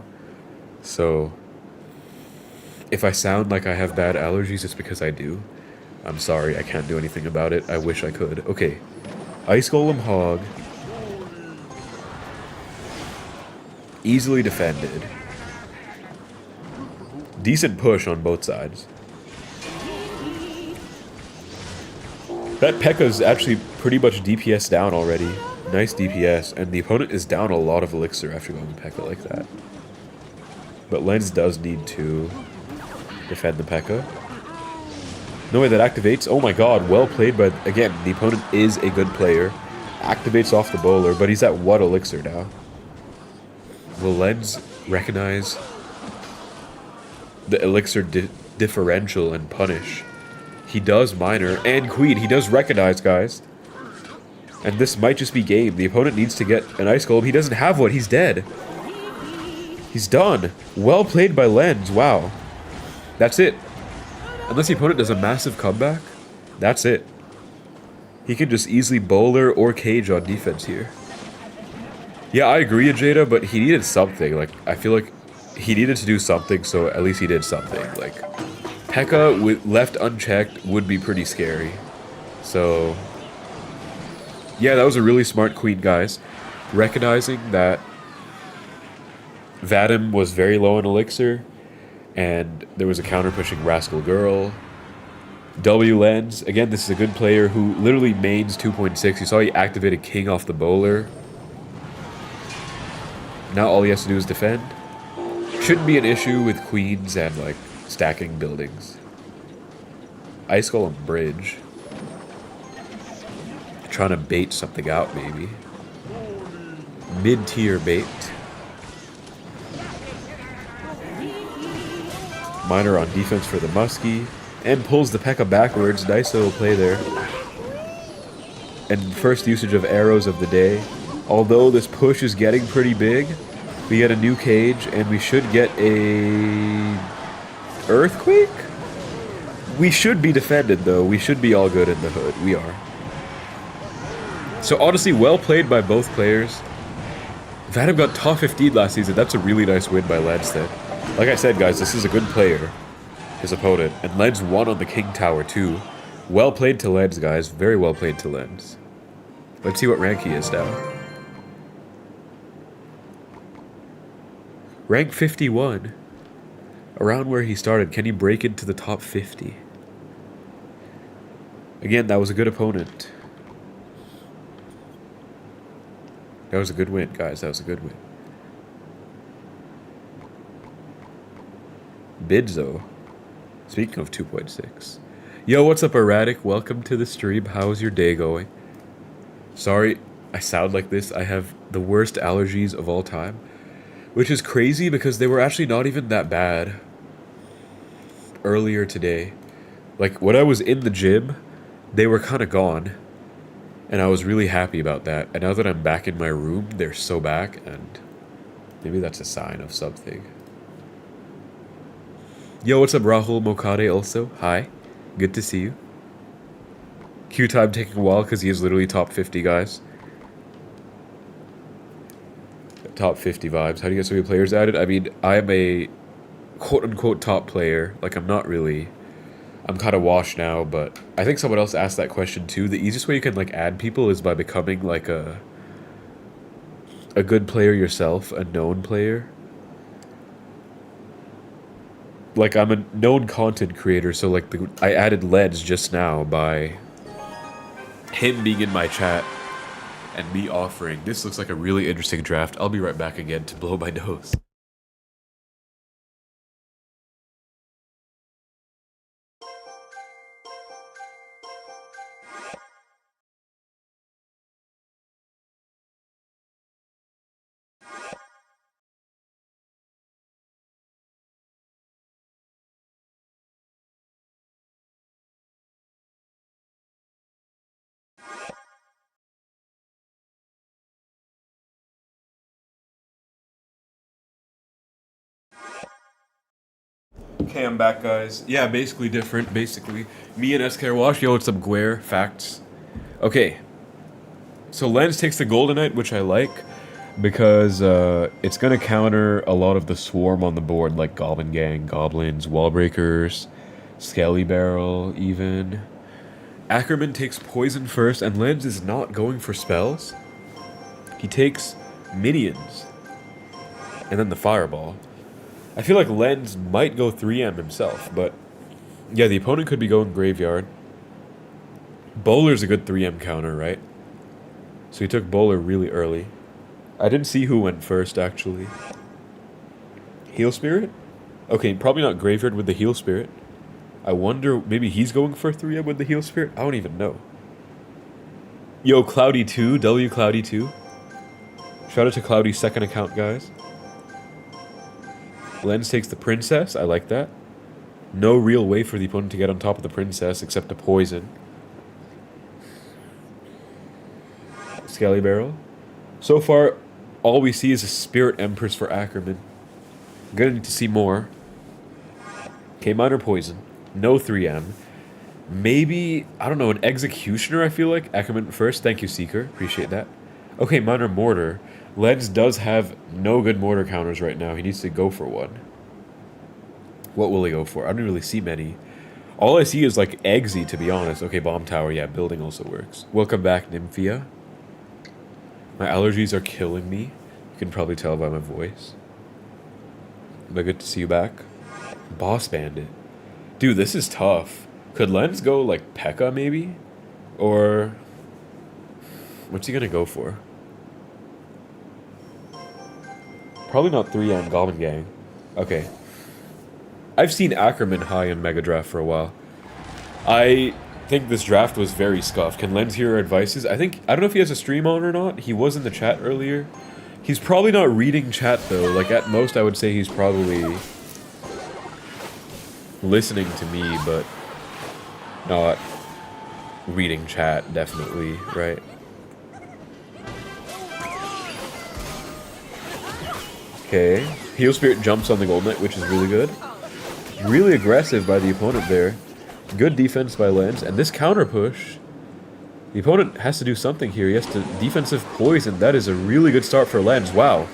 so if I sound like I have bad allergies, it's because I do. I'm sorry, I can't do anything about it. I wish I could. Okay, Ice Golem Hog. Easily defended. Decent push on both sides. That P.E.K.K.A. is actually pretty much DPS down already. Nice DPS, and the opponent is down a lot of elixir after going P.E.K.K.A. like that. But Lens does need to defend the P.E.K.K.A. No way, that activates. Oh my god, well played, but again, the opponent is a good player. Activates off the bowler, but he's at what elixir now? Will Lens recognize the elixir differential and punish? He does minor, and queen. He does recognize, guys. And this might just be game. The opponent needs to get an ice golem. He doesn't have one. He's dead. He's done. Well played by Lens. Wow. That's it. Unless the opponent does a massive comeback, that's it. He can just easily bowler or cage on defense here. Yeah, I agree, Ajada, but he needed something. Like, I feel like he needed to do something, so at least he did something. Like, P.E.K.K.A. with left unchecked would be pretty scary. So, yeah, that was a really smart queen, guys. Recognizing that Vadim was very low in elixir, and there was a counter-pushing Rascal Girl. W Lens, again, this is a good player who literally mains 2.6. You saw he activated King off the bowler. Now all he has to do is defend. Shouldn't be an issue with queens and, like, stacking buildings. Ice Golem Bridge. Trying to bait something out, maybe. Mid-tier bait. Miner on defense for the Muskie. And pulls the P.E.K.K.A. backwards. Nice little play there. And first usage of arrows of the day. Although this push is getting pretty big, we get a new cage, and we should get a earthquake? We should be defended, though. We should be all good in the hood. We are. So honestly, well played by both players. Vadim got top 15 last season. That's a really nice win by Ledstead. Like I said, guys, this is a good player, his opponent. And Lens won on the King Tower, too. Well played to Lens, guys. Very well played to Lens. Let's see what rank he is now. Rank 51. Around where he started. Can he break into the top 50? Again, that was a good opponent. That was a good win, guys. That was a good win. Bidzo. Speaking of 2.6. Yo, what's up, Erratic? Welcome to the stream. How's your day going? Sorry, I sound like this. I have the worst allergies of all time. Which is crazy because they were actually not even that bad earlier today. Like, when I was in the gym, they were kind of gone. And I was really happy about that. And now that I'm back in my room, they're so back. And maybe that's a sign of something. Yo, what's up, Rahul Mokade also? Hi. Good to see you. Q-Time taking a while because he is literally top 50, guys. Top 50 vibes. How do you get so many players added? I mean, I am a quote-unquote top player. Like, I'm not really... I'm kind of washed now, but I think someone else asked that question too. The easiest way you can, like, add people is by becoming, like, a good player yourself, a known player. Like, I'm a known content creator, so, like, I added Leds just now by him being in my chat and me offering. This looks like a really interesting draft. I'll be right back again to blow my nose. Okay, I'm back, guys. Yeah, basically different, basically. Me and SK Wash, yo, what's up, Guer? Facts. Okay. So Lens takes the Golden Knight, which I like, because it's going to counter a lot of the swarm on the board, like Goblin Gang, Goblins, Wallbreakers, Skelly Barrel, even. Ackerman takes Poison first, and Lens is not going for spells. He takes Minions, and then the Fireball. I feel like Lens might go 3M himself, but yeah, the opponent could be going Graveyard. Bowler's a good 3M counter, right? So he took Bowler really early. I didn't see who went first, actually. Heal Spirit? Okay, probably not Graveyard with the Heal Spirit. I wonder, maybe he's going for 3M with the Heal Spirit? I don't even know. Yo, Cloudy2, W Cloudy2. Shout out to Cloudy's second account, guys. Lens takes the Princess, I like that. No real way for the opponent to get on top of the Princess except to poison. Skelly Barrel. So far, all we see is a Spirit Empress for Ackerman. Gonna to see more. Okay, minor poison. No 3M. Maybe, I don't know, an Executioner, I feel like. Ackerman first. Thank you, Seeker. Appreciate that. Okay, minor mortar. Lens does have no good mortar counters right now. He needs to go for one. What will he go for? I don't really see many. All I see is like Eggsy, to be honest. Okay, bomb tower. Yeah, building also works. Welcome back, Nymphia. My allergies are killing me. You can probably tell by my voice. But good to see you back. Boss Bandit. Dude, this is tough. Could Lens go like P.E.K.K.A. maybe? Or what's he gonna go for? Probably not 3M Goblin Gang. Okay. I've seen Ackerman high in Mega Draft for a while. I think this draft was very scuffed. Can Lens hear our advices? I don't know if he has a stream on or not. He was in the chat earlier. He's probably not reading chat though. Like at most I would say he's probably listening to me, but not reading chat, definitely, right? Okay. Heal Spirit jumps on the Gold Knight, which is really good. Really aggressive by the opponent there. Good defense by Lens. And this counter push, the opponent has to do something here. He has to defensive poison. That is a really good start for Lens. Wow.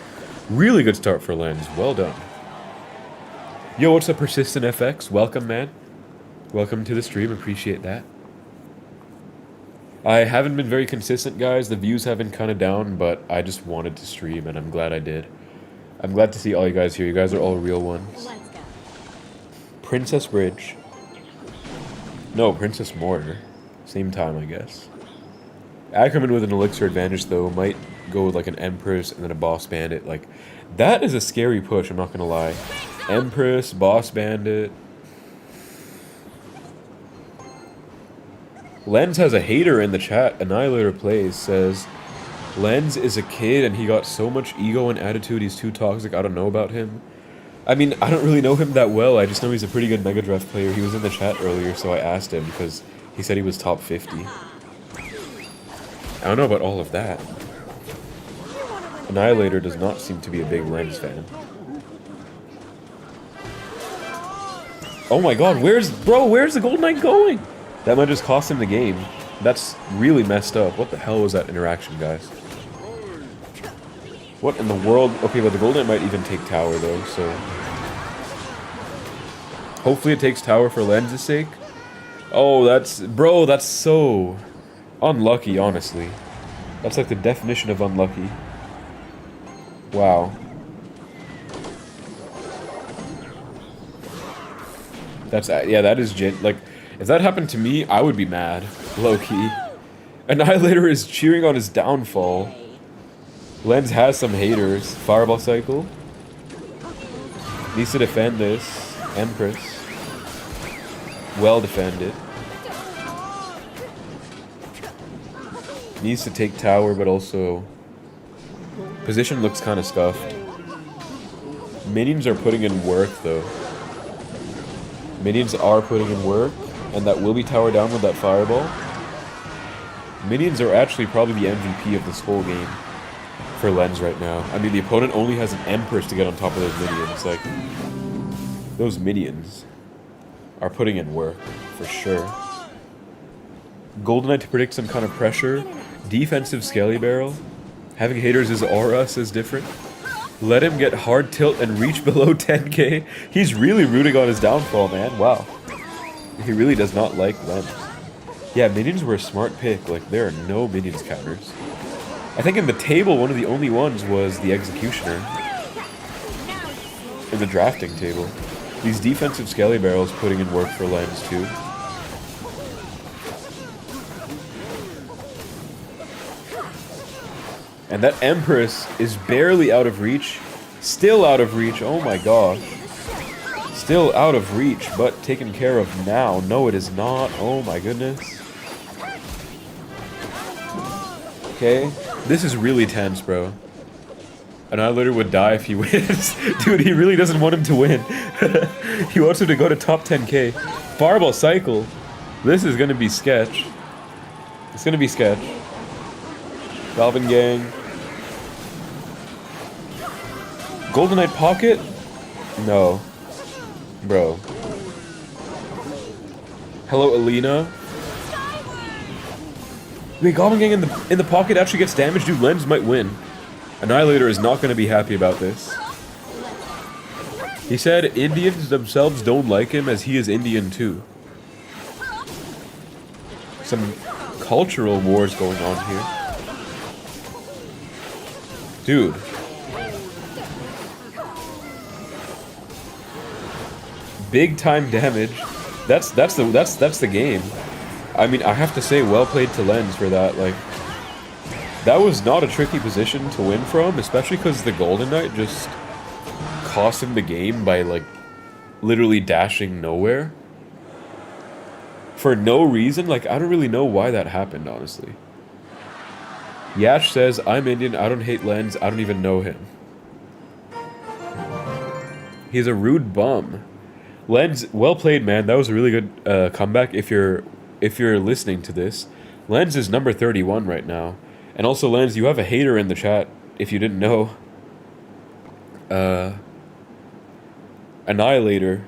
Really good start for Lens. Well done. Yo, what's up, Persistent FX? Welcome, man. Welcome to the stream. Appreciate that. I haven't been very consistent, guys. The views have been kind of down, but I just wanted to stream, and I'm glad I did. I'm glad to see all you guys here. You guys are all real ones. Princess Bridge. No, Princess Mortar. Same time, I guess. Ackerman with an Elixir advantage, though, might go with like an Empress and then a Boss Bandit. Like, that is a scary push, I'm not gonna lie. Empress, Boss Bandit. Lens has a hater in the chat. Annihilator Plays says, Lens is a kid and he got so much ego and attitude, he's too toxic, I don't know about him. I mean, I don't really know him that well, I just know he's a pretty good Mega Draft player. He was in the chat earlier, so I asked him because he said he was top 50. I don't know about all of that. Annihilator does not seem to be a big Lens fan. Oh my god, where's the Gold Knight going? That might just cost him the game. That's really messed up. What the hell was that interaction, guys? What in the world? Okay, but the Gold Knight might even take tower, though, so... Hopefully it takes tower for Lens' sake. Oh, that's... Bro, that's so... unlucky, honestly. That's like the definition of unlucky. Wow. That's... yeah, that is like... If that happened to me, I would be mad. Low-key. Annihilator is cheering on his downfall. Lens has some haters. Fireball cycle. Needs to defend this. Empress. Well defended. Needs to take tower, but also... Position looks kind of scuffed. Minions are putting in work, though. Minions are putting in work. And that will be tower down with that fireball. Minions are actually probably the MVP of this whole game for Lens right now. I mean, the opponent only has an Empress to get on top of those minions. Like, those minions are putting in work, for sure. Golden Knight to predict some kind of pressure. Defensive Skelly Barrel. Having haters is aura says different. Let him get hard tilt and reach below 10k. He's really rooting on his downfall, man. Wow. He really does not like Lens. Yeah, minions were a smart pick. Like, there are no minions counters. I think in the table, one of the only ones was the Executioner. In the drafting table. These defensive Skelly Barrels putting in work for Lens, too. And that Empress is barely out of reach. Still out of reach. Oh my gosh. Still out of reach, but taken care of now. No, it is not. Oh my goodness. Okay. This is really tense, bro. Annihilator would die if he wins. Dude, he really doesn't want him to win. He wants him to go to top 10k. Fireball cycle. This is gonna be sketch. It's gonna be sketch. Galvin Gang. Golden Knight Pocket? No. Bro. Hello, Alina. Wait, Goblin Gang in the pocket actually gets damage? Dude, Lens might win. Annihilator is not going to be happy about this. He said Indians themselves don't like him as he is Indian too. Some cultural wars going on here. Dude. Big time damage. That's the game. I mean, I have to say, well played to Lens for that. Like, that was not a tricky position to win from, especially because the Golden Knight just cost him the game by, like, literally dashing nowhere. For no reason. Like, I don't really know why that happened, honestly. Yash says, I'm Indian, I don't hate Lens, I don't even know him. He's a rude bum. Lens, well played, man. That was a really good comeback. If you're listening to this, Lens is number 31 right now. And also, Lens, you have a hater in the chat, if you didn't know. Annihilator.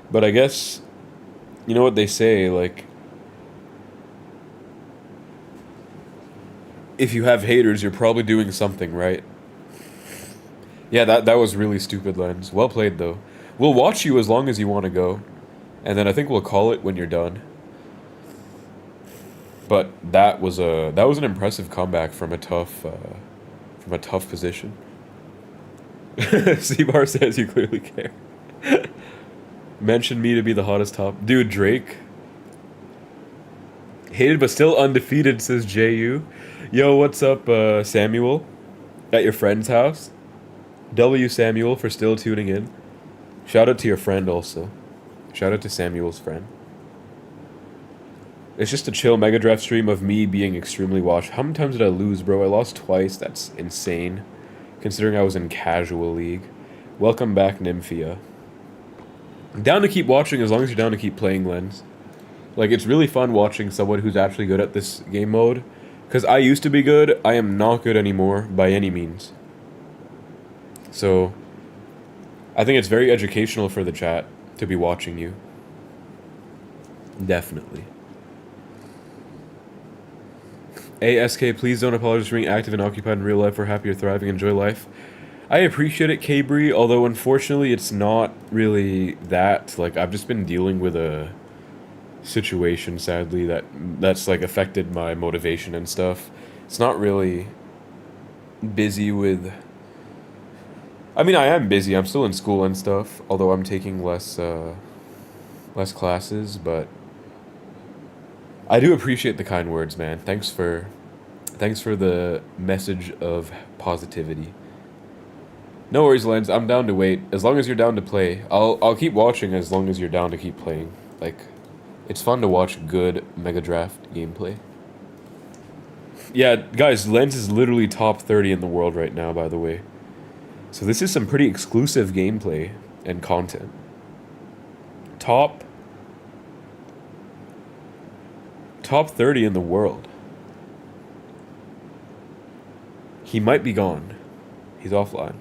But I guess, you know what they say, like, if you have haters, you're probably doing something right. Yeah, that was really stupid, Lens. Well played, though. We'll watch you as long as you want to go. And then I think we'll call it when you're done. But that was an impressive comeback from a tough position. C-Bar says you clearly care. Mention me to be the hottest top. Dude, Drake. Hated but still undefeated, says JU. Yo, what's up, Samuel? At your friend's house? W Samuel for still tuning in. Shout out to your friend also. Shout out to Samuel's friend. It's just a chill Mega Draft stream of me being extremely washed. How many times did I lose, bro? I lost twice. That's insane. Considering I was in casual league. Welcome back, Nymphia. Down to keep watching as long as you're down to keep playing, Lens. Like, it's really fun watching someone who's actually good at this game mode. Because I used to be good. I am not good anymore by any means. So, I think it's very educational for the chat to be watching you. Definitely. ASK, please don't apologize for being active and occupied in real life. We're happy you're thriving. Enjoy life. I appreciate it, K-Bree, although unfortunately it's not really that. Like, I've just been dealing with a situation, sadly, that's like affected my motivation and stuff. It's not really busy with... I mean, I am busy. I'm still in school and stuff, although I'm taking less classes, but I do appreciate the kind words, man. Thanks for the message of positivity. No worries, Lens. I'm down to wait. As long as you're down to play. I'll keep watching as long as you're down to keep playing. Like, it's fun to watch good Mega Draft gameplay. Yeah, guys, Lens is literally top 30 in the world right now, by the way. So this is some pretty exclusive gameplay and content. Top 30 in the world. He might be gone. He's offline.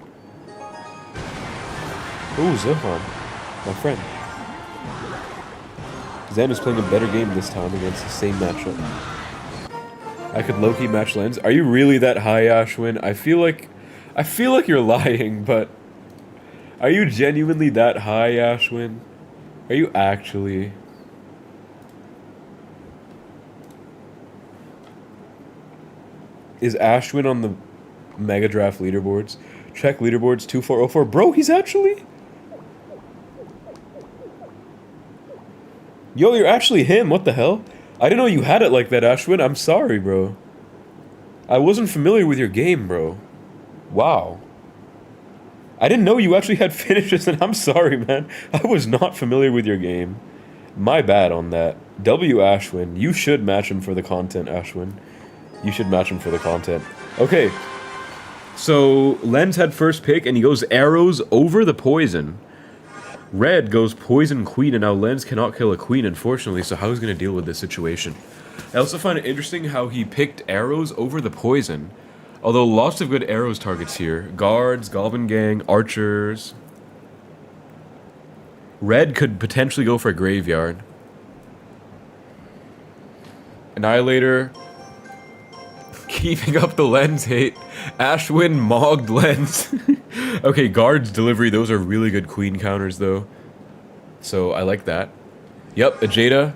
Ooh, Zohan. My friend. Zan is playing a better game this time against the same matchup. I could low-key match Lens. Are you really that high, Ashwin? I feel like you're lying, but... Are you genuinely that high, Ashwin? Are you actually... Is Ashwin on the Mega Draft leaderboards? Check leaderboards 2404. Bro, he's actually... Yo, you're actually him. What the hell? I didn't know you had it like that, Ashwin. I'm sorry, bro. I wasn't familiar with your game, bro. Wow. I didn't know you actually had finishes, and I'm sorry, man. I was not familiar with your game. My bad on that. W Ashwin. You should match him for the content, Ashwin. You should match him for the content. Okay. So, Lens had first pick, and he goes arrows over the poison. Red goes poison queen, and now Lens cannot kill a queen, unfortunately, so how he's going to deal with this situation? I also find it interesting how he picked arrows over the poison. Although lots of good arrows targets here. Guards, Goblin Gang, archers. Red could potentially go for a graveyard. Annihilator. Keeping up the Lens hate. Ashwin mogged Lens. Okay, guards, delivery, those are really good queen counters though. So I like that. Yep, Ajada.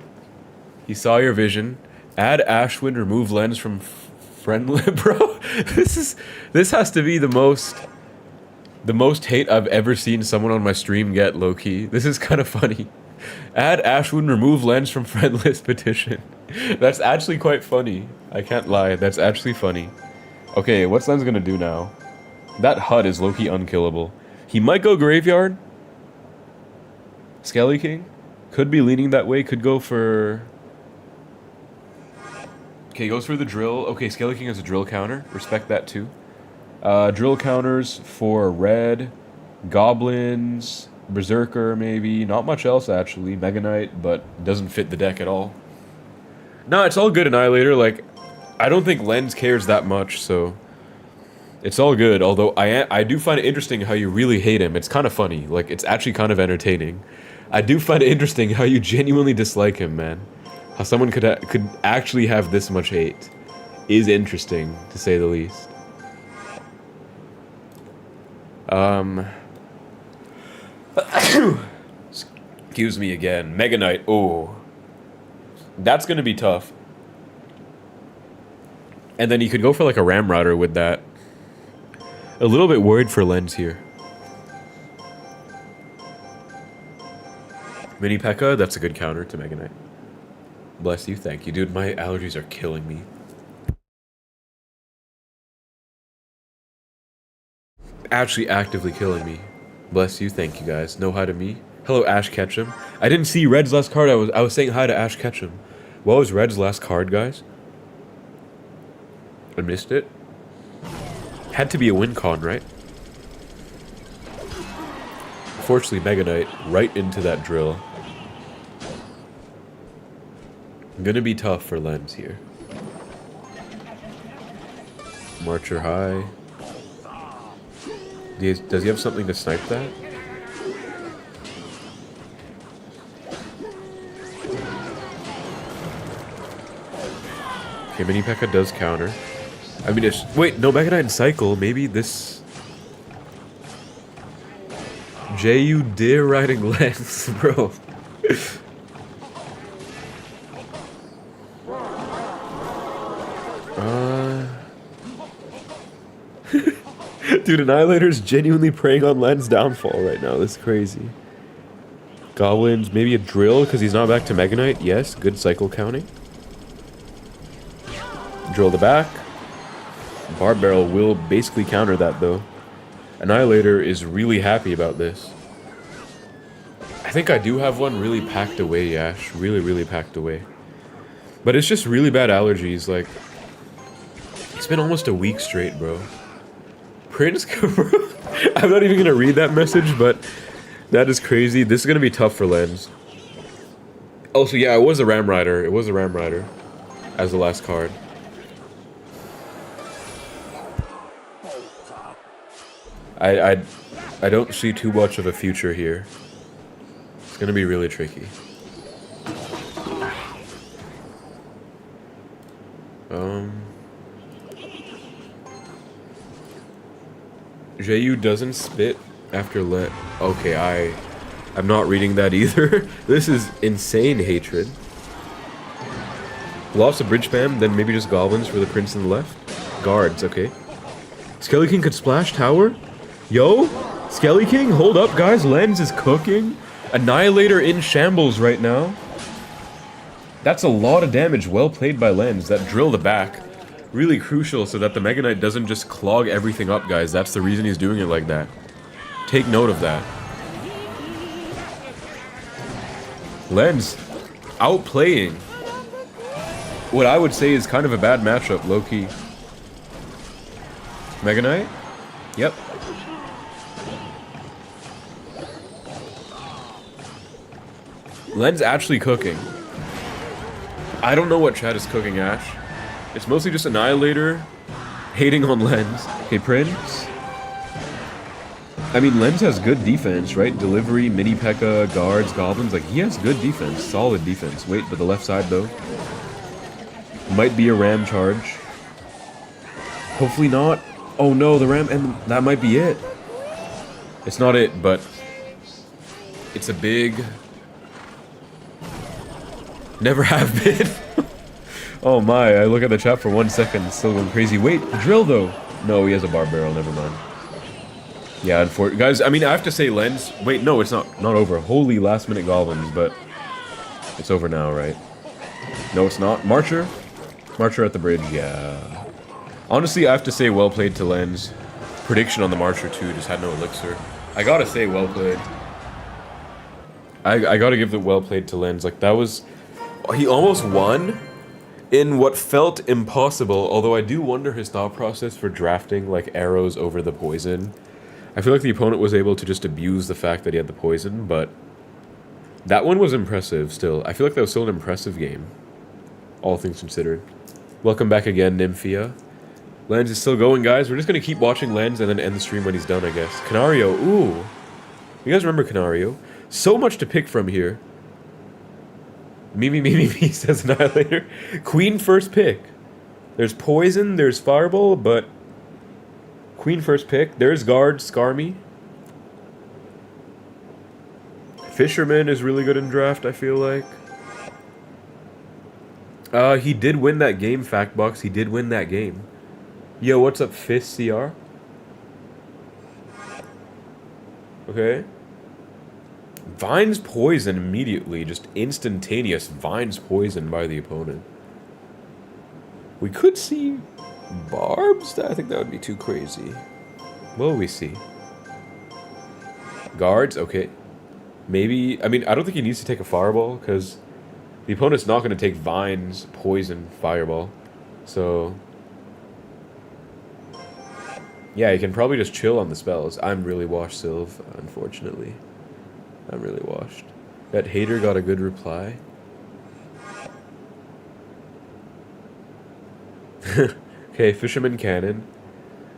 He saw your vision. Add Ashwin, remove Lens from friendly. Bro, this has to be the most hate I've ever seen someone on my stream get, low-key. This is kind of funny. Add Ashwin, remove Lens from friend list petition. That's actually quite funny. I can't lie, that's actually funny. Okay, what's Lens gonna do now? That HUD is low-key unkillable. He might go graveyard. Skelly King? Could be leaning that way, could go for... Okay, goes for the drill. Okay, Skelly King has a drill counter. Respect that too. Drill counters for red. Goblins. Berserker, maybe. Not much else, actually. Mega Knight, but doesn't fit the deck at all. No, it's all good, Annihilator. Like, I don't think Lens cares that much, so... It's all good, although I do find it interesting how you really hate him. It's kind of funny. Like, it's actually kind of entertaining. I do find it interesting how you genuinely dislike him, man. How someone could actually have this much hate is interesting, to say the least. Excuse me again. Mega Knight. Oh, that's gonna be tough. And then you could go for like a Ramrouter with that. A little bit worried for Lens here. Mini P.E.K.K.A. That's a good counter to Mega Knight. Bless you, thank you. Dude, my allergies are killing me. Actually actively killing me. Bless you, thank you guys. No hi to me. Hello, Ash Ketchum. I didn't see Red's last card. I was saying hi to Ash Ketchum. What was Red's last card, guys? I missed it. Had to be a win con, right? Unfortunately, Mega Knight right into that drill. Gonna be tough for Lens here. Marcher high. Does he have something to snipe that? Okay, Mini P.E.K.K.A. does counter. I mean, it's... Wait, no, Mega Knight and Cycle. Maybe this... J.U. Deer riding Lens, bro. Dude, Annihilator's genuinely preying on Lens' downfall right now. This is crazy. Goblins, maybe a drill because he's not back to Mega Knight. Yes, good cycle counting. Drill the back. Barb Barrel will basically counter that though. Annihilator is really happy about this. I think I do have one really packed away, Yash. Really, really packed away. But it's just really bad allergies. Like, it's been almost a week straight, bro. Prince, bro. I'm not even gonna read that message, but that is crazy. This is gonna be tough for Lens. Also, yeah, it was a Ramrouter. It was a Ramrouter as the last card. I don't see too much of a future here. It's gonna be really tricky. J.U. doesn't spit after let... Okay, I'm not reading that either. This is insane hatred. Lost a bridge spam, then maybe just goblins for the prince on the left. Guards, okay. Skelly King could splash tower? Yo, Skelly King, hold up, guys. Lens is cooking. Annihilator in shambles right now. That's a lot of damage. Well played by Lens. That drill the back. Really crucial so that the Mega Knight doesn't just clog everything up, guys. That's the reason he's doing it like that. Take note of that. Lens outplaying what I would say is kind of a bad matchup, low-key. Mega Knight? Yep. Len's actually cooking. I don't know what Chad is cooking, Ash. It's mostly just Annihilator hating on Lens. Okay, Prince. I mean, Lens has good defense, right? Delivery, mini P.E.K.K.A, guards, goblins. Like, he has good defense. Solid defense. Wait, but the left side, though. Might be a ram charge. Hopefully not. Oh no, the ram, and that might be it. It's not it, but it's a big... Never have been. Oh my, I look at the chat for 1 second, it's still going crazy. Wait, drill though. No, he has a bar barrel, never mind. Yeah, guys, I mean, I have to say Lens... Wait, no, it's not over. Holy last minute goblins, but it's over now, right? No, it's not. Marcher? Marcher at the bridge, yeah. Honestly, I have to say well played to Lens. Prediction on the Marcher too, just had no elixir. I gotta say well played. I gotta give the well played to Lens. Like, that was... He almost won in what felt impossible, although I do wonder his thought process for drafting, like, arrows over the poison. I feel like the opponent was able to just abuse the fact that he had the poison, but that one was impressive still. I feel like that was still an impressive game, all things considered. Welcome back again, Nymphia. Lens is still going, guys. We're just going to keep watching Lens and then end the stream when he's done, I guess. Canario, ooh. You guys remember Canario? So much to pick from here. Me, says Annihilator. Queen first pick. There's Poison, there's Fireball, but... Queen first pick. There's Guard, Skarmy. Fisherman is really good in draft, I feel like. He did win that game, Factbox. He did win that game. Yo, what's up, Fist CR? Okay. Vines Poison immediately. Just instantaneous Vines Poison by the opponent. We could see Barbs? I think that would be too crazy. What will we see? Guards? Okay. Maybe... I mean, I don't think he needs to take a Fireball, because the opponent's not going to take Vines, Poison, Fireball. So... yeah, he can probably just chill on the spells. I'm really washed, Sylv, unfortunately. I'm really washed. That hater got a good reply. Okay, Fisherman Cannon.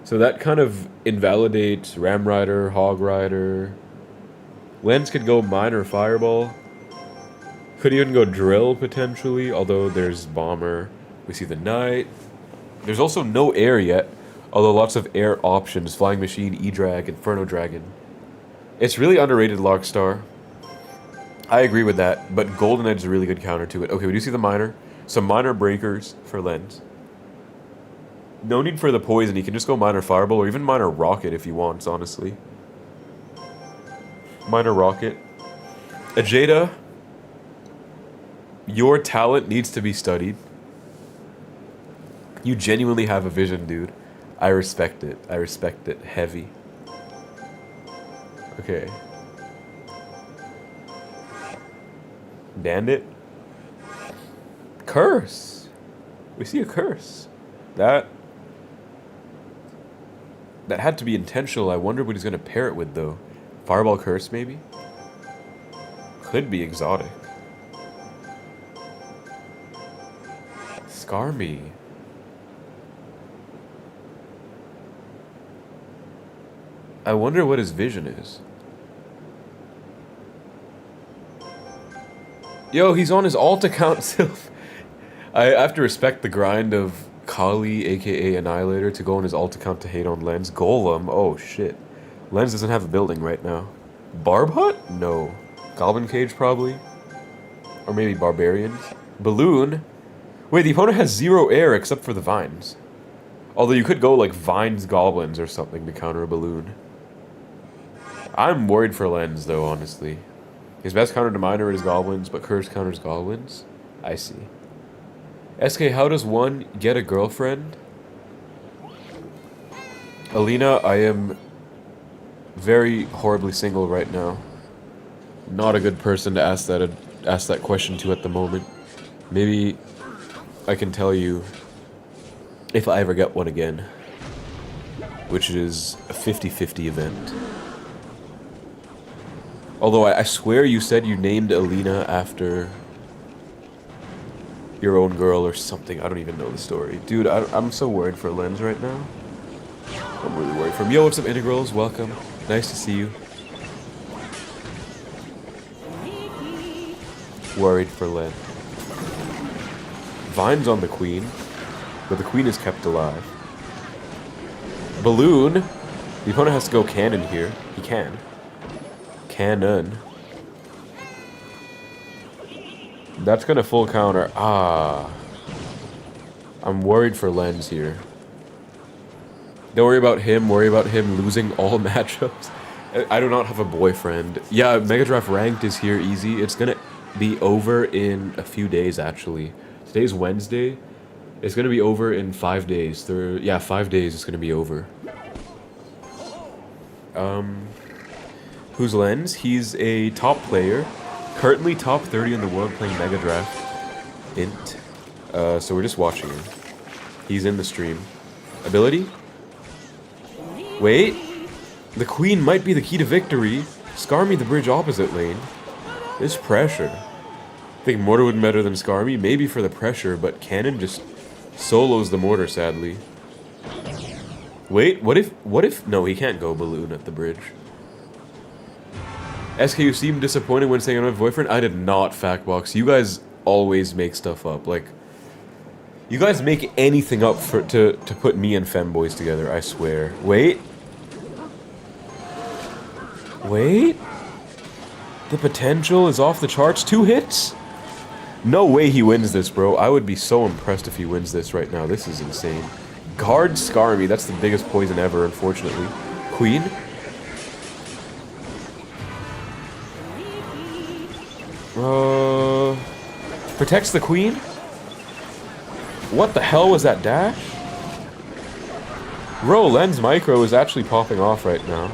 So that kind of invalidates Ram Rider, Hog Rider. Lens could go Minor Fireball. Could even go Drill, potentially, although there's Bomber. We see the Knight. There's also no air yet, although lots of air options. Flying Machine, E-Drag, Inferno Dragon. It's really underrated, Logstar. I agree with that, but Golden Edge is a really good counter to it. Okay, we do see the Minor. Some Minor Breakers for Lens. No need for the Poison. He can just go Minor Fireball or even Minor Rocket if he wants, honestly. Minor Rocket. Ajeda, your talent needs to be studied. You genuinely have a vision, dude. I respect it. I respect it heavy. Okay. Bandit. Curse. We see a curse. That had to be intentional. I wonder what he's going to pair it with, though. Fireball Curse, maybe? Could be exotic. Skarmy. I wonder what his vision is. Yo, he's on his alt account, Sylph. I have to respect the grind of Kali, aka Annihilator, to go on his alt account to hate on Lens. Golem, oh shit. Lens doesn't have a building right now. Barb Hut? No. Goblin Cage, probably. Or maybe Barbarians. Balloon? Wait, the opponent has 0 air except for the Vines. Although you could go like Vines Goblins or something to counter a Balloon. I'm worried for Lens, though, honestly. His best counter to Minor is Goblins, but Curse counters Goblins? I see. SK, how does one get a girlfriend? Alina, I am very horribly single right now. Not a good person to ask that question to at the moment. Maybe I can tell you if I ever get one again, which is a 50-50 event. Although I swear you said you named Alina after your own girl or something. I don't even know the story. Dude, I'm so worried for Lens right now. I'm really worried for him. Yo, what's up, Integrals? Welcome. Nice to see you. Worried for Len. Vine's on the Queen, but the Queen is kept alive. Balloon. The opponent has to go cannon here. He can. Cannon. That's gonna full counter. Ah. I'm worried for Lens here. Don't worry about him. Worry about him losing all matchups. I do not have a boyfriend. Yeah, Mega Draft Ranked is here easy. It's gonna be over in a few days, actually. Today's Wednesday. It's gonna be over in 5 days. Yeah, 5 days it's gonna be over. Who's Lens? He's a top player. Currently top 30 in the world playing Mega Draft. Int. So we're just watching him. He's in the stream. Ability? Wait. The Queen might be the key to victory. Skarmy the bridge opposite lane. This pressure. I think Mortar would be better than Skarmy, maybe for the pressure, but Cannon just solos the Mortar, sadly. Wait, what if, no, he can't go Balloon at the bridge. SK, you seem disappointed when saying I'm a boyfriend? I did not, Factbox. You guys always make stuff up, like, you guys make anything up to put me and femboys together, I swear. Wait. Wait. The potential is off the charts. 2 hits? No way he wins this, bro. I would be so impressed if he wins this right now. This is insane. Guard Skarmy. That's the biggest poison ever, unfortunately. Queen? Protects the Queen? What the hell was that dash? Bro, Lens Micro is actually popping off right now.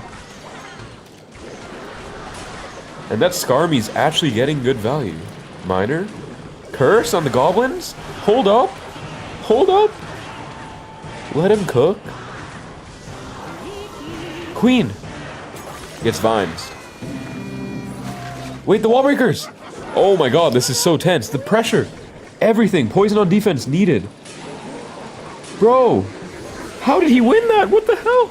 And that Skarmy's actually getting good value. Minor? Curse on the goblins? Hold up. Hold up. Let him cook. Queen. Gets vines. Wait, the wall breakers! Oh my god, this is so tense. The pressure. Everything. Poison on defense needed. Bro. How did he win that? What the hell?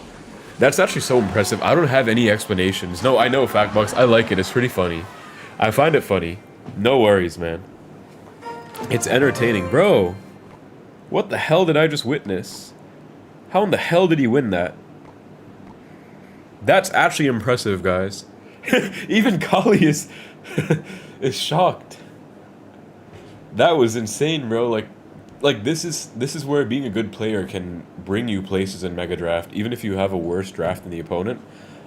That's actually so impressive. I don't have any explanations. No, I know, Factbox. I like it. It's pretty funny. I find it funny. No worries, man. It's entertaining. Bro, what the hell did I just witness? How in the hell did he win that? That's actually impressive, guys. Even Kali is shocked. That was insane, bro. Like this is where being a good player can bring you places in Mega Draft, even if you have a worse draft than the opponent.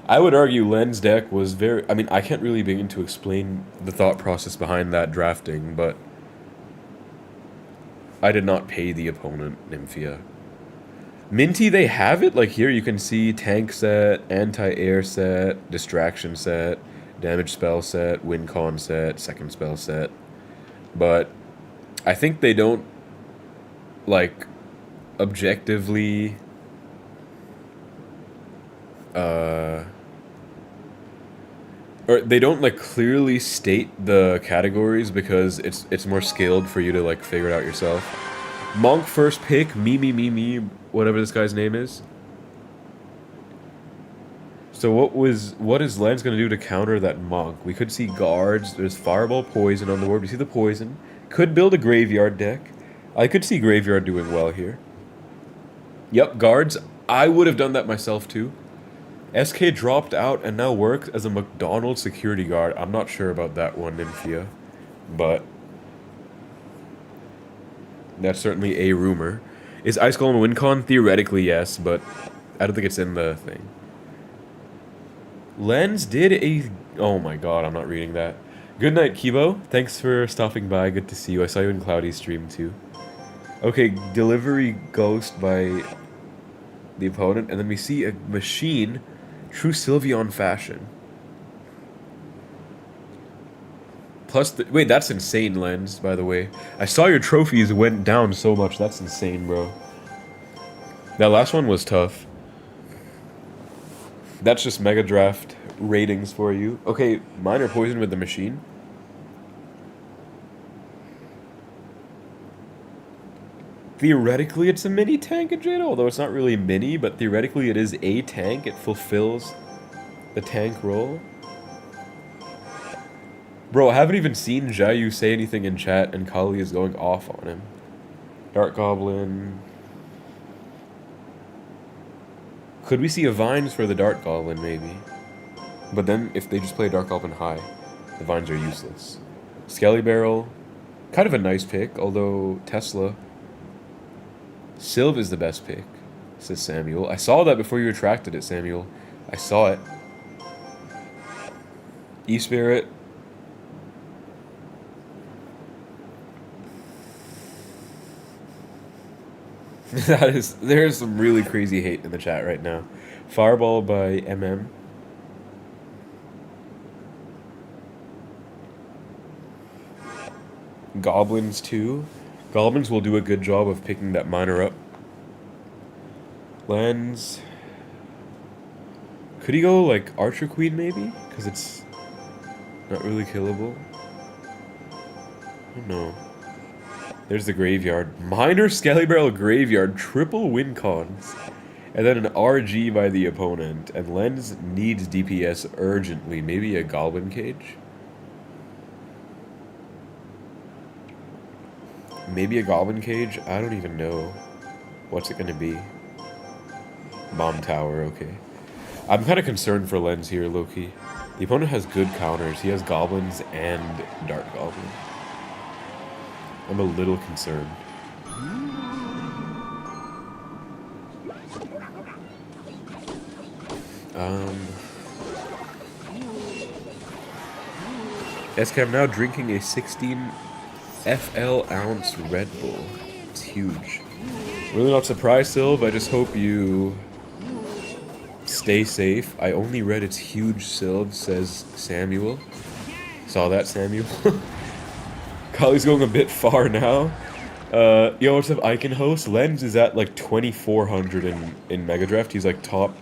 I would argue Len's deck was very... I mean, I can't really begin to explain the thought process behind that drafting, but I did not pay the opponent, Nymphia. Minty, they have it. Like here you can see tank set, anti-air set, distraction set, damage spell set, win con set, second spell set. But I think they don't, like, objectively or they don't like clearly state the categories because it's more skilled for you to like figure it out yourself. Monk first pick, me, whatever this guy's name is. So what is Lens gonna do to counter that Monk? We could see guards, there's Fireball Poison on the board, we see the Poison. Could build a Graveyard deck. I could see Graveyard doing well here. Yep, guards. I would have done that myself too. SK dropped out and now works as a McDonald's security guard. I'm not sure about that one, Nymphia. But that's certainly a rumor. Is Ice Golem win con? Theoretically, yes, but I don't think it's in the thing. Lens did a... Oh my god, I'm not reading that. Good night, Kibo. Thanks for stopping by. Good to see you. I saw you in Cloudy's stream, too. Okay, delivery ghost by the opponent. And then we see a machine True Sylveon fashion. Plus, wait, that's insane, Lens, by the way. I saw your trophies went down so much. That's insane, bro. That last one was tough. That's just Mega Draft ratings for you. Okay, mine are poisoned with the machine. Theoretically, it's a mini tank, Jada, although it's not really mini, but theoretically it is a tank. It fulfills the tank role. Bro, I haven't even seen Jayu say anything in chat, and Kali is going off on him. Dark Goblin. Could we see a Vines for the Dark Goblin, maybe? But then, if they just play Dark Goblin high, the Vines are useless. Skelly Barrel. Kind of a nice pick, although Tesla. Sylve is the best pick, says Samuel. I saw that before you retracted it, Samuel. I saw it. E-Spirit. There's some really crazy hate in the chat right now. Fireball by MM. Goblins too. Goblins will do a good job of picking that miner up. Lens. Could he go like Archer Queen maybe? Because it's not really killable. I don't know. There's the graveyard. Miner Skelly Barrel Graveyard. Triple win cons. And then an RG by the opponent. And Lens needs DPS urgently. Maybe a Goblin Cage? Maybe a Goblin Cage? I don't even know. What's it gonna be? Bomb Tower, okay. I'm kind of concerned for Lens here, Loki. The opponent has good counters. He has Goblins and Dark Goblin. I'm a little concerned. SK, I'm now drinking a 16 FL ounce Red Bull. It's huge. Really not surprised, Sylve. I just hope you stay safe. I only read it's huge, Sylve, says Samuel. Saw that, Samuel? Kali's going a bit far now. Yo, what's up, Icon Host? Lens is at like 2,400 in Mega Draft. He's like top...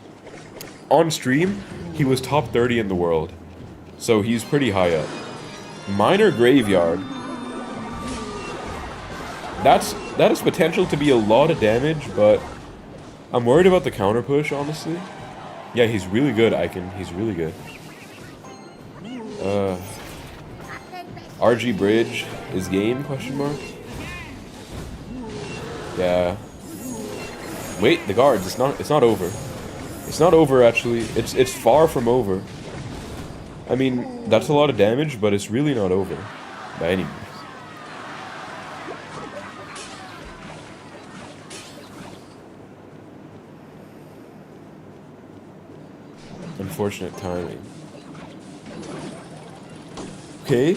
On stream, he was top 30 in the world. So he's pretty high up. Miner Graveyard. That has potential to be a lot of damage, but I'm worried about the counter push, honestly. Yeah, he's really good, Icon. He's really good. RG Bridge is game, question mark? Yeah. Wait, the guards, it's not over. It's not over, actually. It's far from over. I mean, that's a lot of damage, but it's really not over. By any means. Unfortunate timing. Okay.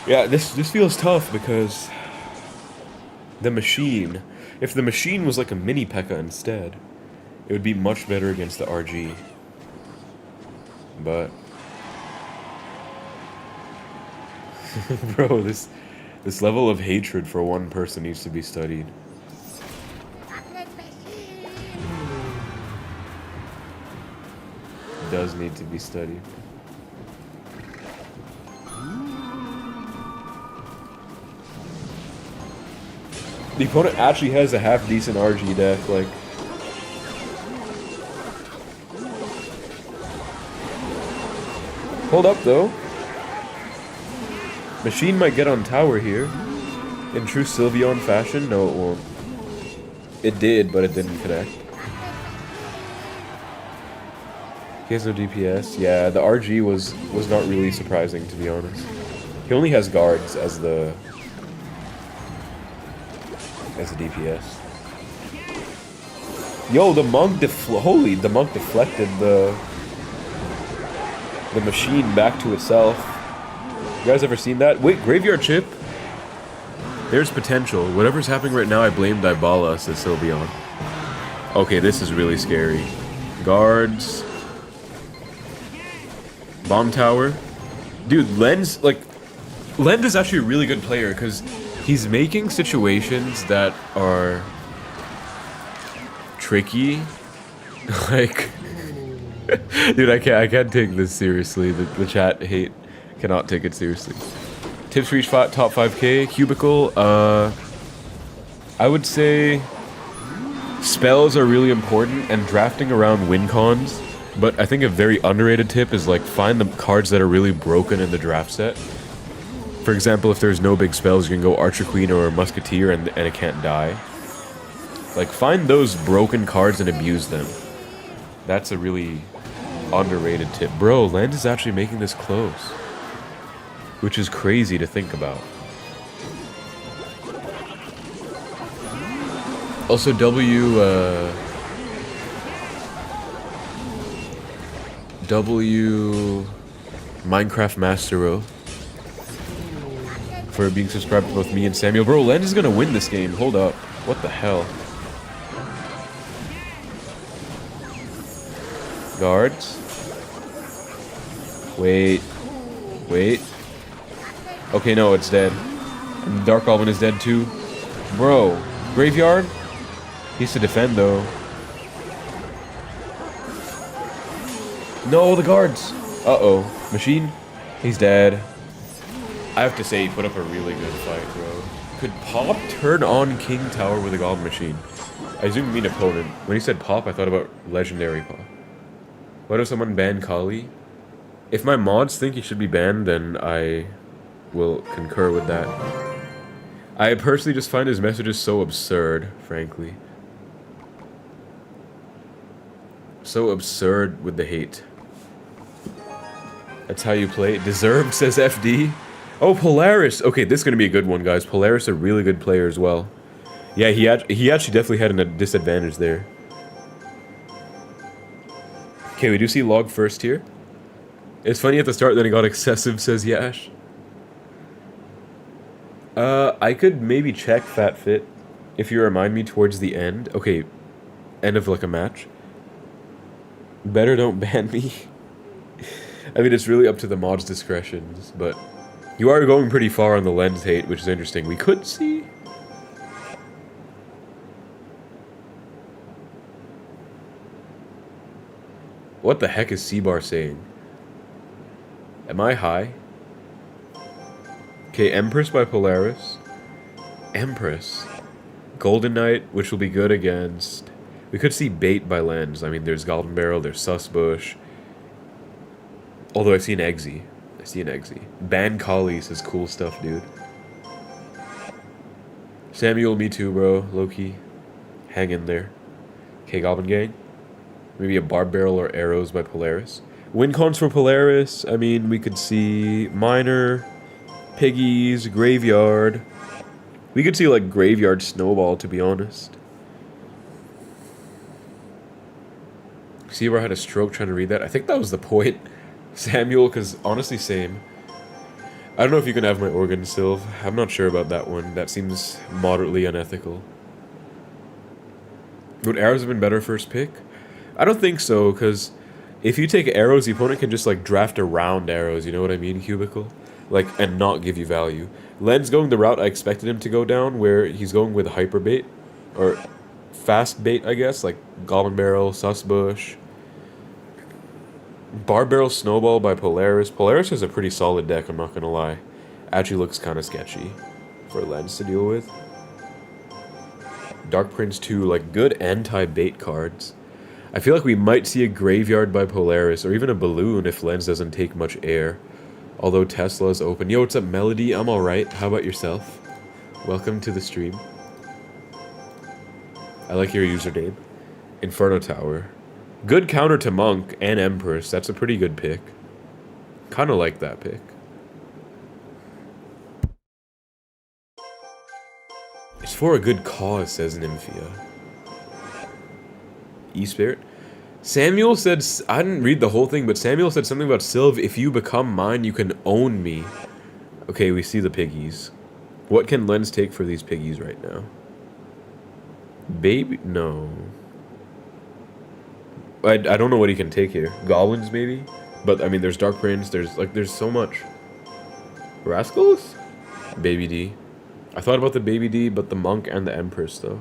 Yeah, this feels tough because the machine. If the machine was like a mini P.E.K.K.A. instead, it would be much better against the RG. But bro, this level of hatred for one person needs to be studied. Does need to be studied. The opponent actually has a half-decent RG deck, like... Hold up, though. Machine might get on tower here. In true Sylveon fashion? No, it won't. It did, but it didn't connect. He has no DPS. Yeah, the RG was not really surprising, to be honest. He only has guards as the DPS. Yo, the monk the monk deflected the machine back to itself. You guys ever seen that? Wait, Graveyard Chip? There's potential. Whatever's happening right now, I blame Dybala, says Sylveon. Okay, this is really scary. Guards. Bomb tower. Dude, Len's, like... Len is actually a really good player, because he's making situations that are... tricky. Like... Dude, I can't take this seriously. The chat cannot take it seriously. Tips for each top 5k. Cubicle, I would say... spells are really important, and drafting around win cons. But I think a very underrated tip is, like, find the cards that are really broken in the draft set. For example, if there's no big spells, you can go Archer Queen or Musketeer and it can't die. Like, find those broken cards and abuse them. That's a really underrated tip. Bro, Land is actually making this close. Which is crazy to think about. Also, Minecraft Mastero for being subscribed to both me and Samuel. Bro, Len is gonna win this game. Hold up. What the hell? Guards. Wait. Wait. Okay, no, it's dead. And Dark Goblin is dead too. Bro. Graveyard? He needs to defend though. No, the guards! Uh-oh. Machine? He's dead. I have to say, he put up a really good fight, bro. Could Pop turn on King Tower with a Goblin Machine? I assume you mean opponent. When he said Pop, I thought about Legendary Pop. What if someone banned Kali? If my mods think he should be banned, then I will concur with that. I personally just find his messages so absurd, frankly. So absurd with the hate. That's how you play. Deserved, says FD. Oh, Polaris. Okay, this is going to be a good one, guys. Polaris, a really good player as well. Yeah, he actually definitely had a disadvantage there. Okay, we do see Log first here. It's funny at the start, then it got excessive, says Yash. I could maybe check Fat Fit if you remind me towards the end. Okay, end of like a match. Better don't ban me. I mean, it's really up to the mod's discretions, but you are going pretty far on the lens hate, which is interesting. We could see. What the heck is C-Bar saying? Am I high? Okay, Empress by Polaris. Empress. Golden Knight, which will be good against... We could see Bait by Lens. I mean, there's Goblin Barrel, there's Susbush. Although I see an Eggsy. I see an Eggsy. Ban Kali says cool stuff, dude. Samuel, me too, bro. Low-key. Hang in there. Okay, Goblin Gang. Maybe a Barb Barrel or Arrows by Polaris. Win cons for Polaris. I mean, we could see Miner, Piggies, Graveyard. We could see, like, Graveyard Snowball, to be honest. See where I had a stroke trying to read that? I think that was the point, Samuel, because honestly, same. I don't know if you can have my organ, Sylv. I'm not sure about that one. That seems moderately unethical. Would arrows have been better first pick? I don't think so, because if you take arrows, the opponent can just, like, draft around arrows, you know what I mean, Cubicle? Like, and not give you value. Len's going the route I expected him to go down, where he's going with hyper bait, or fast bait, I guess, like Goblin Barrel, Susbush. Barb Barrel Snowball by Polaris. Polaris is a pretty solid deck, I'm not gonna lie. Actually looks kind of sketchy for Lens to deal with. Dark Prince 2, like, good anti-bait cards. I feel like we might see a Graveyard by Polaris, or even a Balloon if Lens doesn't take much air. Although Tesla's open. Yo, what's up, Melody? I'm alright. How about yourself? Welcome to the stream. I like your username. Inferno Tower. Good counter to Monk and Empress. That's a pretty good pick. Kinda like that pick. It's for a good cause, says Nymphia. E-Spirit. Samuel said... I didn't read the whole thing, but Samuel said something about Sylv. If you become mine, you can own me. Okay, we see the piggies. What can Lens take for these piggies right now? Baby... No. I don't know what he can take here. Goblins, maybe? But, I mean, there's Dark Prince, there's so much. Rascals? Baby D. I thought about the Baby D, but the Monk and the Empress, though.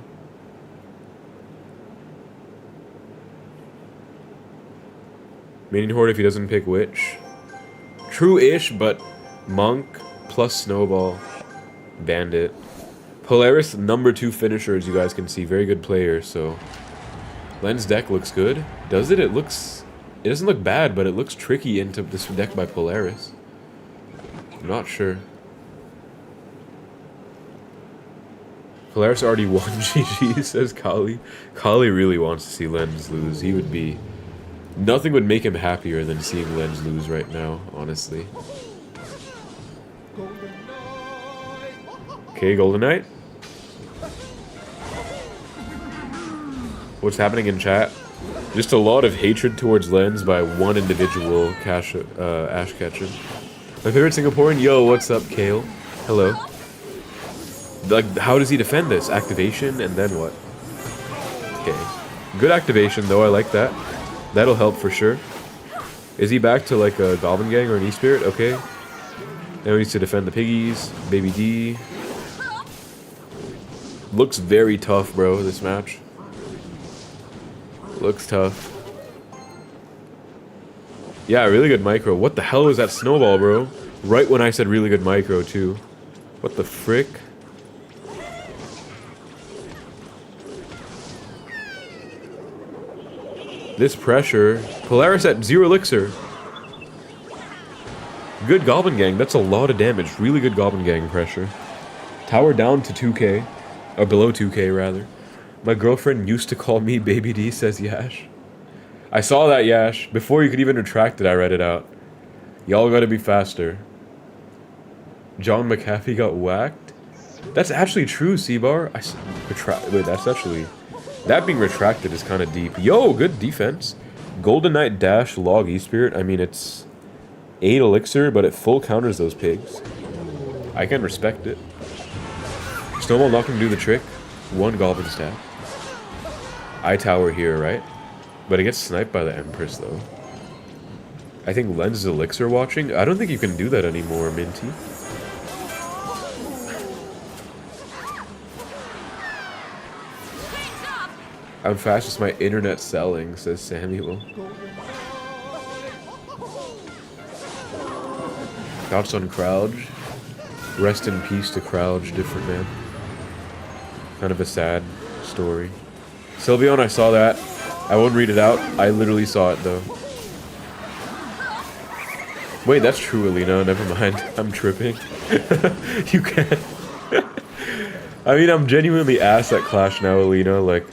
Minion Horde if he doesn't pick Witch. True-ish, but Monk plus Snowball. Bandit. Polaris, number 2 finisher, as you guys can see. Very good player, so... Len's deck looks good. Does it? It doesn't look bad, but it looks tricky into this deck by Polaris. I'm not sure. Polaris already won GG, says Kali. Kali really wants to see Lens lose. He would be... Nothing would make him happier than seeing Lens lose right now, honestly. Okay, Golden Knight. What's happening in chat? Just a lot of hatred towards Lens by one individual, Ash Ketchum. My favorite Singaporean? Yo, what's up, Kale? Hello. Like, how does he defend this? Activation, and then what? Okay. Good activation, though. I like that. That'll help for sure. Is he back to, like, a Goblin Gang or an E-Spirit? Okay. Now he needs to defend the Piggies. Baby D. Looks very tough, bro, this match. Looks tough. Yeah, really good micro. What the hell was that snowball, bro? Right when I said really good micro, too. What the frick? This pressure. Polaris at 0 elixir. Good Goblin Gang. That's a lot of damage. Really good Goblin Gang pressure. Tower down to 2k. Or below 2k, rather. My girlfriend used to call me Baby D, says Yash. I saw that, Yash. Before you could even retract it, I read it out. Y'all gotta be faster. John McAfee got whacked? That's actually true, C-Bar. Wait, that's actually... That being retracted is kind of deep. Yo, good defense. Golden Knight dash log E-Spirit. I mean, it's 8 elixir, but it full counters those pigs. I can respect it. Snowball not gonna do the trick. 1 Goblin stat. I tower here, right? But it gets sniped by the Empress, though. I think Lens is elixir watching. I don't think you can do that anymore, Minty. I'm fast as my internet selling, says Samuel. Thoughts on Crouch? Rest in peace to Crouch, different man. Kind of a sad story. Sylveon, I saw that. I won't read it out. I literally saw it, though. Wait, that's true, Alina. Never mind. I'm tripping. You can't. I mean, I'm genuinely ass at Clash now, Alina. Like,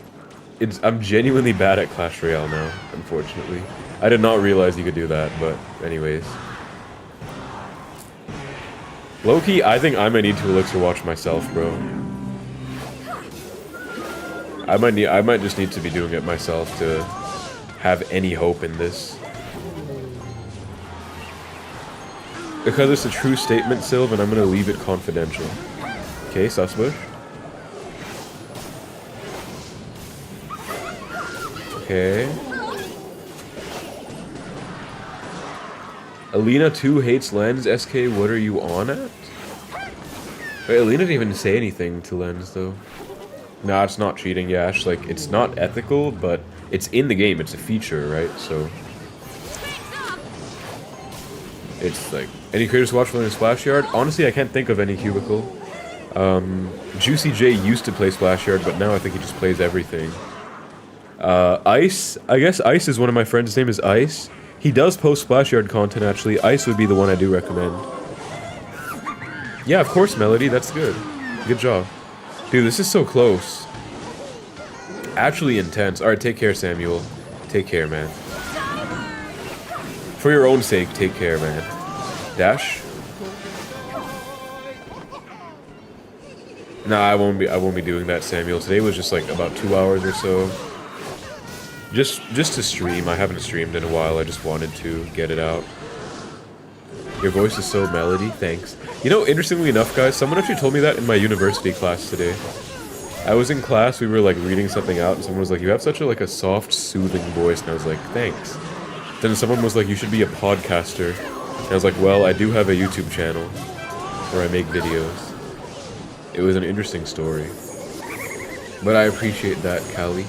I'm genuinely bad at Clash Royale now, unfortunately. I did not realize you could do that, but anyways. Low-key, I think I might need to elixir watch myself, bro. I might just need to be doing it myself to have any hope in this. Because it's a true statement, Sylv, and I'm gonna leave it confidential. Okay, Susbush. Okay. Alina 2 hates Lens. SK, what are you on at? Wait, Alina didn't even say anything to Lens, though. Nah, it's not cheating, Yash. Like, it's not ethical, but it's in the game. It's a feature, right? So... It's like... Any creators watch Lens Splash Yard? Honestly, I can't think of any Cubicle. Juicy J used to play Splash Yard, but now I think he just plays everything. Ice? I guess Ice is one of my friends. His name is Ice. He does post Splash Yard content, actually. Ice would be the one I do recommend. Yeah, of course, Melody. That's good. Good job. Dude, this is so close. Actually intense. Alright, take care, Samuel. Take care, man. For your own sake, take care, man. Dash? Nah, I won't be doing that, Samuel. Today was just like about 2 hours or so. Just to stream. I haven't streamed in a while. I just wanted to get it out. Your voice is so melody. Thanks. You know, interestingly enough, guys, someone actually told me that in my university class today. I was in class, we were like reading something out, and someone was like, "You have such a like a soft, soothing voice," and I was like, "Thanks." Then someone was like, "You should be a podcaster," and I was like, "Well, I do have a YouTube channel where I make videos." It was an interesting story, but I appreciate that, Callie.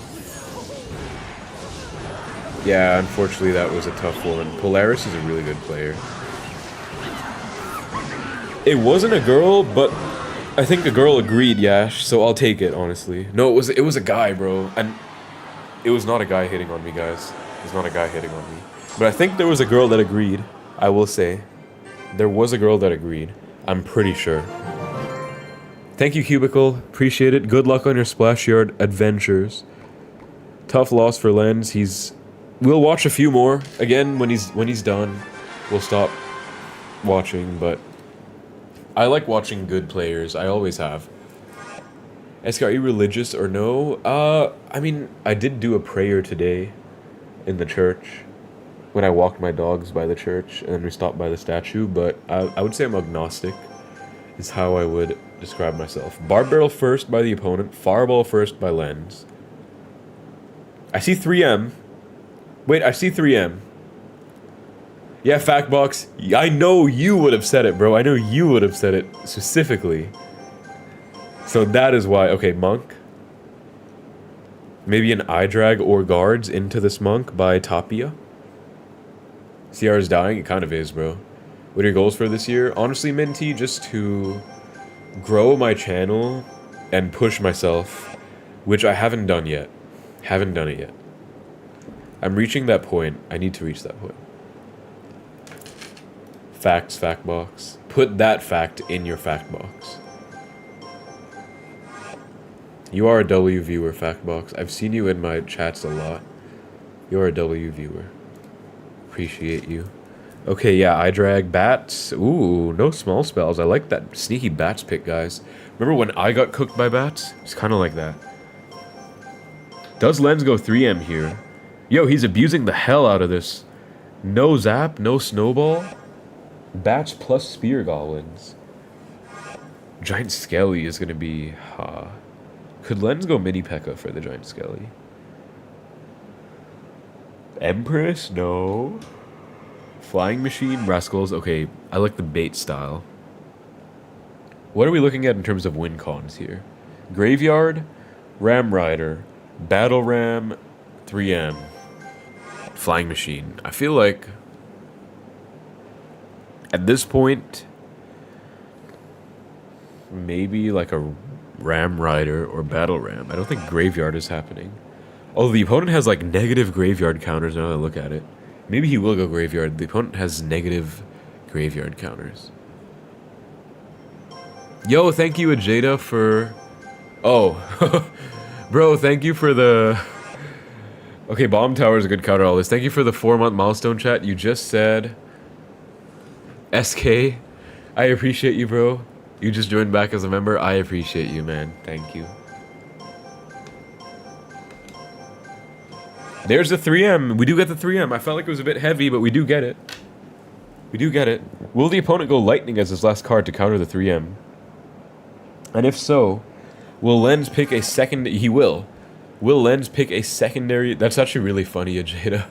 Yeah, unfortunately, that was a tough one. Polaris is a really good player. It wasn't a girl, but I think a girl agreed, Yash, so I'll take it, honestly. No, it was a guy, bro. And it was not a guy hitting on me, guys. It was not a guy hitting on me. But I think there was a girl that agreed, I will say. There was a girl that agreed. I'm pretty sure. Thank you, Cubicle. Appreciate it. Good luck on your Splash Yard adventures. Tough loss for Lens. We'll watch a few more. Again, when he's done, we'll stop watching, but I like watching good players. I always have. SK, are you religious or no? I mean, I did do a prayer today in the church when I walked my dogs by the church and then we stopped by the statue, but I would say I'm agnostic is how I would describe myself. Barb Barrel first by the opponent, Fireball first by Lens. I see 3M. Wait, I see 3M. Yeah, Factbox. I know you would have said it, bro. I know you would have said it specifically. So that is why. Okay, Monk. Maybe an eye drag or guards into this Monk by Tapia. CR is dying? It kind of is, bro. What are your goals for this year? Honestly, Minty, just to grow my channel and push myself, which I haven't done yet. Haven't done it yet. I'm reaching that point. I need to reach that point. Facts, fact box. Put that fact in your fact box. You are a W viewer, fact box. I've seen you in my chats a lot. You're a W viewer. Appreciate you. Okay, yeah, I drag bats. Ooh, no small spells. I like that sneaky bats pick, guys. Remember when I got cooked by bats? It's kind of like that. Does Lens go 3M here? Yo, he's abusing the hell out of this. No zap, no snowball. Bats plus spear goblins. Giant Skelly is gonna be... Could Lens go mini P.E.K.K.A for the Giant Skelly? Empress? No. Flying Machine, Rascals. Okay, I like the bait style. What are we looking at in terms of win cons here? Graveyard, Ram Rider, Battle Ram, 3M. Flying Machine. I feel like at this point maybe like a Ram Rider or Battle Ram. I don't think Graveyard is happening. Oh, the opponent has like negative Graveyard counters now that I look at it. Maybe he will go Graveyard. The opponent has negative Graveyard counters. Yo, thank you, Ajada, for... Oh. Bro, thank you for the... Okay, Bomb Tower is a good counter all this. Thank you for the 4-month milestone chat. You just said... SK. I appreciate you, bro. You just joined back as a member. I appreciate you, man. Thank you. There's the 3M. We do get the 3M. I felt like it was a bit heavy, but we do get it. We do get it. Will the opponent go Lightning as his last card to counter the 3M? And if so, will Lens pick a second... He will. Will Lens pick a secondary... That's actually really funny, Ajada.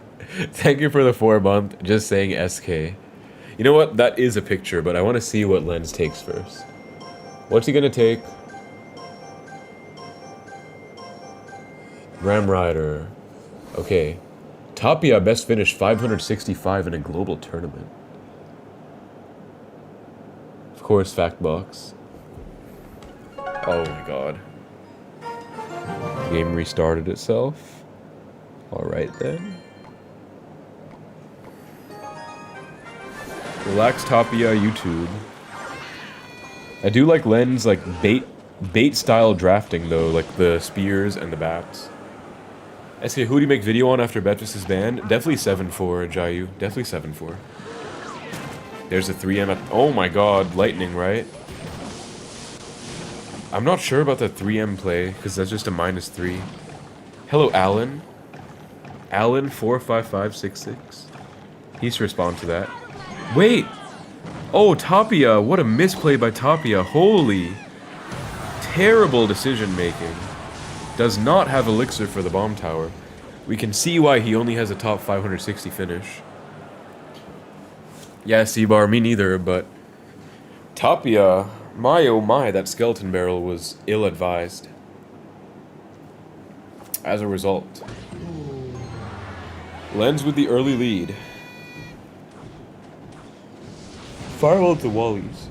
Thank you for the 4-month. Just saying SK. You know what? That is a picture, but I want to see what Lens takes first. What's he going to take? Ram Rider. Okay. Tapia best finished 565 in a global tournament. Of course, fact box. Oh my god. Game restarted itself. Alright then. Relax Tapia YouTube. I do like Lens like bait style drafting though, like the spears and the bats. SK, who do you make video on after Betis is banned? Definitely 7-4, Jayu. Definitely 7-4. There's a 3M at... Oh my god, Lightning, right? I'm not sure about the 3M play, because that's just a -3. Hello, Alan. Alan 45566. He needs to respond to that. Wait! Oh, Tapia! What a misplay by Tapia. Holy... terrible decision making. Does not have elixir for the bomb tower. We can see why he only has a top 560 finish. Yeah, C-Bar, me neither, but... Tapia, my oh my, that skeleton barrel was ill-advised. As a result. Lens with the early lead. Firewall to Wallies.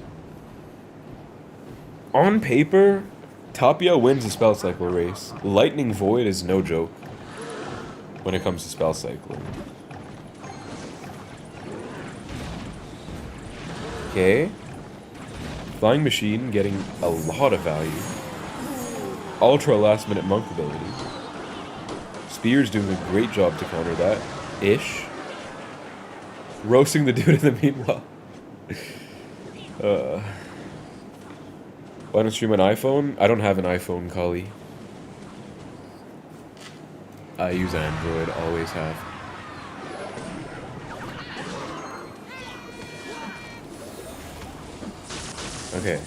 On paper, Tapia wins the spell cycle race. Lightning Void is no joke when it comes to spell cycling. Okay. Flying Machine getting a lot of value. Ultra last minute monk ability. Spear's doing a great job to counter that. Ish. Roasting the dude in the meanwhile. Why don't stream an iPhone? I don't have an iPhone, Kali. I use Android, always have. Okay.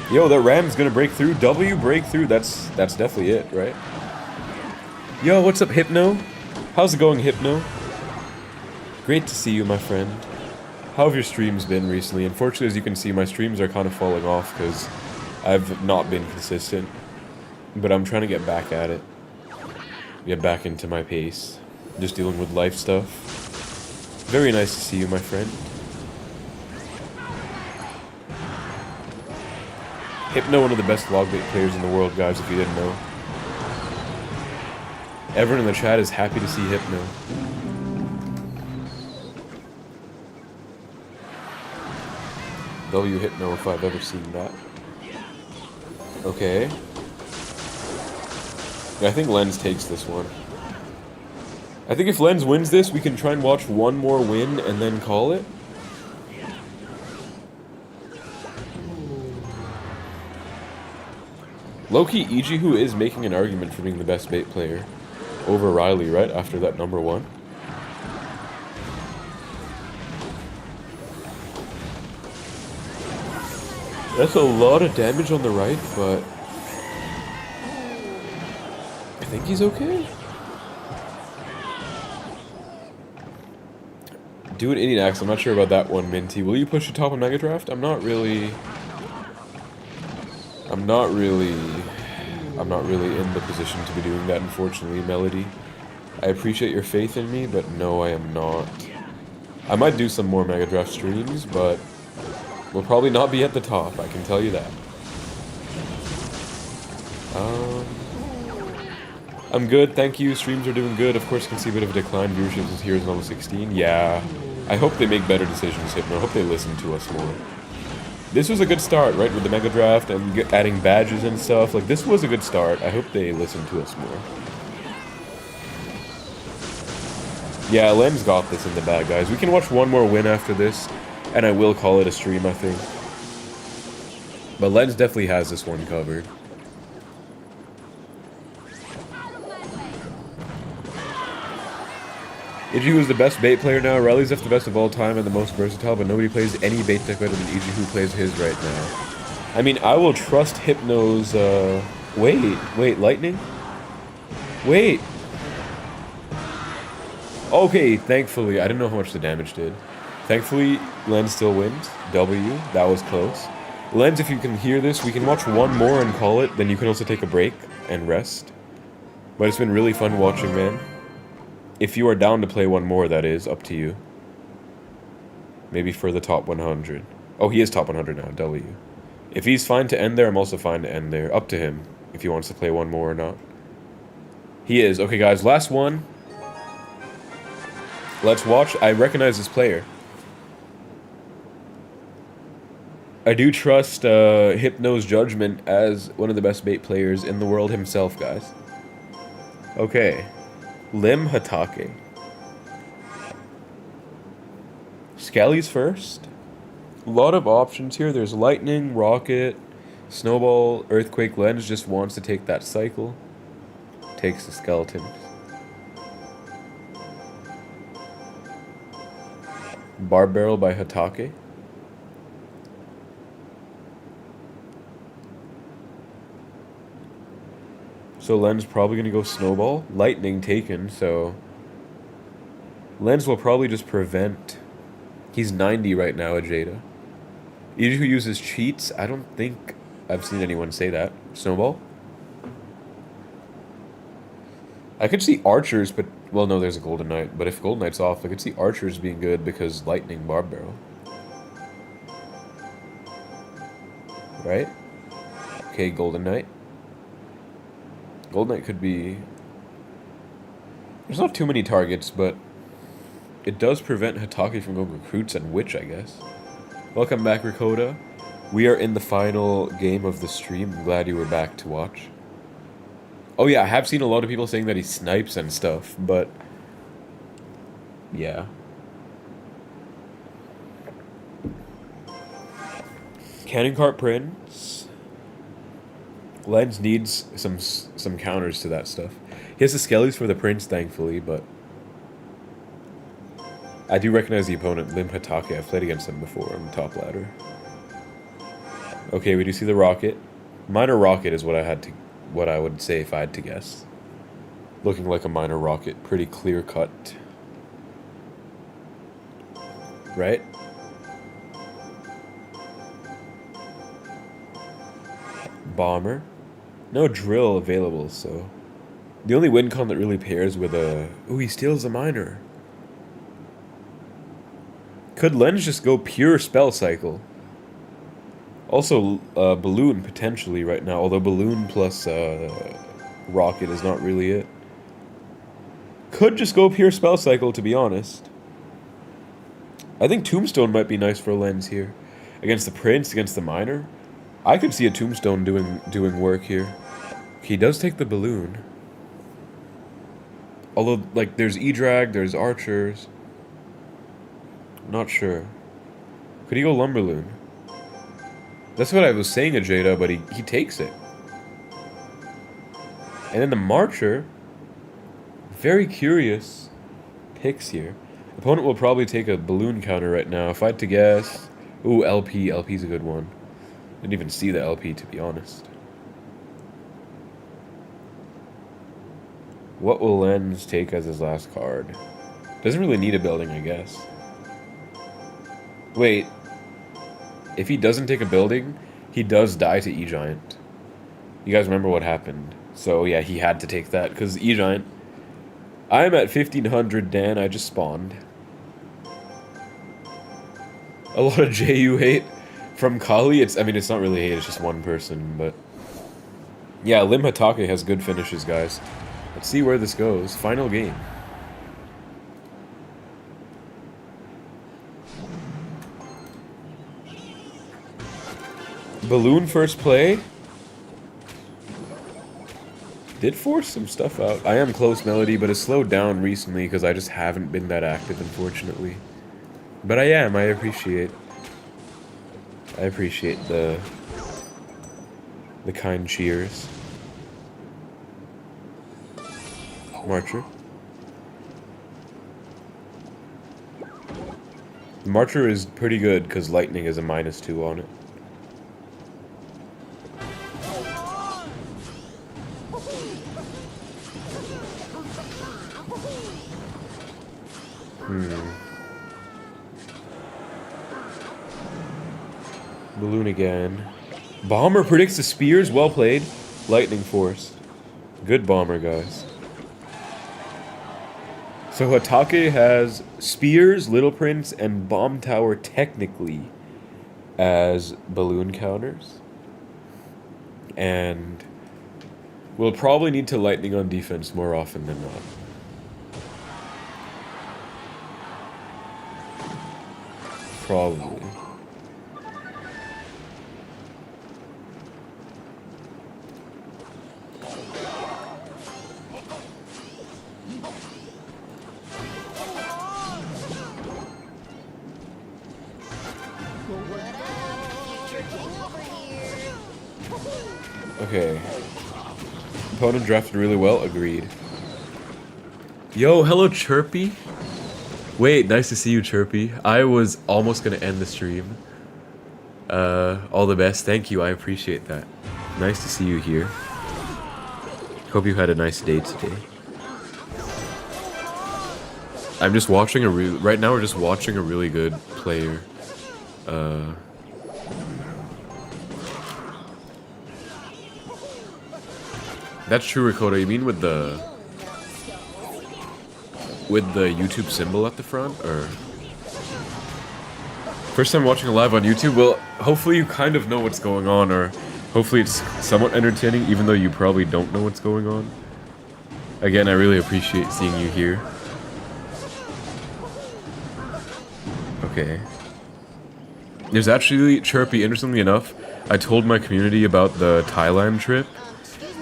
Yo, that Ram's gonna break through. W breakthrough. That's definitely it, right? Yo, what's up, Hypno? How's it going, Hypno? Great to see you, my friend. How have your streams been recently? Unfortunately, as you can see, my streams are kind of falling off because I've not been consistent. But I'm trying to get back at it. Get back into my pace. Just dealing with life stuff. Very nice to see you, my friend. Hypno, one of the best log bait players in the world, guys, if you didn't know. Everyone in the chat is happy to see Hypno. W Hypno if I've ever seen that. Okay. Yeah, I think Lens takes this one. I think if Lens wins this, we can try and watch one more win and then call it. Low-key, Ichihu is making an argument for being the best bait player over Riley, right? After that number 1. That's a lot of damage on the right, but I think he's okay. Do an Indian Axe. I'm not sure about that one, Minty. Will you push the top of Mega Draft? I'm not really in the position to be doing that, unfortunately, Melody. I appreciate your faith in me, but no, I am not. I might do some more Mega Draft streams, but we'll probably not be at the top, I can tell you that. I'm good, thank you. Streams are doing good. Of course, can see a bit of a decline. Viewership is here is level 16. Yeah. I hope they make better decisions, Hypno. I hope they listen to us more. This was a good start, right? With the Mega Draft and adding badges and stuff. Like, this was a good start. I hope they listen to us more. Yeah, Lem's got this in the bag, guys. We can watch one more win after this, and I will call it a stream, I think. But Lens definitely has this one covered. Ichihu is the best bait player now. Riley's the best of all time and the most versatile, but nobody plays any bait deck better than Ichihu plays his right now. I mean, I will trust Hypno's, Wait, Lightning? Wait! Okay, thankfully, I didn't know how much the damage did. Thankfully, Lens still wins. W, that was close. Lens, if you can hear this, we can watch one more and call it, then you can also take a break and rest. But it's been really fun watching, man. If you are down to play one more, that is, up to you. Maybe for the top 100. Oh, he is top 100 now, W. If he's fine to end there, I'm also fine to end there. Up to him, if he wants to play one more or not. He is. Okay, guys, last one. Let's watch. I recognize this player. I do trust Hypno's judgment as one of the best bait players in the world himself, guys. Okay. Lim Hatake. Skelly's first. A lot of options here. There's Lightning, Rocket, Snowball, Earthquake, Lens just wants to take that cycle. Takes the skeletons. Barb Barrel by Hatake. So Len's probably going to go Snowball. Lightning taken, so... Lens will probably just prevent... He's 90 right now, Ajeda. Either who uses cheats, I don't think I've seen anyone say that. Snowball? I could see Archers, but... Well, no, there's a Golden Knight. But if Golden Knight's off, I could see Archers being good because Lightning Barb Barrel. Right? Okay, Golden Knight. Golden Knight could be... There's not too many targets, but... It does prevent Hatake from going Recruits and Witch, I guess. Welcome back, Ricotta. We are in the final game of the stream. I'm glad you were back to watch. Oh yeah, I have seen a lot of people saying that he snipes and stuff, but... Yeah. Cannon Cart Prince. Lens needs some counters to that stuff. He has the skellies for the Prince, thankfully, but... I do recognize the opponent, Limp Hatake. I've played against him before on the top ladder. Okay, we do see the Rocket. Minor Rocket is what I would say if I had to guess. Looking like a minor Rocket, pretty clear cut. Right? Bomber. No drill available, so... The only win con that really pairs with a... Ooh, he steals a minor. Could Lens just go pure spell cycle? Also, Balloon potentially right now, although Balloon plus Rocket is not really it. Could just go pure spell cycle, to be honest. I think Tombstone might be nice for Lens here. Against the Prince, against the Minor. I could see a Tombstone doing work here. He does take the Balloon. Although, like, there's E-Drag, there's Archers. Not sure. Could he go Lumberloon? That's what I was saying, Ajeda, but he takes it. And then the Marcher. Very curious picks here. Opponent will probably take a Balloon counter right now. If I had to guess... Ooh, LP. LP's a good one. Didn't even see the LP, to be honest. What will Lens take as his last card? Doesn't really need a building, I guess. Wait. If he doesn't take a building, he does die to E-Giant. You guys remember what happened. So yeah, he had to take that, because E-Giant... I'm at 1500, Dan. I just spawned. A lot of JU hate from Kali. I mean, it's not really hate, it's just one person, but... Yeah, Lim Hatake has good finishes, guys. Let's see where this goes. Final game. Balloon first play. Did force some stuff out. I am close, Melody, but it's slowed down recently because I just haven't been that active, unfortunately. But I am. I appreciate the kind cheers. Marcher. The Marcher is pretty good because Lightning is a -2 on it. Balloon again. Bomber predicts the spears. Well played. Lightning forced. Good bomber, guys. So Hatake has spears, Little Prince, and Bomb Tower technically as balloon counters. And we'll probably need to Lightning on defense more often than not. Probably. Okay. Opponent drafted really well. Agreed. Yo, hello, Chirpy. Wait, nice to see you, Chirpy. I was almost gonna end the stream. All the best. Thank you. I appreciate that. Nice to see you here. Hope you had a nice day today. I'm just watching right now we're just watching a really good player. That's true, Ricotta. You mean with the YouTube symbol at the front, or first time watching a live on YouTube? Well, hopefully you kind of know what's going on, or hopefully it's somewhat entertaining, even though you probably don't know what's going on. Again, I really appreciate seeing you here. Okay. There's actually, Chirpy, interestingly enough, I told my community about the Thailand trip,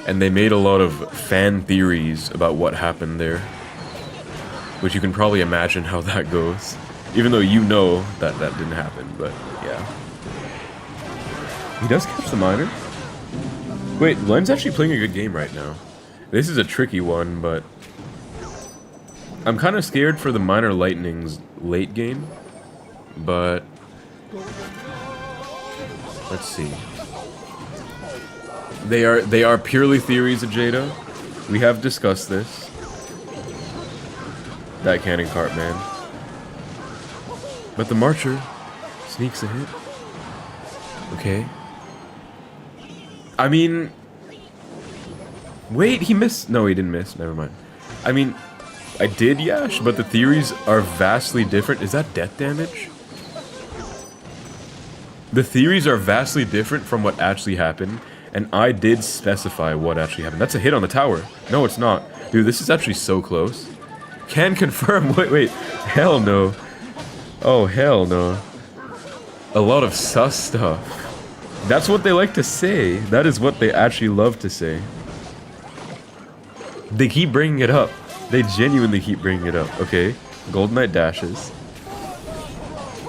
and they made a lot of fan theories about what happened there. Which you can probably imagine how that goes. Even though you know that that didn't happen, but yeah. He does catch the miner? Wait, Len's actually playing a good game right now. This is a tricky one, but I'm kind of scared for the Minor Lightning's late game. But let's see. They are purely theories, Ajada. We have discussed this. That cannon cart, man. But the Marcher sneaks a hit. Okay. I mean, wait, he missed. No, he didn't miss. Never mind. I mean, I did yash, but the theories are vastly different. Is that death damage? The theories are vastly different from what actually happened, and I did specify what actually happened. That's a hit on the tower. No, it's not. Dude, this is actually so close. Can confirm. Wait. Hell no. Oh, hell no. A lot of sus stuff. That's what they like to say. That is what they actually love to say. They keep bringing it up. They genuinely keep bringing it up. Okay. Golden Knight dashes.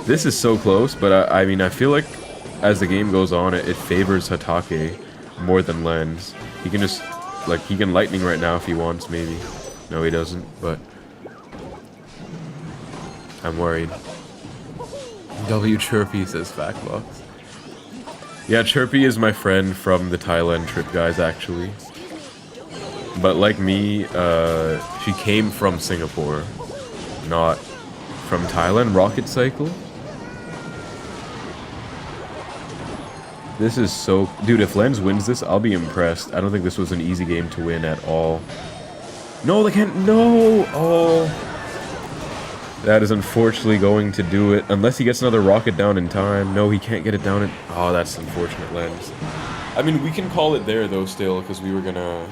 This is so close, but I mean, I feel like as the game goes on, it favors Hatake more than Lens. He can just, like, he can lightning right now if he wants, maybe. No, he doesn't, but I'm worried. W Chirpy, says Factbox. Yeah, Chirpy is my friend from the Thailand trip, guys, actually. But like me, she came from Singapore, not from Thailand. Rocket Cycle? This is so... Dude, if Lens wins this, I'll be impressed. I don't think this was an easy game to win at all. No, they can't... No! Oh... That is unfortunately going to do it. Unless he gets another rocket down in time. No, he can't get it down in... Oh, that's unfortunate, Lens. I mean, we can call it there, though, still, because we were gonna...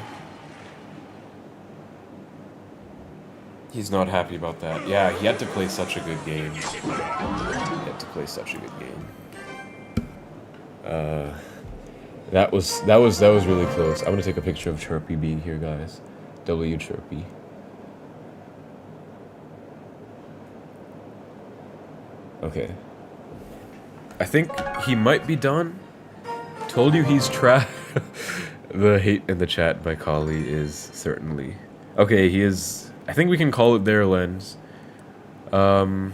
He's not happy about that. Yeah, he had to play such a good game. He had to play such a good game. That was really close. I'm gonna take a picture of Chirpy being here, guys. W Chirpy. Okay. I think he might be done. Told you he's trash. The hate in the chat by Kali is certainly... Okay, he is... I think we can call it there, Lens. But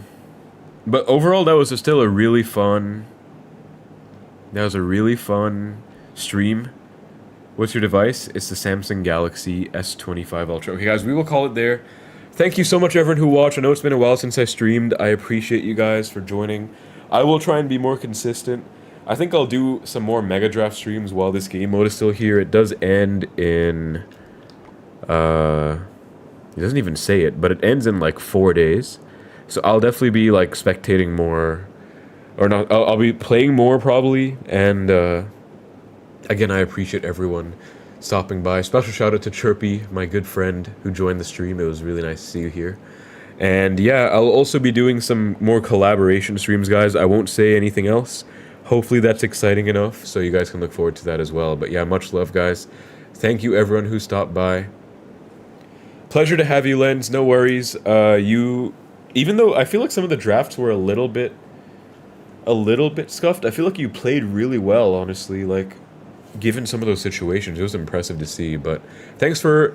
overall, that was still a really fun... That was a really fun stream. What's your device? It's the Samsung Galaxy S25 Ultra. Okay, guys, we will call it there. Thank you so much, everyone who watched. I know it's been a while since I streamed. I appreciate you guys for joining. I will try and be more consistent. I think I'll do some more Mega Draft streams while this game mode is still here. It does end in... It doesn't even say it, but it ends in like 4 days. So I'll definitely be like spectating more. Or not, I'll be playing more probably. And again, I appreciate everyone stopping by. Special shout out to Chirpy, my good friend who joined the stream. It was really nice to see you here. And yeah, I'll also be doing some more collaboration streams, guys. I won't say anything else. Hopefully that's exciting enough, so you guys can look forward to that as well. But yeah, much love, guys. Thank you, everyone who stopped by. Pleasure to have you, Lens. No worries. Even though I feel like some of the drafts were a little bit scuffed, I feel like you played really well, honestly. Like, given some of those situations, it was impressive to see. But thanks for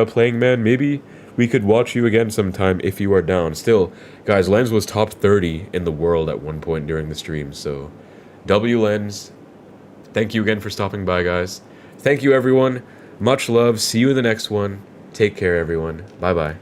playing, man. Maybe we could watch you again sometime if you are down. Still, guys, Lens was top 30 in the world at one point during the stream. So, W Lens, thank you again for stopping by, guys. Thank you, everyone. Much love. See you in the next one. Take care, everyone. Bye bye.